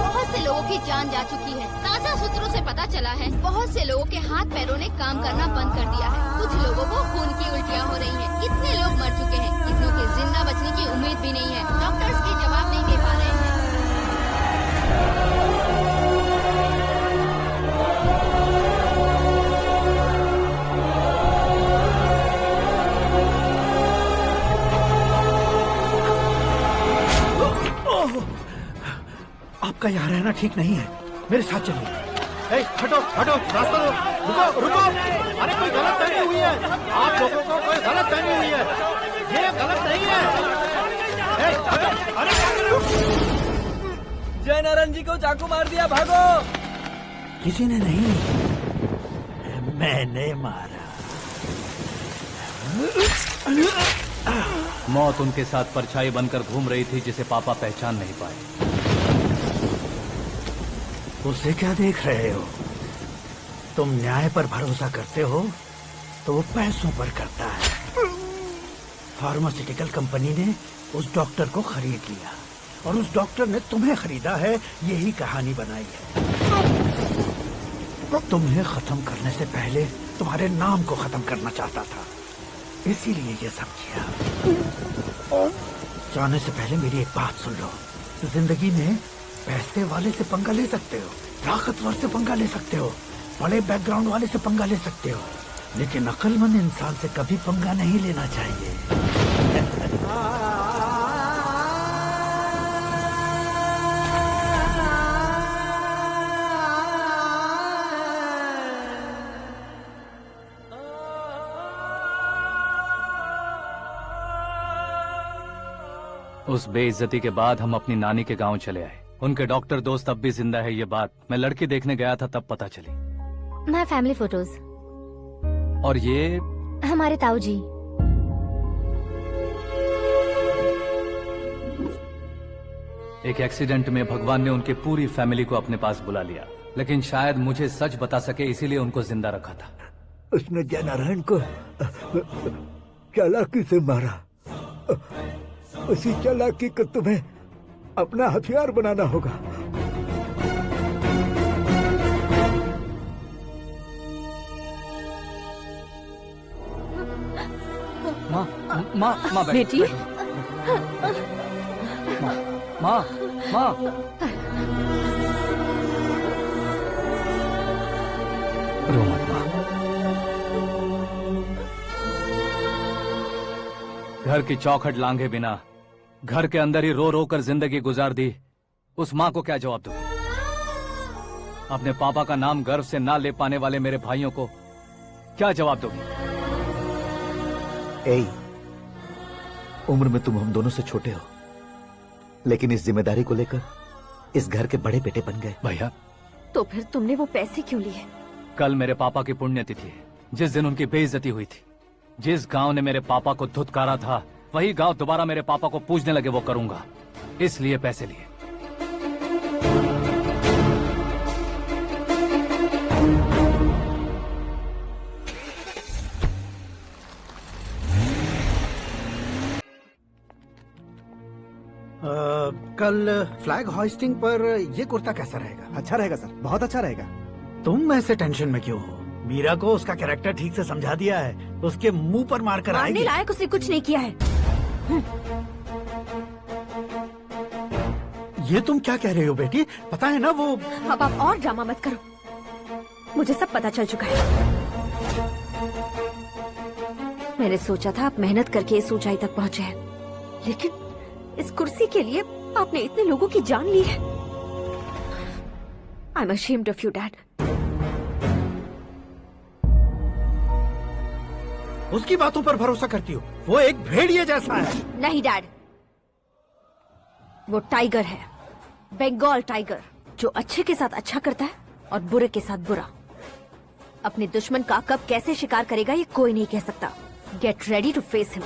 बहुत से लोगों की जान जा चुकी है। ताज़ा सूत्रों से पता चला है बहुत से लोगों के हाथ पैरों ने काम करना बंद कर दिया है। कुछ लोगों को खून की उल्टियाँ हो रही हैं। कितने लोग मर चुके हैं, कितनों के जिंदा बचने की उम्मीद भी नहीं है। डॉक्टर्स के जवाब नहीं दे पा रहे हैं। आपका यहाँ रहना ठीक नहीं है, मेरे साथ चलिए। हटो हटो, रास्ता दो। रुको रुको, अरे कोई गलत फहमी हुई है, आप लोगों को कोई गलत फहमी हुई है, ये गलत नहीं है। जय नारायण जी को चाकू मार दिया, भागो। किसी ने नहीं, मैंने मारा। मौत उनके साथ परछाई बनकर घूम रही थी जिसे पापा पहचान नहीं पाए। उसे क्या देख रहे हो? तुम न्याय पर भरोसा करते हो तो वो पैसों पर करता है। फार्मास्यूटिकल कंपनी ने उस डॉक्टर को खरीद लिया और उस डॉक्टर ने तुम्हें खरीदा है, यही कहानी बनाई है। तुम्हें खत्म करने से पहले तुम्हारे नाम को खत्म करना चाहता था, इसीलिए ये सब किया। जाने से पहले मेरी एक बात सुन लो, जिंदगी में पैसे वाले से पंगा ले सकते हो, ताकतवर से पंगा ले सकते हो, बड़े बैकग्राउंड वाले से पंगा ले सकते हो, लेकिन अक्लमंद इंसान से कभी पंगा नहीं लेना चाहिए। उस बेइज्जती के बाद हम अपनी नानी के गांव चले आए। उनके डॉक्टर दोस्त अब भी जिंदा है, ये बात मैं लड़की देखने गया था तब पता चली। My family photos. और ये हमारे ताऊ जी। एक एक्सीडेंट में भगवान ने उनकी पूरी फैमिली को अपने पास बुला लिया, लेकिन शायद मुझे सच बता सके इसीलिए उनको जिंदा रखा था। उसने जयनारायण को चालाकी से मारा। उसी चालाकी को तुम्हें अपना हथियार बनाना होगा। माँ बेटी। माँ रो मत माँ। घर की चौखट लांघे बिना घर के अंदर ही रो रो कर जिंदगी गुजार दी उस माँ को क्या जवाब दूं? अपने पापा का नाम गर्व से ना ले पाने वाले मेरे भाइयों को क्या जवाब दोगी? उम्र में तुम हम दोनों से छोटे हो, लेकिन इस जिम्मेदारी को लेकर इस घर के बड़े बेटे बन गए। भैया तो फिर तुमने वो पैसे क्यों लिए? कल मेरे पापा की पुण्यतिथि है, जिस दिन उनकी बेइज्जती हुई थी। जिस गांव ने मेरे पापा को धुतकारा था वही गांव दोबारा मेरे पापा को पूजने लगे वो करूंगा, इसलिए पैसे लिए। कल फ्लैग होइस्टिंग पर ये कुर्ता कैसा रहेगा? अच्छा रहेगा सर, बहुत अच्छा रहेगा। तुम ऐसे टेंशन में क्यों हो? मीरा को उसका कैरेक्टर ठीक से समझा दिया है, उसके मुंह पर मारकर आएगी। मारने लायक उसने कुछ नहीं किया है। ये तुम क्या कह रहे हो बेटी? पता है ना वो। अब आप और ड्रामा मत करो, मुझे सब पता चल चुका है। मैंने सोचा था आप मेहनत करके इस ऊंचाई तक पहुंचे हैं, लेकिन इस कुर्सी के लिए आपने इतने लोगों की जान ली है। I am ashamed of you dad. उसकी बातों पर भरोसा करती हो? वो एक भेड़िए जैसा है। नहीं डैड, वो टाइगर है, बंगाल टाइगर, जो अच्छे के साथ अच्छा करता है और बुरे के साथ बुरा। अपने दुश्मन का कब कैसे शिकार करेगा ये कोई नहीं कह सकता। Get ready to face him.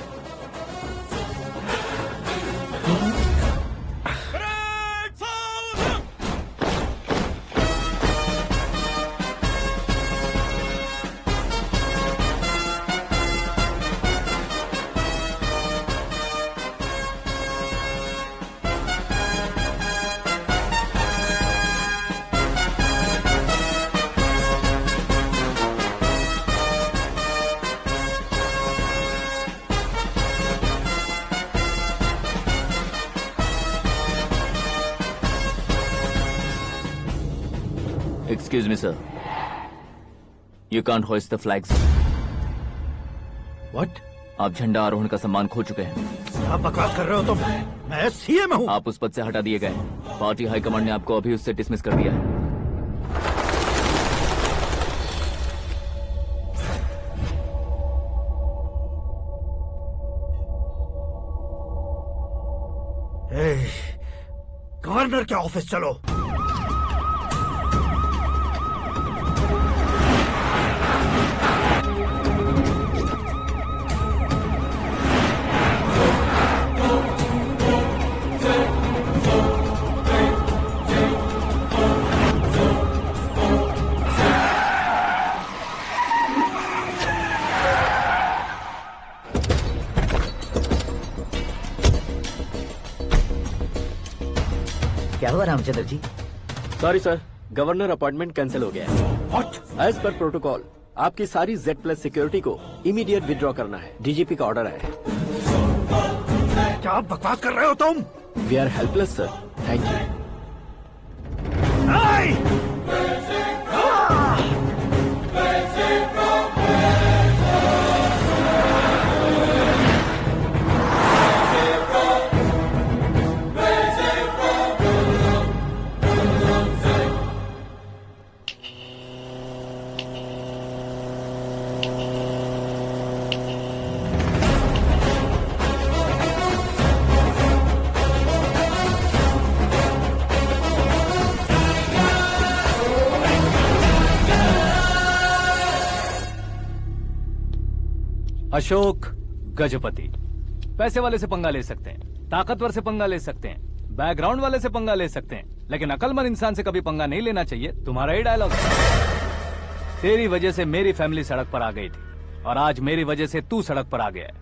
Excuse me, sir. You can't hoist the flags. What? आप झंडा आरोहण का सम्मान खो चुके हैं। आप बकवास कर रहे हो तुम? मैं सीएम हूँ। आप उस पद से हटा दिए गए। पार्टी हाईकमांड ने आपको अभी उससे डिसमिस कर दिया है। गवर्नर के ऑफिस चलो। क्या हुआ Ramchandra ji? Sorry sir, governor appointment cancel हो गया है। What? एज पर प्रोटोकॉल आपकी सारी Z+ सिक्योरिटी को इमीडिएट विड्रॉ करना है। डीजीपी का ऑर्डर है। क्या बकवास कर रहे हो तुम? We are helpless sir, thank you. Ashok Gajapati. पैसे वाले से पंगा ले सकते हैं, ताकतवर से पंगा ले सकते हैं, बैकग्राउंड वाले से पंगा ले सकते हैं, लेकिन अकलमंद इंसान से कभी पंगा नहीं लेना चाहिए। तुम्हारा ही डायलॉग। तेरी वजह से मेरी फैमिली सड़क पर आ गई थी और आज मेरी वजह से तू सड़क पर आ गया है।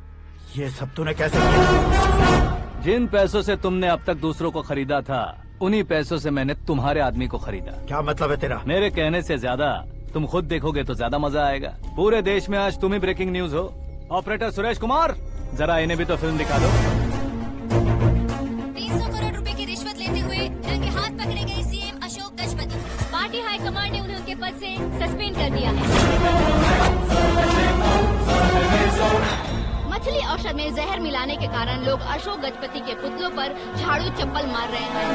ये सब तूने कैसे किया? जिन पैसों से तुमने अब तक दूसरों को खरीदा था, उन्हीं पैसों से मैंने तुम्हारे आदमी को खरीदा। क्या मतलब है तेरा? मेरे कहने से ज्यादा तुम खुद देखोगे तो ज्यादा मजा आएगा। पूरे देश में आज तुम ही ब्रेकिंग न्यूज हो। ऑपरेटर सुरेश कुमार, जरा इन्हें भी तो फिल्म दिखा दो। 300 करोड़ रुपए की रिश्वत लेते हुए रंगे हाथ पकड़े गए CM Ashok Gajapati. Party high command ने उन्हें उनके पद से सस्पेंड कर दिया है। मछली औषध में जहर मिलाने के कारण लोग अशोक गजपति के पुतलों पर झाड़ू चप्पल मार रहे हैं।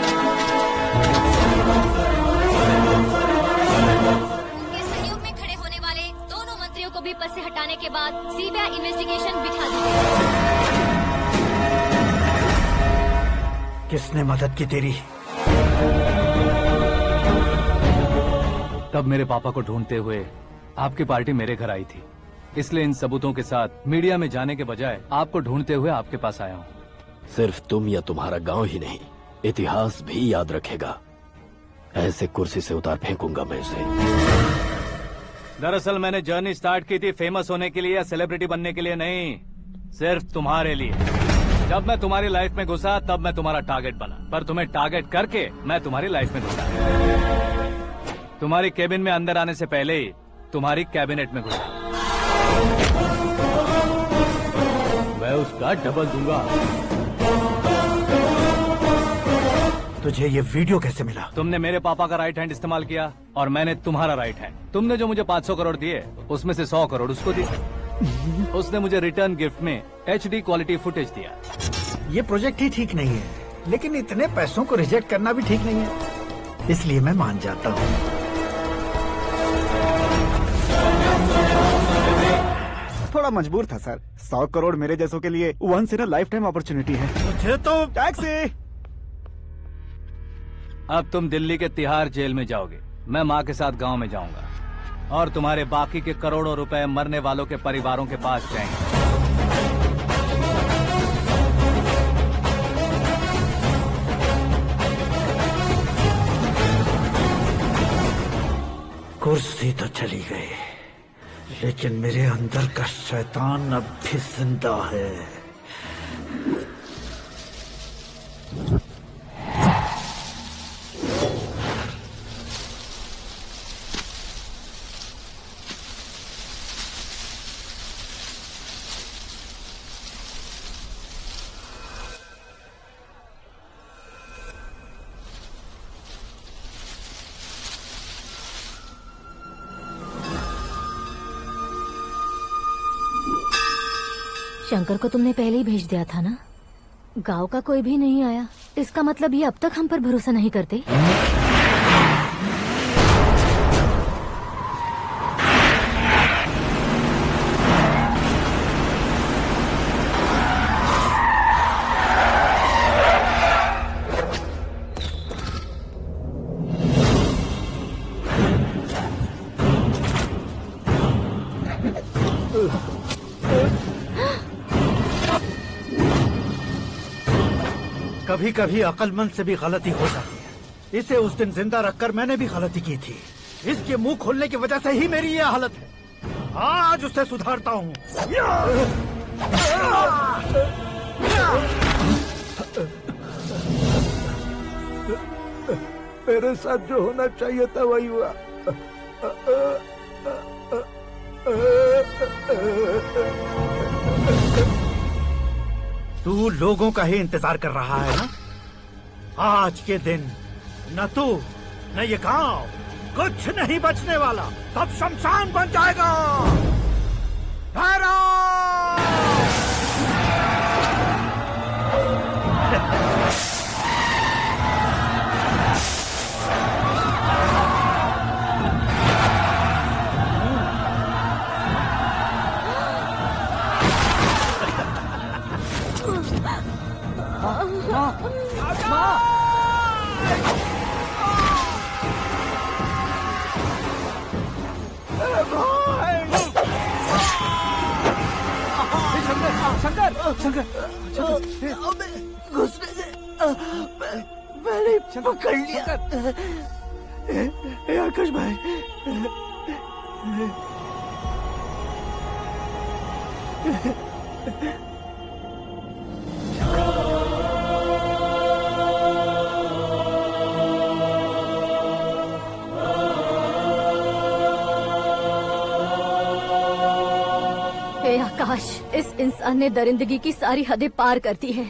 उनके सहयोग में खड़े होने वाले दोनों मंत्रियों को भी पद से हटाने के बाद सीबीआई इन्वेस्टिगेशन बिठा दी गई। किसने मदद की तेरी? तब मेरे पापा को ढूंढते हुए आपकी पार्टी मेरे घर आई थी, इसलिए इन सबूतों के साथ मीडिया में जाने के बजाय आपको ढूंढते हुए आपके पास आया हूँ। सिर्फ तुम या तुम्हारा गांव ही नहीं, इतिहास भी याद रखेगा। ऐसे कुर्सी से उतार फेंकूंगा मैं उसे। दरअसल मैंने जर्नी स्टार्ट की थी फेमस होने के लिए या सेलिब्रिटी बनने के लिए नहीं, सिर्फ तुम्हारे लिए। जब मैं तुम्हारी लाइफ में घुसा तब मैं तुम्हारा टारगेट बना, पर तुम्हें टारगेट करके मैं तुम्हारी लाइफ में घुसा। तुम्हारी केबिन में अंदर आने से पहले ही तुम्हारी कैबिनेट में घुसा। मैं उसका डबल दूंगा। तुझे ये वीडियो कैसे मिला? तुमने मेरे पापा का राइट हैंड इस्तेमाल किया और मैंने तुम्हारा राइट हैंड। तुमने जो मुझे 500 करोड़ दिए, उसमें से 100 करोड़ उसको दिए। उसने मुझे रिटर्न गिफ्ट में HD क्वालिटी फुटेज दिया। ये प्रोजेक्ट ही ठीक नहीं है, लेकिन इतने पैसों को रिजेक्ट करना भी ठीक नहीं है, इसलिए मैं मान जाता हूँ। थोड़ा मजबूर था सर। 100 करोड़ मेरे जैसों के लिए once in a lifetime opportunity है। मुझे तो टैक्सी। अब तुम दिल्ली के तिहाड़ जेल में जाओगे, मैं माँ के साथ गांव में जाऊंगा और तुम्हारे बाकी के करोड़ों रुपए मरने वालों के परिवारों के पास जाएंगे। कुर्सी तो चली गई, लेकिन मेरे अंदर का शैतान अब भी जिंदा है। शंकर को तुमने पहले ही भेज दिया था ना? गांव का कोई भी नहीं आया, इसका मतलब ये अब तक हम पर भरोसा नहीं करते। कभी कभी अक्लमंद से भी गलती हो जाती है। इसे उस दिन जिंदा रखकर मैंने भी गलती की थी। इसके मुंह खोलने की वजह से ही मेरी ये हालत है। आज उसे सुधारता हूँ। मेरे साथ जो होना चाहिए था वही हुआ। तू लोगों का ही इंतजार कर रहा है ना? आज के दिन न तू न ये गांव, कुछ नहीं बचने वाला, सब शमशान बन जाएगा। घुसने से मैंने पकड़ लिया। आकाश भाई, हे आकाश, इस इंसान ने दरिंदगी की सारी हदें पार कर दी है।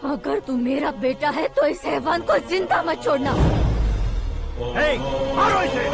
अगर तू मेरा बेटा है तो इस हैवान को जिंदा मत छोड़ना। मारो इसे।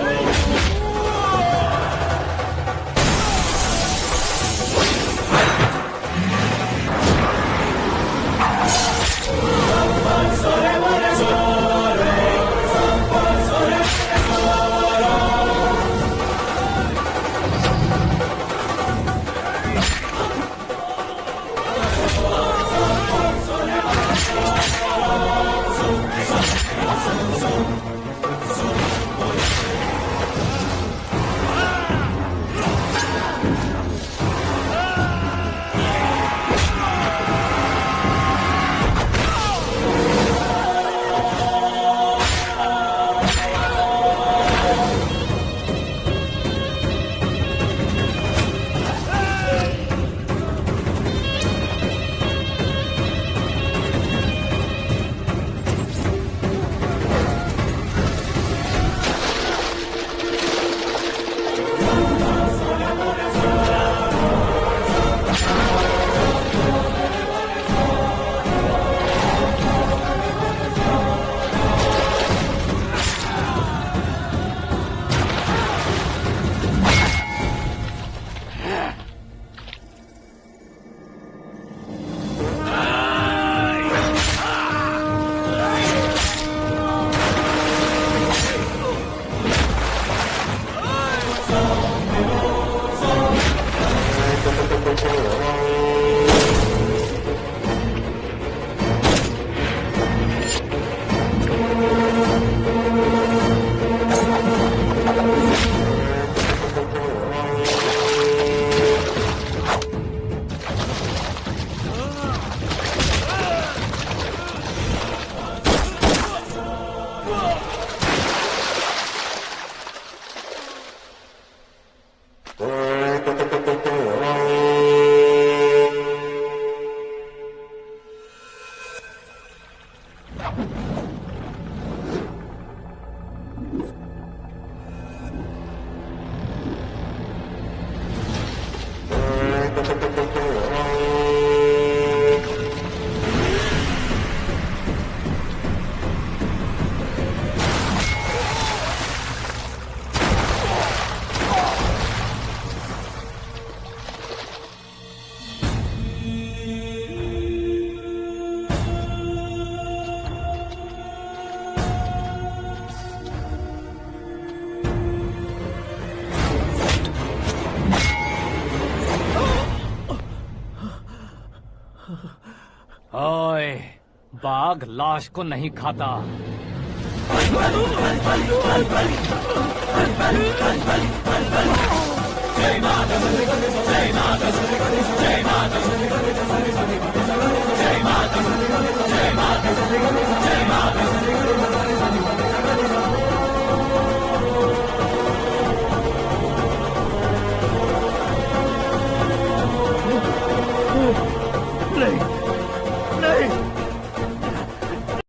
ओए, बाघ लाश को नहीं खाता। जय माता